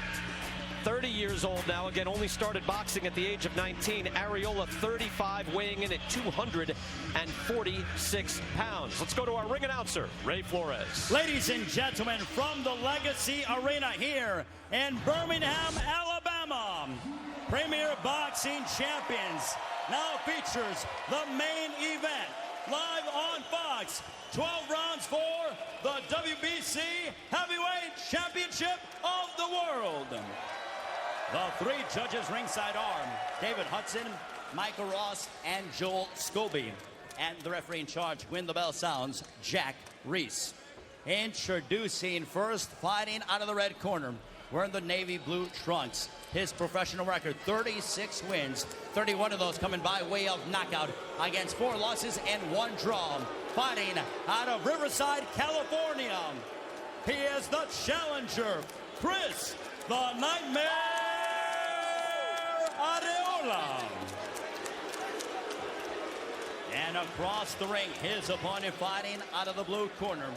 30 years old now. Again, only started boxing at the age of 19. Arreola, 35, weighing in at 246 pounds. Let's go to our ring announcer, Ray Flores. Ladies and gentlemen, from the Legacy Arena here in Birmingham, Alabama, Premier Boxing Champions now features the main event, live on Fox. 12 rounds for the WBC Heavyweight Championship of the world. The three judges ringside are David Hudson, Michael Ross, and Joel Scobie. And the referee in charge, when the bell sounds, Jack Reese. Introducing first, fighting out of the red corner, wearing the navy blue trunks. His professional record, 36 wins, 31 of those coming by way of knockout, against 4 losses and 1 draw. Fighting out of Riverside, California, he is the challenger, Chris the Nightmare Arreola. And across the ring, his opponent fighting out of the blue corner,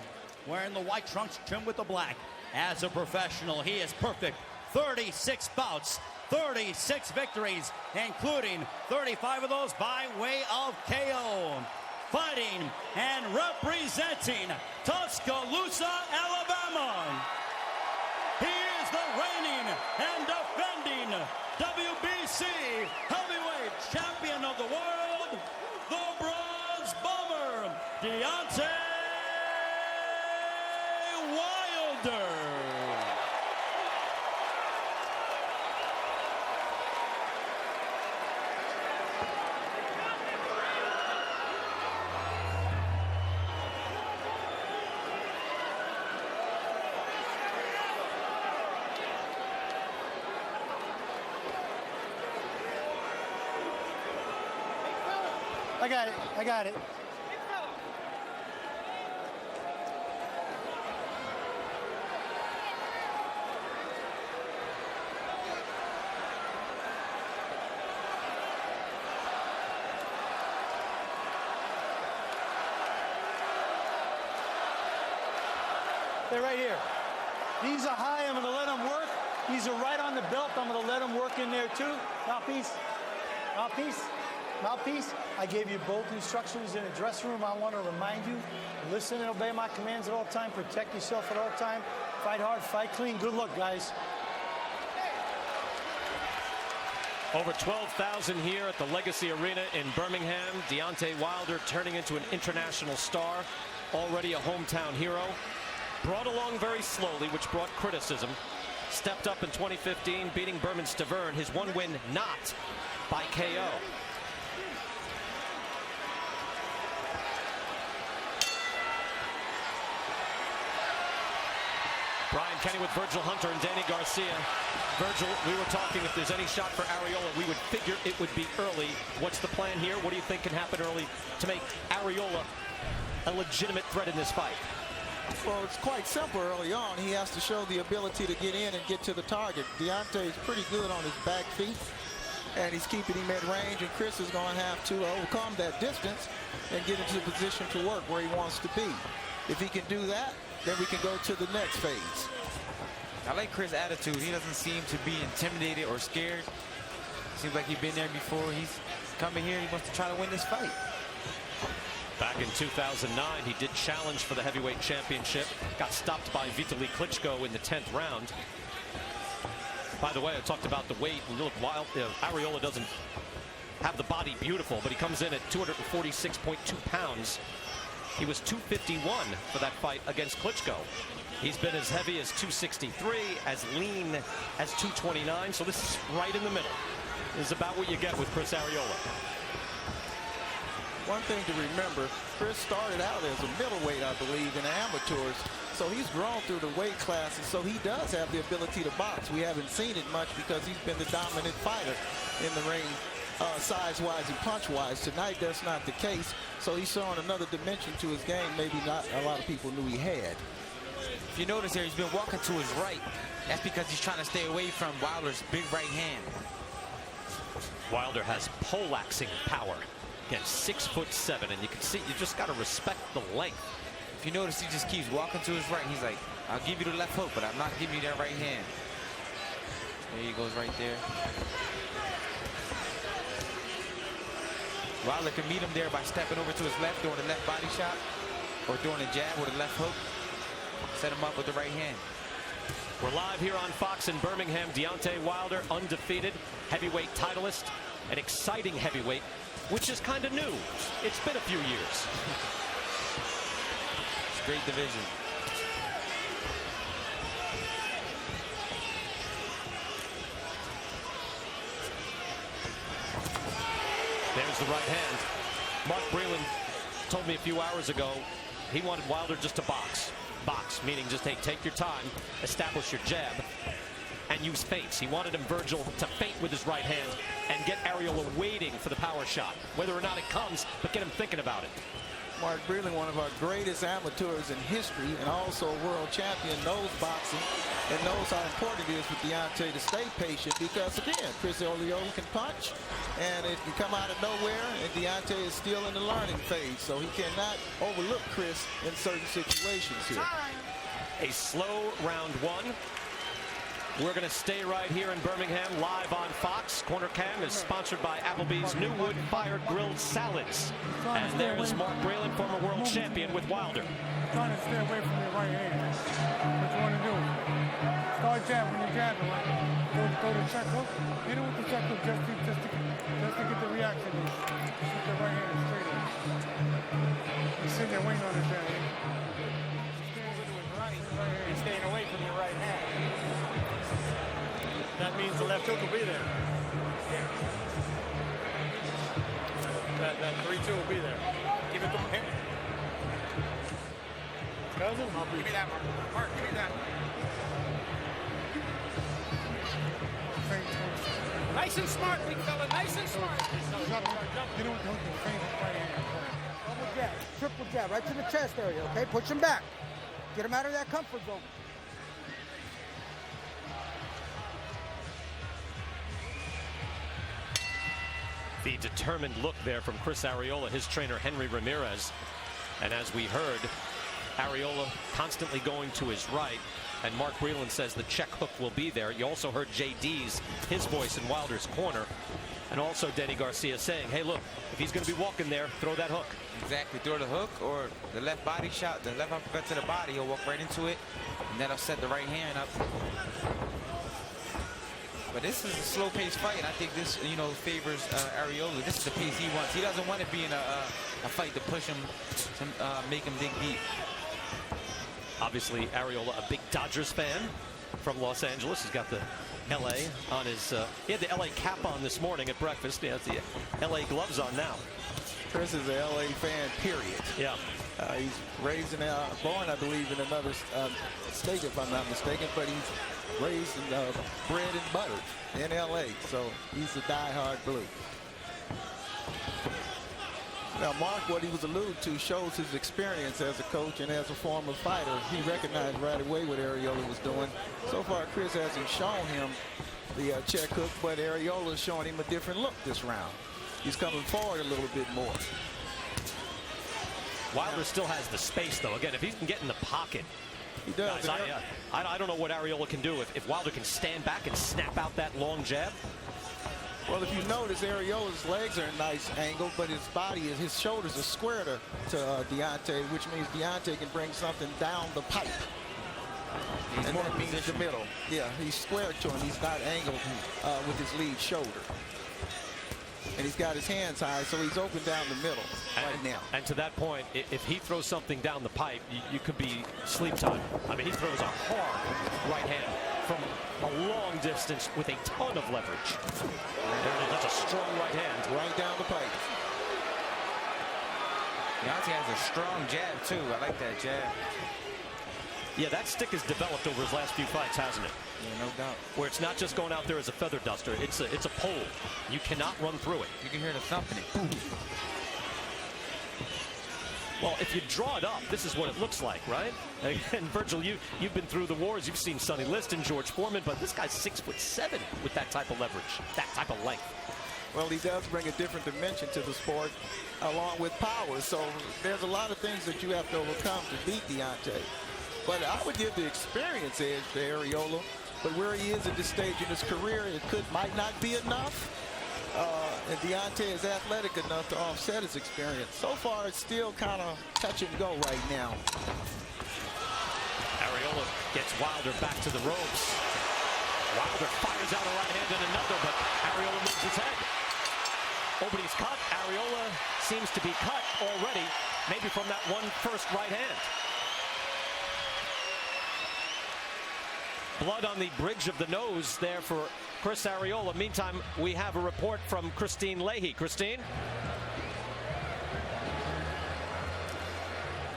wearing the white trunks trimmed with the black. As a professional, he is perfect. 36 bouts, 36 victories, including 35 of those by way of KO. Fighting and representing Tuscaloosa, Alabama, he is the reigning and defending WBC Heavyweight Champion of the world, the Bronze Bomber, Deontay Wilder. I got it. I got it. They're right here. These are high. I'm going to let them work. These are right on the belt. I'm going to let them work in there too. Mouthpiece. Mouthpiece. Mouthpiece, I gave you both instructions in the dressing room. I want to remind you, listen and obey my commands at all time. Protect yourself at all time. Fight hard, fight clean. Good luck, guys. Over 12,000 here at the Legacy Arena in Birmingham. Deontay Wilder turning into an international star, already a hometown hero. Brought along very slowly, which brought criticism. Stepped up in 2015, beating Berman Stavern, his one win not by KO. Brian Kenny with Virgil Hunter and Danny Garcia. Virgil, we were talking if there's any shot for Arreola, we would figure it would be early. What's the plan here? What do you think can happen early to make Arreola a legitimate threat in this fight? Well, it's quite simple early on. He has to show the ability to get in and get to the target. Deontay is pretty good on his back feet, and he's keeping him at range, and Chris is going to have to overcome that distance and get into the position to work where he wants to be. If he can do that, then we can go to the next phase. I like Chris' attitude. He doesn't seem to be intimidated or scared. Seems like he's been there before. He's coming here. He wants to try to win this fight. Back in 2009, he did challenge for the heavyweight championship. Got stopped by Vitaly Klitschko in the 10th round. By the way, I talked about the weight. Look, while Arreola doesn't have the body beautiful, but he comes in at 246.2 pounds. He was 251 for that fight against Klitschko. He's been as heavy as 263, as lean as 229, so this is right in the middle. This is about what you get with Chris Arreola. One thing to remember, Chris started out as a middleweight, I believe, in the amateurs. So he's grown through the weight classes, so he does have the ability to box. We haven't seen it much because he's been the dominant fighter in the ring, size-wise and punch-wise. Tonight, that's not the case. So he's showing another dimension to his game maybe not a lot of people knew he had. If you notice here, he's been walking to his right. That's because he's trying to stay away from Wilder's big right hand. Wilder has poleaxing power. Again, 6'7", and you can see, you just got to respect the length. If you notice, he just keeps walking to his right. He's like, I'll give you the left hook, but I'm not giving you that right hand. There he goes right there. Wilder can meet him there by stepping over to his left, doing a left body shot, or doing a jab with a left hook. Set him up with the right hand. We're live here on Fox in Birmingham. Deontay Wilder, undefeated, heavyweight titleist, an exciting heavyweight, which is kind of new. It's been a few years. Great division. There's the right hand. Mark Breland told me a few hours ago he wanted Wilder just to box. Box, meaning just take your time, establish your jab, and use feints. He wanted him, Virgil, to feint with his right hand and get Arreola waiting for the power shot. Whether or not it comes, but get him thinking about it. Mark Breland, one of our greatest amateurs in history and also a world champion, knows boxing and knows how important it is for Deontay to stay patient because, again, Chris Arreola can punch and it can come out of nowhere, and Deontay is still in the learning phase, so he cannot overlook Chris in certain situations here. A slow round one. We're going to stay right here in Birmingham, live on Fox. Corner Cam is sponsored by Applebee's New Wood Fired Grilled Salads. And there's Mark Breland, former world champion with Wilder. Trying to stay away from your right hand. What you want to do? Start jabbing when you're jabbing, right? Go to check hook. Hit it with the check hook just to get the reaction. Keep the right hand straight up. He's sitting there waiting on his jab. He's staying away from your right hand. That means the left hook will be there. That 3-2 will be there. Give it to him. Cousin? Give me that, Mark. Mark, give me that. Nice and smart, big fella. Nice and smart. You don't feint right hand. Double jab, triple jab, right to the chest area, okay? Push him back. Get him out of that comfort zone. The determined look there from Chris Arreola, his trainer Henry Ramirez. And as we heard, Arreola constantly going to his right, and Mark Breland says the check hook will be there. You also heard JD's, his voice in Wilder's corner, and also Denny Garcia saying, hey, look, if he's going to be walking there, throw that hook. Exactly, throw the hook or the left body shot, the left uppercut to the body. He'll walk right into it, and that'll set the right hand up. But this is a slow-paced fight, and I think this, favors Arreola. This is the pace he wants. He doesn't want to be in a fight to push him, to make him dig deep. Obviously, Arreola, a big Dodgers fan from Los Angeles. He's got the L.A. on his, he had the L.A. cap on this morning at breakfast. He has the L.A. gloves on now. Chris is an L.A. fan, period. Yeah. He's raised and born, I believe, in another state, if I'm not mistaken, but he's raised and bred and buttered in L.A., so he's a diehard Blue. Now, Mark, what he was alluding to shows his experience as a coach and as a former fighter. He recognized right away what Arreola was doing. So far, Chris hasn't shown him the check hook, but Arreola is showing him a different look this round. He's coming forward a little bit more. Wilder still has the space, though. Again, if he can get in the pocket, he does. Guys, I don't know what Arreola can do if Wilder can stand back and snap out that long jab. Well, if you notice, Arreola's legs are a nice angle, but his shoulders are square to Deontay, which means Deontay can bring something down the pipe. And that means the middle. Yeah, he's square to him. He's not angled with his lead shoulder. and he's got his hands high, so he's open down the middle right now. And to that point, if he throws something down the pipe, you could be sleep time. I mean, he throws a hard right hand from a long distance with a ton of leverage. That's a strong right hand. Right down the pipe. Deontay has a strong jab, too. I like that jab. Yeah, that stick has developed over his last few fights, hasn't it? Yeah, no doubt. Where it's not just going out there as a feather duster. It's a pole. You cannot run through it. You can hear the thumping it. Boom. Well, if you draw it up, this is what it looks like, right? And Virgil, you've been through the wars. You've seen Sonny Liston, George Foreman, but this guy's 6'7" with that type of leverage, that type of length. Well, he does bring a different dimension to the sport, along with power. So there's a lot of things that you have to overcome to beat Deontay. But I would give the experience edge to Arreola. But where he is at this stage in his career, it might not be enough. And Deontay is athletic enough to offset his experience. So far, it's still kind of touch and go right now. Arreola gets Wilder back to the ropes. Wilder fires out a right hand and another, but Arreola moves his head. Nobody's cut. Arreola seems to be cut already, maybe from that first right hand. Blood on the bridge of the nose there for Chris Arreola. Meantime, we have a report from Christine Leahy. Christine?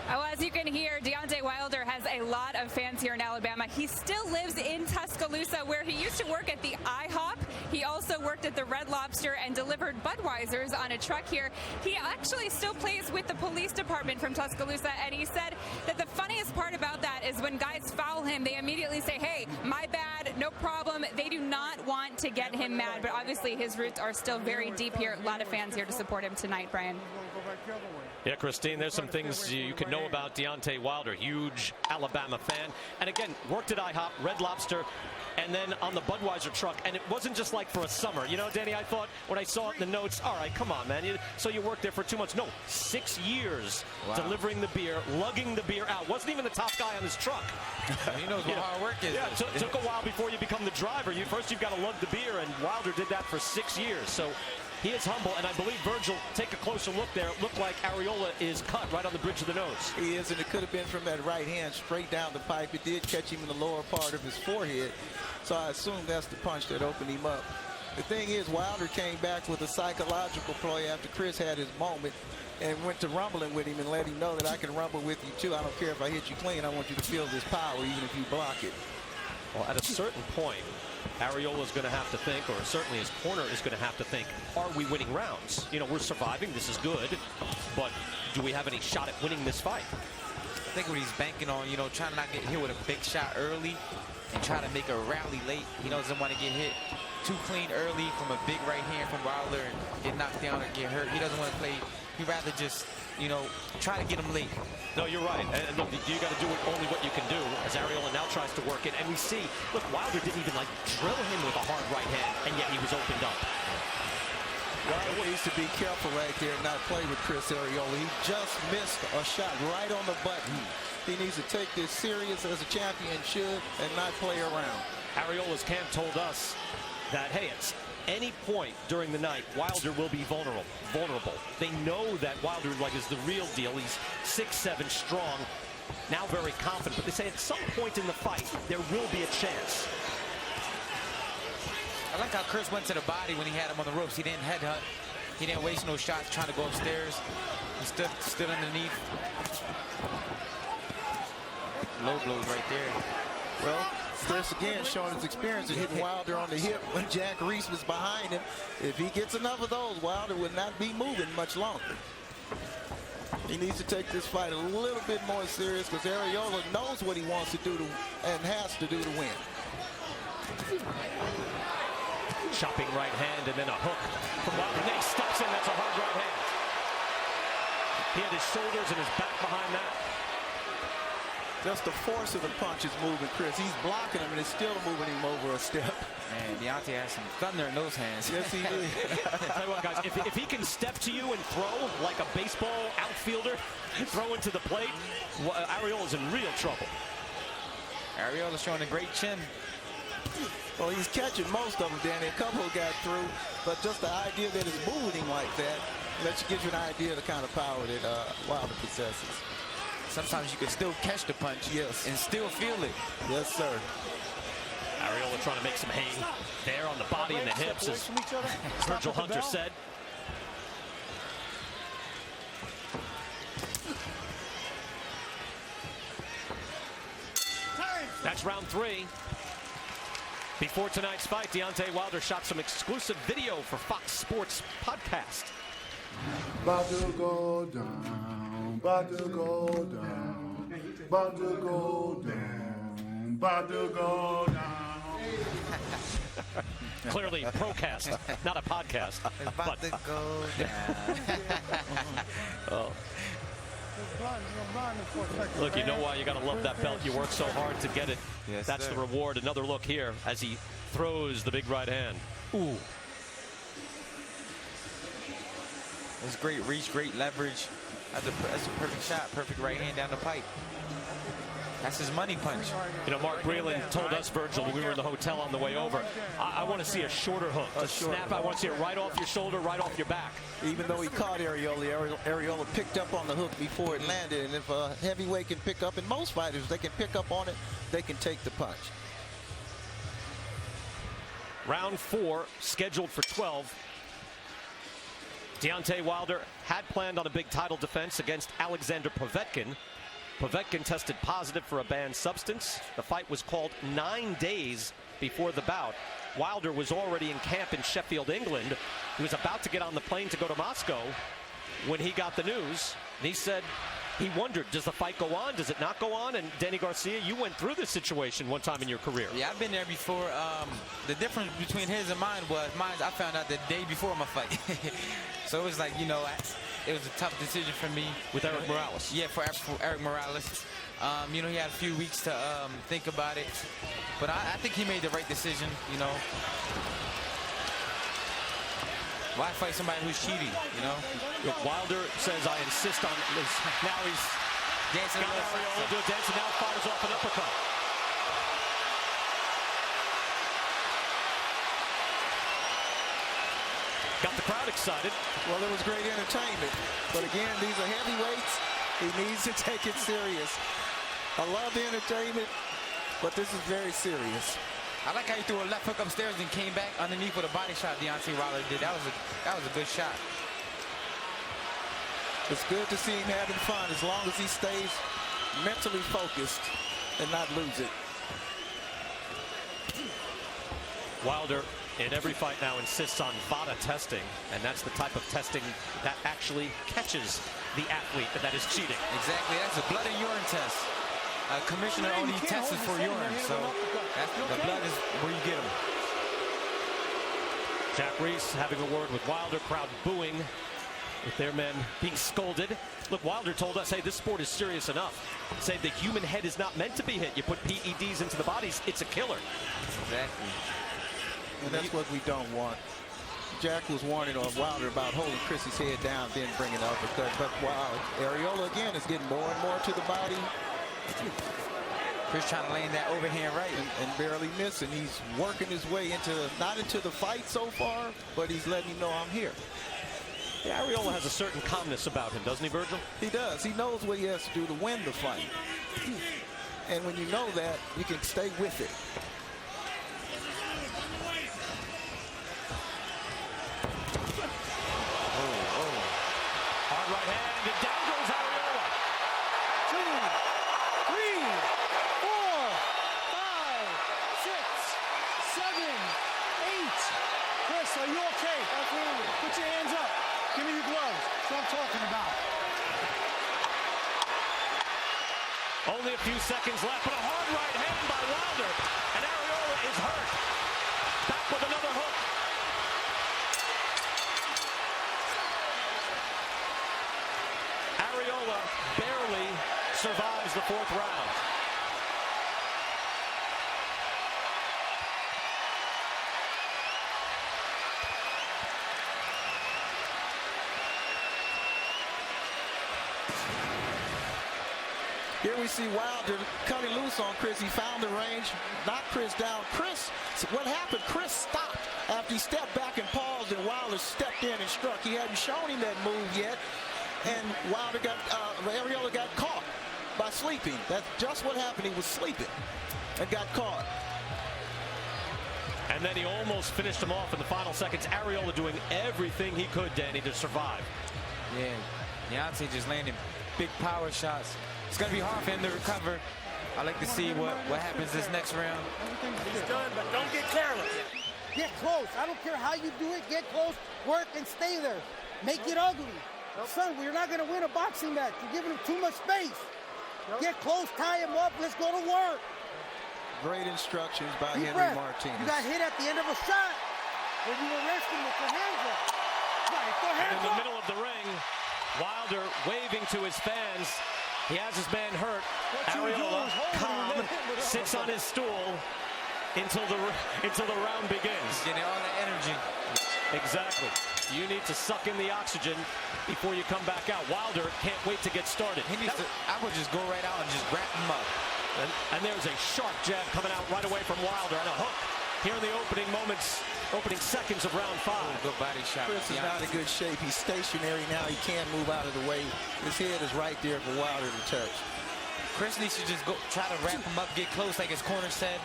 Oh, as you can hear, Deontay Wilder has a lot of fans here in Alabama. He still lives in Tuscaloosa, where he used to work at the IHOP. He also worked at the Red Lobster and delivered Budweisers on a truck here. He actually still plays with the police department from Tuscaloosa, and he said that the funniest part about that is when guys foul him, they immediately say, hey, my bad, no problem. They do not want to get him mad, but obviously his roots are still very deep here. A lot of fans here to support him tonight, Brian. Yeah, Christine, there's some things you can know about Deontay Wilder. Huge Alabama fan. And again, worked at IHOP, Red Lobster, and then on the Budweiser truck. And it wasn't just like for a summer. You know, Danny, I thought when I saw it in the notes, all right, come on, man. So you worked there for 2 months. No, 6 years delivering the beer, lugging the beer out. Wasn't even the top guy on his truck. He knows what hard work is. Yeah, it took a while before you become the driver. First you've got to lug the beer, and Wilder did that for 6 years. So he is humble, and I believe, Virgil, take a closer look there. It looked like Arreola is cut right on the bridge of the nose. He is, and it could have been from that right hand straight down the pipe. It did catch him in the lower part of his forehead, so I assume that's the punch that opened him up. The thing is, Wilder came back with a psychological play after Chris had his moment and went to rumbling with him and let him know that I can rumble with you, too. I don't care if I hit you clean. I want you to feel this power, even if you block it. Well, at a certain point, Arreola is going to have to think, or certainly his corner is going to have to think, are we winning rounds? You know, we're surviving. This is good. But do we have any shot at winning this fight? I think what he's banking on, trying to not get hit with a big shot early and try to make a rally late. He doesn't want to get hit too clean early from a big right hand from Wilder and get knocked down or get hurt. He doesn't want to play. He'd rather just, try to get him late. No, you're right. And look, you got to do only what you can do as Arreola now tries to work it. And we see, look, Wilder didn't even drill him with a hard right hand, and yet he was opened up. Wilder needs to be careful right there and not play with Chris Arreola. He just missed a shot right on the button. He needs to take this serious as a champion should and not play around. Arreola's camp told us that, hey, it's any point during the night, Wilder will be vulnerable. They know that Wilder is the real deal. He's 6'7", strong, now very confident. But they say at some point in the fight, there will be a chance. I like how Chris went to the body when he had him on the ropes. He didn't headhunt. He didn't waste no shots trying to go upstairs. He stood underneath. Low blows right there. Well, Chris again showing his experience of hitting Wilder on the hip when Jack Reese was behind him. If he gets enough of those, Wilder would not be moving much longer. He needs to take this fight a little bit more serious because Arreola knows what he wants to do and has to do to win. Chopping right hand and then a hook from Wilder. And then he steps in. That's a hard right hand. He had his shoulders and his back behind that. Just the force of the punch is moving Chris. He's blocking him and it's still moving him over a step. Man, Deontay has some thunder in those hands. Yes, he did. Tell you what, guys, if he can step to you and throw like a baseball outfielder, throw into the plate, Arreola's in real trouble. Arreola's showing a great chin. Well, he's catching most of them, Danny. A couple got through, but just the idea that it's moving like that gives you an idea of the kind of power that Wilder possesses. Sometimes you can still catch the punch, yes, and still feel it. Yes, sir. Arreola trying to make some hay there on the body and the hips, as Virgil Hunter said. That's round 3. Before tonight's fight, Deontay Wilder shot some exclusive video for Fox Sports podcast. About to go down, about to go down, about to go down, about to go down. Clearly procast, not a podcast. About to go down. Oh. Look, you know why you got to love that belt. You work so hard to get it. Yes, that's sir. the reward. Another look here as he throws the big right hand. Ooh. It's great reach, great leverage. That's a perfect shot, perfect right hand down the pipe. That's his money punch. You know, Mark Breland told us, Virgil, when we were in the hotel on the way over, I want to see a shorter hook. To snap, I want to see it right off your shoulder, right off your back. Even though he caught Arreola picked up on the hook before it landed. And if a heavyweight can pick up, and most fighters, they can pick up on it, they can take the punch. Round 4, scheduled for 12. Deontay Wilder had planned on a big title defense against Alexander Povetkin. Povetkin tested positive for a banned substance. The fight was called 9 days before the bout. Wilder was already in camp in Sheffield, England. He was about to get on the plane to go to Moscow when he got the news. And he said he wondered, does the fight go on? Does it not go on? And Danny Garcia, you went through this situation one time in your career. Yeah, I've been there before. The difference between his and mine was I found out the day before my fight. So it was like, you know, it was a tough decision for me. With Eric Morales? Yeah, for Eric Morales. You know, he had a few weeks to think about it. But I think he made the right decision, you know. Why fight somebody who's cheating, you know? Look, Wilder says, I insist on this. Now he's dancing got Arreola into a dance and now fires off an uppercut. Got the crowd excited. Well, it was great entertainment. But again, these are heavyweights. He needs to take it serious. I love the entertainment, but this is very serious. I like how he threw a left hook upstairs and came back underneath with a body shot. Deontay Wilder did. That was a good shot. It's good to see him having fun as long as he stays mentally focused and not lose it. Wilder in every fight now insists on VADA testing, and that's the type of testing that actually catches the athlete that is cheating. Exactly. That's a blood and urine test. Commissioner only tests for urine, so the blood is where you get them. Jack Reese having a word with Wilder, crowd booing with their men being scolded. Look, Wilder told us, hey, this sport is serious enough. Say the human head is not meant to be hit. You put PEDs into the bodies, it's a killer. Exactly. And that's what we don't want. Jack was warning on Wilder about holding Chris's head down, then bringing the uppercut. But wow, Arreola again is getting more and more to the body. Chris trying to land that overhand right. And barely missing. He's working his way not into the fight so far, but he's letting you know I'm here. Yeah, Arreola has a certain calmness about him, doesn't he, Virgil? He does. He knows what he has to do to win the fight. And when you know that, you can stay with it. Hard right hand, and down goes Arreola. 2, 3, 4, 5, 6, 7, 8. Chris, are you okay? Absolutely. Put your hands up. Give me your gloves. That's what I'm talking about. Only a few seconds left, but a hard right hand by Wilder, and Arreola is hurt. Back with another hook. Arreola barely survives the 4th round. Here we see Wilder cutting loose on Chris. He found the range, knocked Chris down. Chris, what happened? Chris stopped after he stepped back and paused, and Wilder stepped in and struck. He hadn't shown him that move yet, and Wilder Arreola got caught by sleeping. That's just what happened. He was sleeping and got caught. And then he almost finished him off in the final seconds. Arreola doing everything he could, Danny, to survive. Yeah, Deontay just landing big power shots. It's going to be hard for him to recover. I like to see what happens this next round. He's done, but don't get careless. Get close. I don't care how you do it. Get close, work, and stay there. Make it ugly. Son, we're not going to win a boxing match. You're giving him too much space. Get close, tie him up. Let's go to work. Great instructions by Deep Henry breath. Martinez. You got hit at the end of a shot when you were resting with your hands up. Right, go And hands in the up. middle of the ring, Wilder waving to his fans. He has his man hurt. Arreola, calm, sits on his stool until the round begins. Getting all the energy. Exactly. You need to suck in the oxygen before you come back out. Wilder can't wait to get started. He needs to, I would just go right out and just wrap him up. And there's a sharp jab coming out right away from Wilder, and a hook here in the opening seconds of round 5. Good body shot. Chris is not in good shape. He's stationary now. He can't move out of the way. His head is right there for Wilder to touch. Chris needs to just go try to wrap him up, get close like his corner said.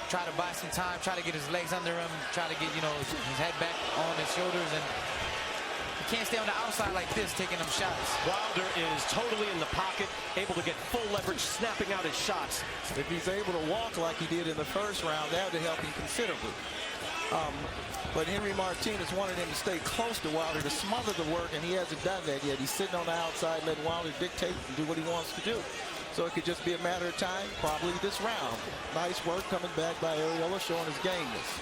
Try to buy some time, try to get his legs under him, try to get, his head back on his shoulders, and he can't stay on the outside like this taking them shots. Wilder is totally in the pocket, able to get full leverage, snapping out his shots. If he's able to walk like he did in the first round, that would help him considerably. But Henry Martinez wanted him to stay close to Wilder to smother the work, and he hasn't done that yet. He's sitting on the outside, letting Wilder dictate and do what he wants to do. So it could just be a matter of time, probably this round. Nice work coming back by Arreola, showing his gameness.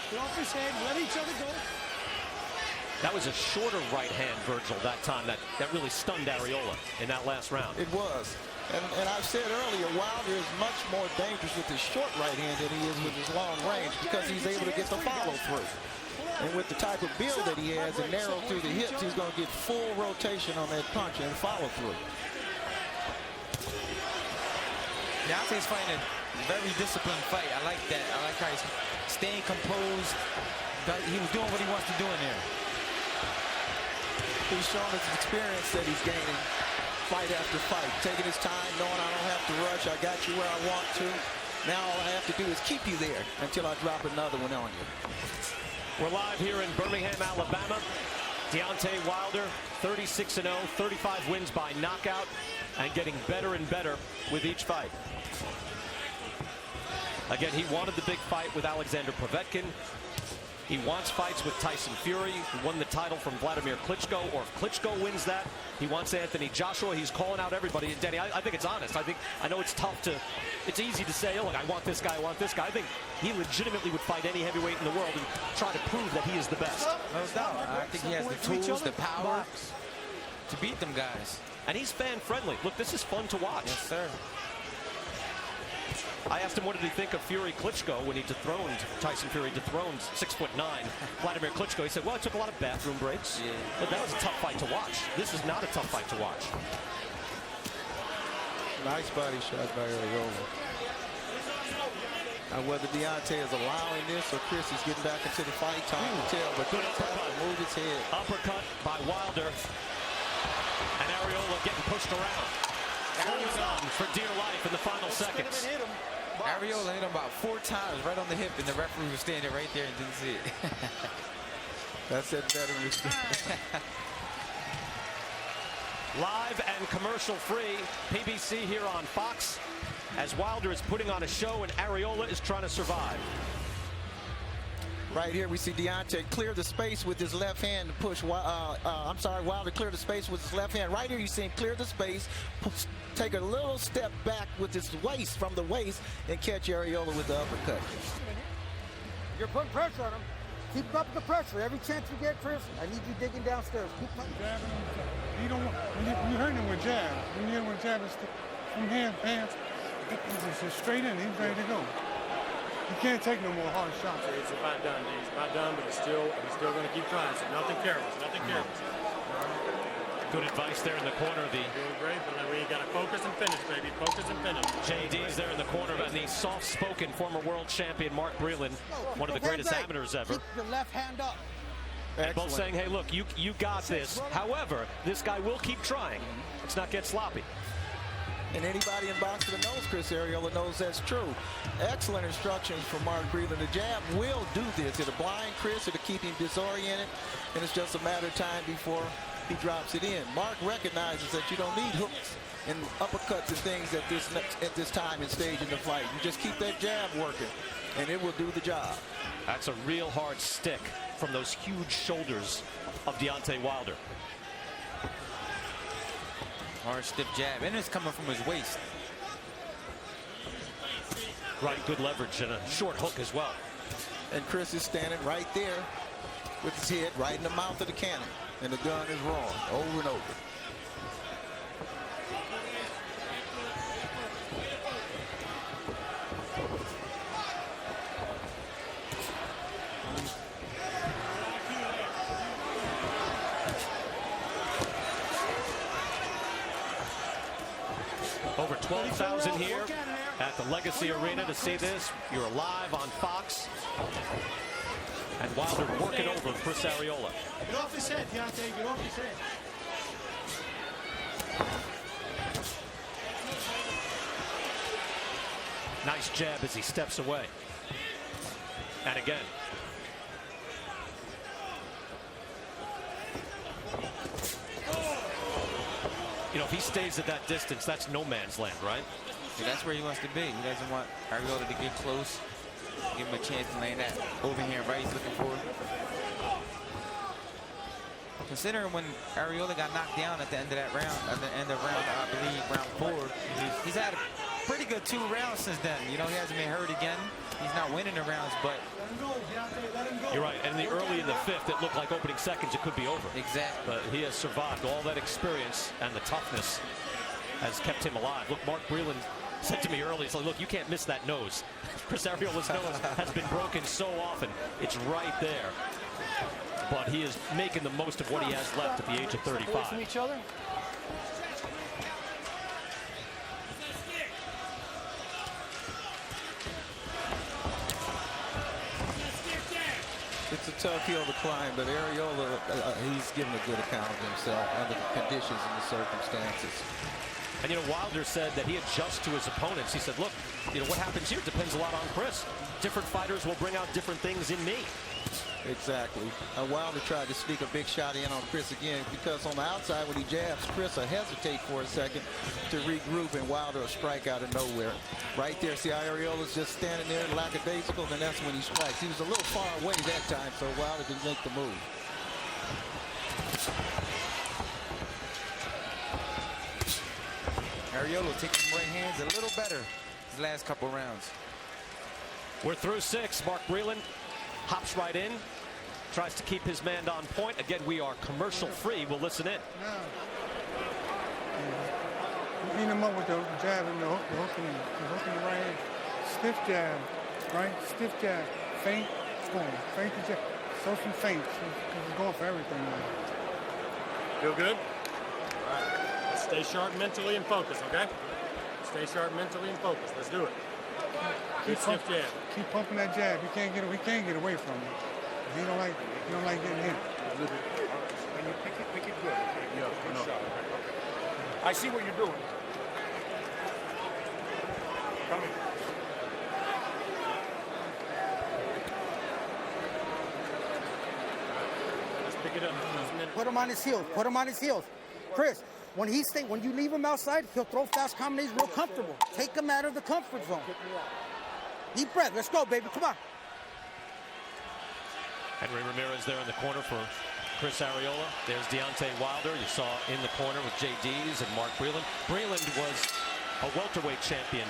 Get off his head, let each other go. That was a shorter right hand, Virgil, that time. That really stunned Arreola in that last round. It was. And I've said earlier, Wilder is much more dangerous with his short right hand than he is with his long range because he's able to get the follow through. And with the type of build that he has and narrow through the hips, he's going to get full rotation on that punch and follow through. Deontay's fighting a very disciplined fight. I like that. I like how he's staying composed. He was doing what he wants to do in there. He's showing his experience that he's gaining fight after fight. Taking his time, knowing I don't have to rush. I got you where I want to. Now all I have to do is keep you there until I drop another one on you. We're live here in Birmingham, Alabama. Deontay Wilder, 36-0, 35 wins by knockout, and getting better and better with each fight. Again, he wanted the big fight with Alexander Povetkin. He wants fights with Tyson Fury, who won the title from Vladimir Klitschko, or if Klitschko wins that, he wants Anthony Joshua. He's calling out everybody. And Danny, I think it's honest. I know it's tough to, it's easy to say, oh, look, I want this guy, I want this guy. I think he legitimately would fight any heavyweight in the world and try to prove that he is the best. No doubt. I think he has the tools, the power to beat them guys. And he's fan-friendly. Look, this is fun to watch. Yes, sir. I asked him what did he think of Fury Klitschko when he dethroned, Tyson Fury dethroned 6'9" Vladimir Klitschko. He said, well, it took a lot of bathroom breaks. Yeah. But that was a tough fight to watch. This is not a tough fight to watch. Nice body shot by Arreola. Now whether Deontay is allowing this or Chris is getting back into the fight, time to tell. But good uppercut. Move his head. Uppercut by Wilder. And Arreola getting pushed around. Holds on for dear life in the final seconds. Arreola hit him about 4 times right on the hip, and the referee was standing right there and didn't see it. That's that veteran. Live and commercial-free, PBC here on Fox, as Wilder is putting on a show and Arreola is trying to survive. Right here we see Deontay clear the space with his left hand to push. Wilder clear the space with his left hand. Right here you see him clear the space, take a little step back with his waist from the waist and catch Arreola with the uppercut. You're putting pressure on him. Keep up the pressure. Every chance you get, Chris, I need you digging downstairs. Keep punching. You don't want, you hurt him with jab. When you hit him with jab, it's from hands, it's just straight in. He's ready to go. You can't take no more hard shots. It's about done, Dave. It's about done, but he's still going to keep trying. So nothing careless. Nothing careless. Good advice there in the corner. Doing great, but we got to focus and finish, baby. Focus and finish. JD's there in the corner, and the soft-spoken former world champion Mark Breland, one of the greatest amateurs ever. Keep your left hand up. And both saying, hey, look, you got this. However, this guy will keep trying. Let's not get sloppy. And anybody in boxing that knows Chris Arreola knows that's true. Excellent instructions from Mark Breland. The jab will do this. It'll blind Chris, it'll keep him disoriented, and it's just a matter of time before he drops it in. Mark recognizes that you don't need hooks and uppercuts and things at this time and stage in the fight. You just keep that jab working, and it will do the job. That's a real hard stick from those huge shoulders of Deontay Wilder. Hard stiff jab, and it's coming from his waist. Right, good leverage and a short hook as well. And Chris is standing right there with his head right in the mouth of the cannon, and the gun is rolling over and over. Over 12,000 here at the Legacy Arena to see this. You're live on Fox. And Wilder working over Chris Arreola. Get off his head, Deontay. Get off his head. Nice jab as he steps away. And again. You know, if he stays at that distance, that's no man's land, right? Yeah, that's where he wants to be. He doesn't want Arreola to get close, give him a chance to land that overhand right he's looking for. Considering when Arreola got knocked down at the end of that round, I believe, round 4, he's had a pretty good 2 rounds since then. You know, he hasn't been hurt again. He's not winning the rounds, but you're right. And early in the 5th, it looked like opening seconds, it could be over. Exactly. But he has survived. All that experience and the toughness has kept him alive. Look, Mark Breland said to me earlier, he's like, look, you can't miss that nose. Chris Arreola's nose has been broken so often. It's right there. But he is making the most of what he has left at the age of 35. From each other. It's a tough hill to climb, but Arreola, he's giving a good account of himself under the conditions and the circumstances. And, you know, Wilder said that he adjusts to his opponents. He said, look, you know, what happens here depends a lot on Chris. Different fighters will bring out different things in me. Exactly. Wilder tried to sneak a big shot in on Chris again, because on the outside when he jabs, Chris will hesitate for a second to regroup, and Wilder will strike out of nowhere. Right there, see how Arreola's just standing there lackadaisical, and that's when he strikes. He was a little far away that time, so Wilder didn't make the move. Arreola taking right hands a little better his last couple rounds. We're through 6. Mark Breland hops right in, tries to keep his man on point. Again, we are commercial free. We'll listen in. Beat him up with the jab and the hook in the right hand. Stiff jab, right? Stiff jab. Feint, boom. Feint the jab. Throw some feints, because he's going for everything now. Feel good? All right. Let's stay sharp mentally and focus, okay? Stay sharp mentally and focus. Let's do it. Good stiff jab. Keep pumping that jab. We can't get away from it. He don't like getting hit. When you pick it good. Yeah, good shot. Okay. I see what you're doing. Come in. Let's pick it up. Put him on his heels. Put him on his heels. Chris, when you leave him outside, he'll throw fast combinations real comfortable. Take him out of the comfort zone. Deep breath. Let's go, baby. Come on. Henry Ramirez there in the corner for Chris Arreola. There's Deontay Wilder. You saw in the corner with JD's and Mark Breland. Breland was a welterweight champion,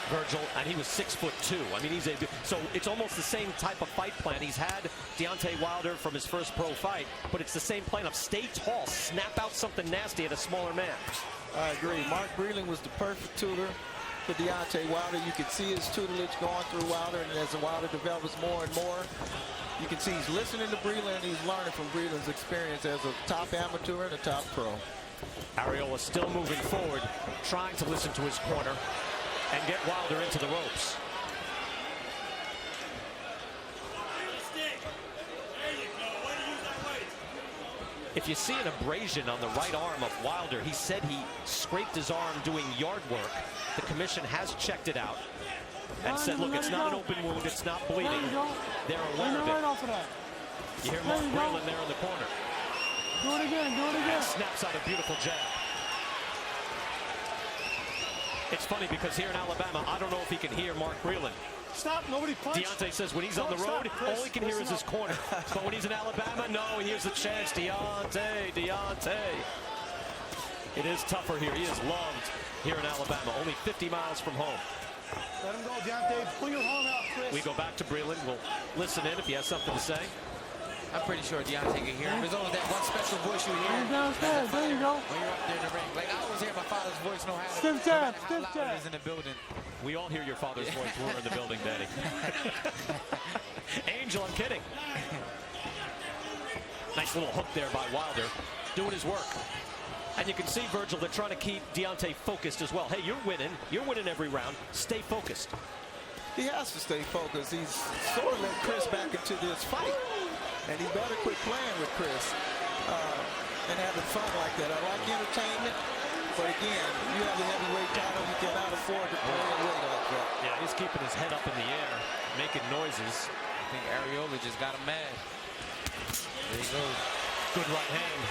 Virgil, and he was 6'2". I mean, so it's almost the same type of fight plan. He's had Deontay Wilder from his first pro fight, but it's the same plan of stay tall, snap out something nasty at a smaller man. I agree. Mark Breland was the perfect tutor for Deontay Wilder. You could see his tutelage going through Wilder, and as Wilder develops more and more, You can see he's listening to Breland, and he's learning from Breland's experience as a top amateur and a top pro. Arreola still moving forward, trying to listen to his corner and get Wilder into the ropes. If you see an abrasion on the right arm of Wilder, he said he scraped his arm doing yard work. The commission has checked it out and said, look, it's not an open wound, it's not bleeding. They're aware of it. You hear Mark Breland there in the corner. Do it again, do it again. And snaps out a beautiful jab. It's funny because here in Alabama, I don't know if he can hear Mark Breland. Stop, nobody punch. Deontay says when he's on the road, all he can hear is his corner. But when he's in Alabama, no, he hears the chants, Deontay, Deontay. It is tougher here. He is loved here in Alabama, only 50 miles from home. Let him go, Deontay. Pull your arm out, Chris. We go back to Breland. We'll listen in if he has something to say. I'm pretty sure Deontay can hear him. There's always that one special voice you hear. Downstairs, there you go. When you're up there in the ring. Like, I always hear my father's voice, no matter Stiff jab, how stiff loud jab. it is in the building. We all hear your father's voice when we're in the building, Daddy. Angel, I'm kidding. Nice little hook there by Wilder, doing his work. And you can see, Virgil, they're trying to keep Deontay focused as well. Hey, you're winning. You're winning every round. Stay focused. He has to stay focused. He's sort of let Chris back into this fight. And he better quit playing with Chris and having fun like that. I like entertainment, but again, you have the heavyweight title, you cannot afford to play away like that. Yeah, he's keeping his head up in the air, making noises. I think Arreola just got him mad. There he goes. Good right hand.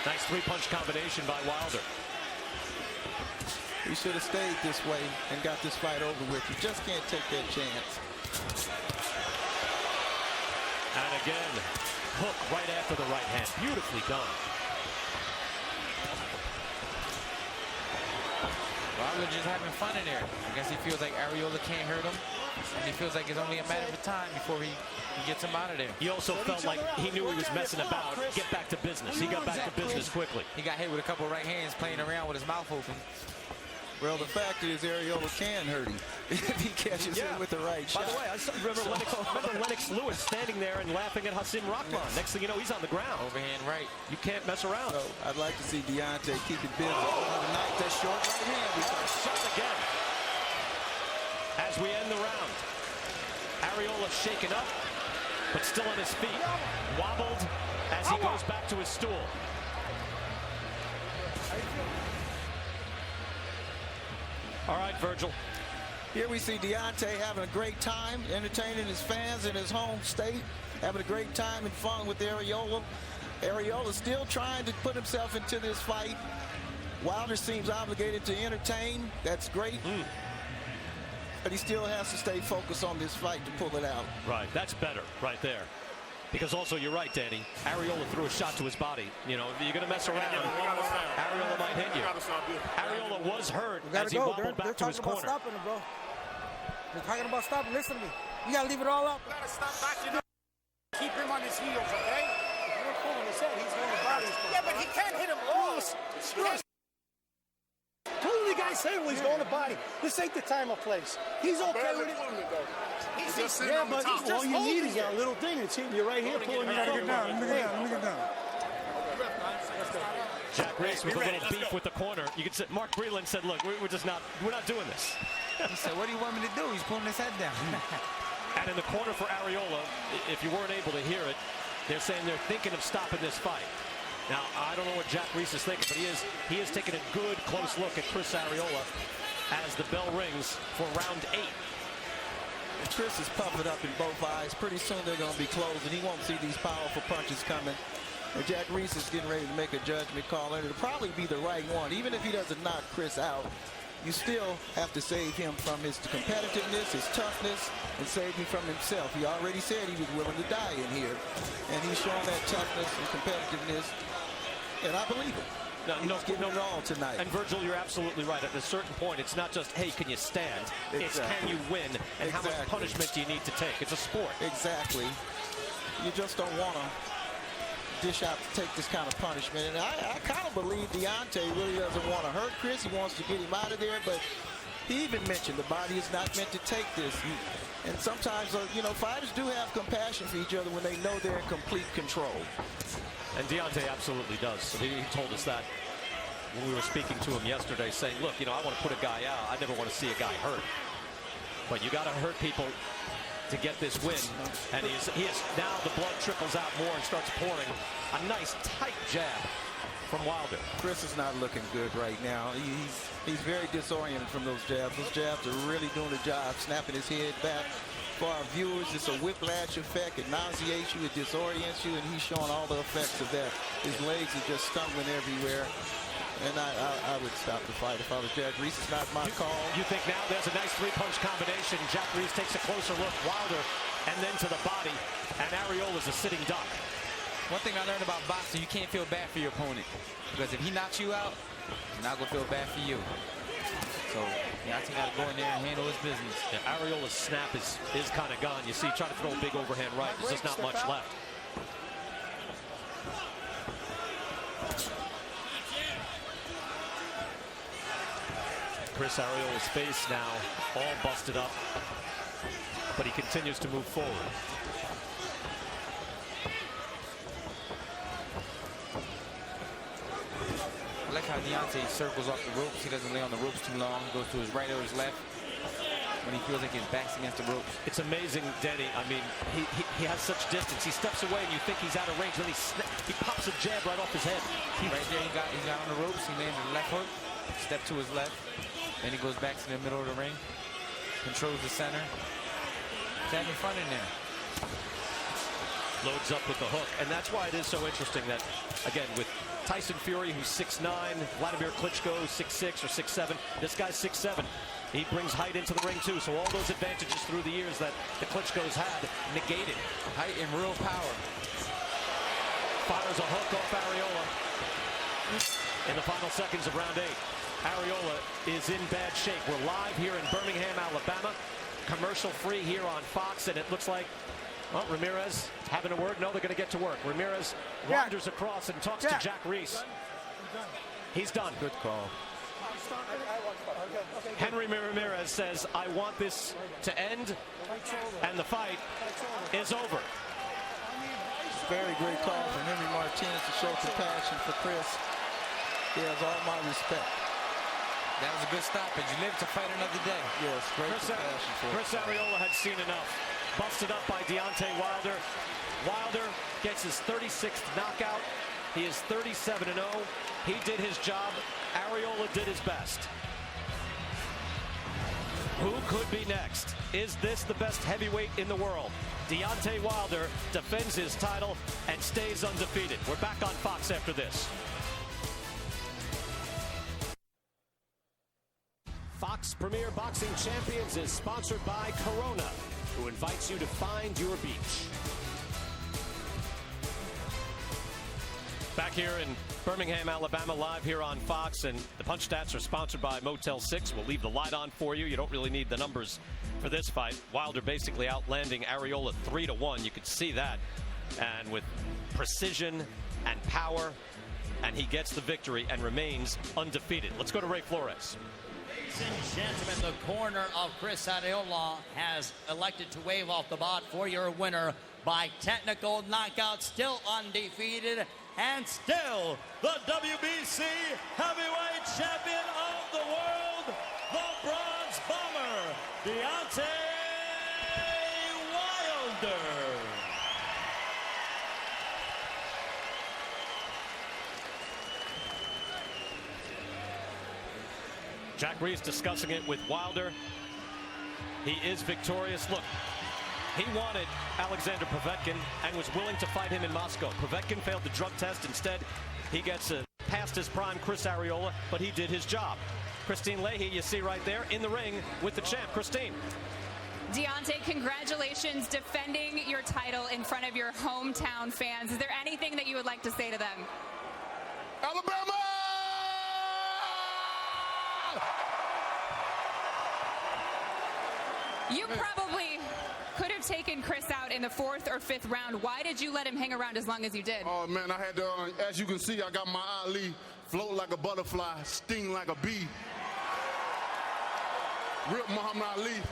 Nice three-punch combination by Wilder. He should have stayed this way and got this fight over with. You just can't take that chance. And again, hook right after the right hand. Beautifully done. Wilder just having fun in there. I guess he feels like Arreola can't hurt him. And he feels like it's only a matter of time before he gets him out of there. He also felt like he knew he was messing about. Get back to business. He got back to business quickly. He got hit with a couple right hands playing around with his mouth open. Well, the fact is, Arreola can hurt him if he catches him with the right shot. By the way, I remember Lennox Lewis standing there and laughing at Hasim Rahman. Next thing you know, he's on the ground. Overhand right. You can't mess around. So I'd like to see Deontay keep it busy. Tonight, that short right hand. Shot again. As we end the round, Arreola shaken up, but still on his feet. Wobbled as he goes back to his stool. All right, Virgil. Here we see Deontay having a great time, entertaining his fans in his home state, having a great time and fun with Arreola. Arreola still trying to put himself into this fight. Wilder seems obligated to entertain. That's great. But he still has to stay focused on this fight to pull it out. Right, that's better right there. Because also, you're right, Danny, Arreola threw a shot to his body. You know, if you're going to mess around, Arreola might hit you. Arreola was hurt as he wobbled back to his corner. They're talking about stopping him, bro. They're talking about stopping. Listen to me. You got to leave it all out. Keep him on his heels, okay? If you're pulling his head, he's going to body. Yeah, but he can't hit him low. Totally guys saying, well, he's going to body. This ain't the time or place. He's okay with it. He's just sitting Yeah, on the but top. all you need is a little thing. It's hitting you right here, pulling you Let me get down, let me get down, let me get down. Jack Reese with a little beef with the corner. You could say, Mark Breland said, look, we're not doing this. He said, what do you want me to do? He's pulling his head down. And in the corner for Arreola, if you weren't able to hear it, they're saying they're thinking of stopping this fight. Now, I don't know what Jack Reese is thinking, but he is taking a good, close look at Chris Arreola as the bell rings for round 8. And Chris is puffing up in both eyes. Pretty soon they're going to be closed, and he won't see these powerful punches coming. And Jack Reese is getting ready to make a judgment call, and it'll probably be the right one. Even if he doesn't knock Chris out, you still have to save him from his competitiveness, his toughness, and save him from himself. He already said he was willing to die in here, and he's shown that toughness and competitiveness, and I believe him. He's giving it all tonight. And Virgil, you're absolutely right. At a certain point, it's not just, hey, can you stand? It's can you win, and how much punishment do you need to take? It's a sport. Exactly. You just don't want to dish out to take this kind of punishment. And I kind of believe Deontay really doesn't want to hurt Chris. He wants to get him out of there, but he even mentioned the body is not meant to take this. And sometimes, fighters do have compassion for each other when they know they're in complete control. And Deontay absolutely does. He told us that when we were speaking to him yesterday, saying, look, I want to put a guy out. I never want to see a guy hurt. But you got to hurt people to get this win. And he is now the blood trickles out more and starts pouring. A nice tight jab from Wilder. Chris is not looking good right now. He's very disoriented from those jabs. Those jabs are really doing the job, snapping his head back. For our viewers, it's a whiplash effect. It nauseates you, it disorients you, and he's showing all the effects of that. His legs are just stumbling everywhere. And I would stop the fight if I was Jack Reese. It's not my call. You think now there's a nice three-punch combination. Jack Reese takes a closer look. Wilder, and then to the body. And Arreola's a sitting duck. One thing I learned about boxing, you can't feel bad for your opponent. Because if he knocks you out, he's not going to feel bad for you. So, Deontay got to go in there and handle his business. Yeah, Arreola's snap is kind of gone. You see, trying to throw a big overhand right. There's just not much left. Chris Arreola's face now all busted up, but he continues to move forward. I like how Deontay circles off the ropes. He doesn't lay on the ropes too long. Goes to his right or his left when he feels like his back's against the ropes. It's amazing, Denny. I mean, he has such distance. He steps away and you think he's out of range. Then he pops a jab right off his head. Right there, he got on the ropes. He landed a left hook. Step to his left. Then he goes back to the middle of the ring. Controls the center. He's having fun in there. Loads up with the hook. And that's why it is so interesting that, again, with Tyson Fury, who's 6'9", Vladimir Klitschko, 6'6" or 6'7". This guy's 6'7". He brings height into the ring, too. So all those advantages through the years that the Klitschko's had negated. Height and real power. Fires a hook off Arreola in the final seconds of round 8. Arreola is in bad shape. We're live here in Birmingham, Alabama. Commercial free here on Fox, and it looks like, well, Ramirez having a word. No, they're going to get to work. Ramirez wanders across and talks to Jack Reese. He's done. Good call. Henry Ramirez says, I want this to end, and the fight is over. Very great call from Henry Martinez to show compassion for Chris. He has all my respect. That was a good stoppage. You live to fight another day. Yes, great compassion for Chris Arreola had seen enough. Busted up by Deontay Wilder. Wilder gets his 36th knockout. He is 37-0. He did his job. Arreola did his best. Who could be next? Is this the best heavyweight in the world? Deontay Wilder defends his title and stays undefeated. We're back on Fox after this. Fox Premier Boxing Champions is sponsored by Corona, who invites you to find your beach. Back here in Birmingham, Alabama, live here on Fox, and the Punch Stats are sponsored by Motel 6. We'll leave the light on for you. You don't really need the numbers for this fight. Wilder basically outlanding Arreola 3-1. You could see that. And with precision and power, and he gets the victory and remains undefeated. Let's go to Ray Flores. Ladies and gentlemen, the corner of Chris Arreola has elected to wave off the bot for your winner by technical knockout, still undefeated, and still the WBC heavyweight champion of the world, the Bronze Bomber, Deontay Wilder. Jack Reese discussing it with Wilder. He is victorious. Look, he wanted Alexander Povetkin and was willing to fight him in Moscow. Povetkin failed the drug test. Instead, he gets past his prime Chris Arreola, but he did his job. Christine Leahy, you see right there, in the ring with the champ. Christine. Deontay, congratulations defending your title in front of your hometown fans. Is there anything that you would like to say to them? Alabama! You probably could have taken Chris out in the 4th or 5th round. Why did you let him hang around as long as you did? Oh, man, I had to, as you can see, I got my Ali, float like a butterfly, sting like a bee. Rip Muhammad Ali.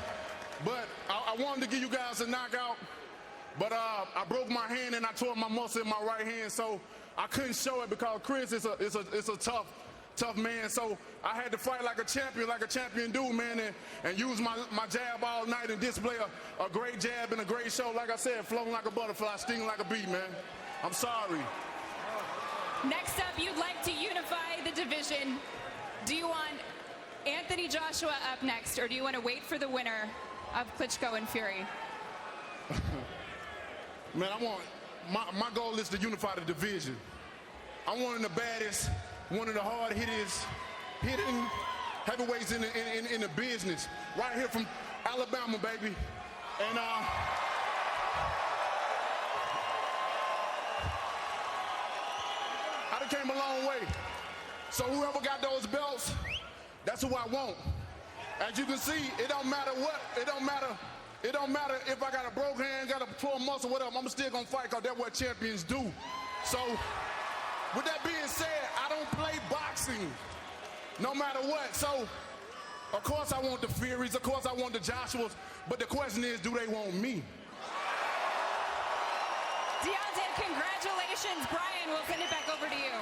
But I wanted to give you guys a knockout, but I broke my hand and I tore my muscle in my right hand, so I couldn't show it because Chris is a tough man. So I had to fight like a champion do, man, and use my jab all night and display a great jab and a great show. Like I said, flown like a butterfly, sting like a bee, man. I'm sorry. Next up, you'd like to unify the division. Do you want Anthony Joshua up next, or do you want to wait for the winner of Klitschko and Fury? Man, my goal is to unify the division. I'm one of the baddest, one of the hitting heavyweights in the business. Right here from Alabama, baby. And I done came a long way. So whoever got those belts, that's who I want. As you can see, it don't matter what. It don't matter if I got a broke hand, got a torn muscle, whatever. I'm still gonna fight because that's what champions do. So, with that being said, I don't play boxing, no matter what. So, of course I want the Furies, of course I want the Joshuas, but the question is, do they want me? Deontay, congratulations. Brian, we'll send it back over to you.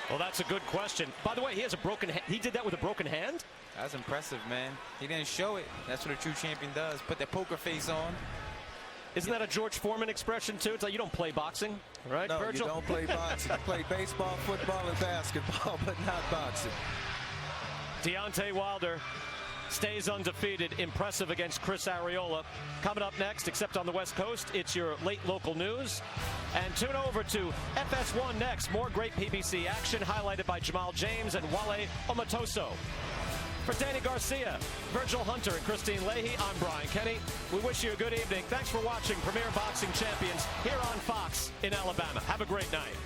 Well, that's a good question. By the way, he has a broken hand. He did that with a broken hand? That's impressive, man. He didn't show it. That's what a true champion does. Put that poker face on. Isn't that a George Foreman expression, too? It's like you don't play boxing, right, No, Virgil? you don't play boxing. You play baseball, football, and basketball, but not boxing. Deontay Wilder stays undefeated. Impressive against Chris Arreola. Coming up next, except on the West Coast, it's your late local news. And tune over to FS1 next. More great PBC action highlighted by Jamal James and Wale Omatoso. For Danny Garcia, Virgil Hunter, and Christine Leahy, I'm Brian Kenny. We wish you a good evening. Thanks for watching Premier Boxing Champions here on Fox in Alabama. Have a great night.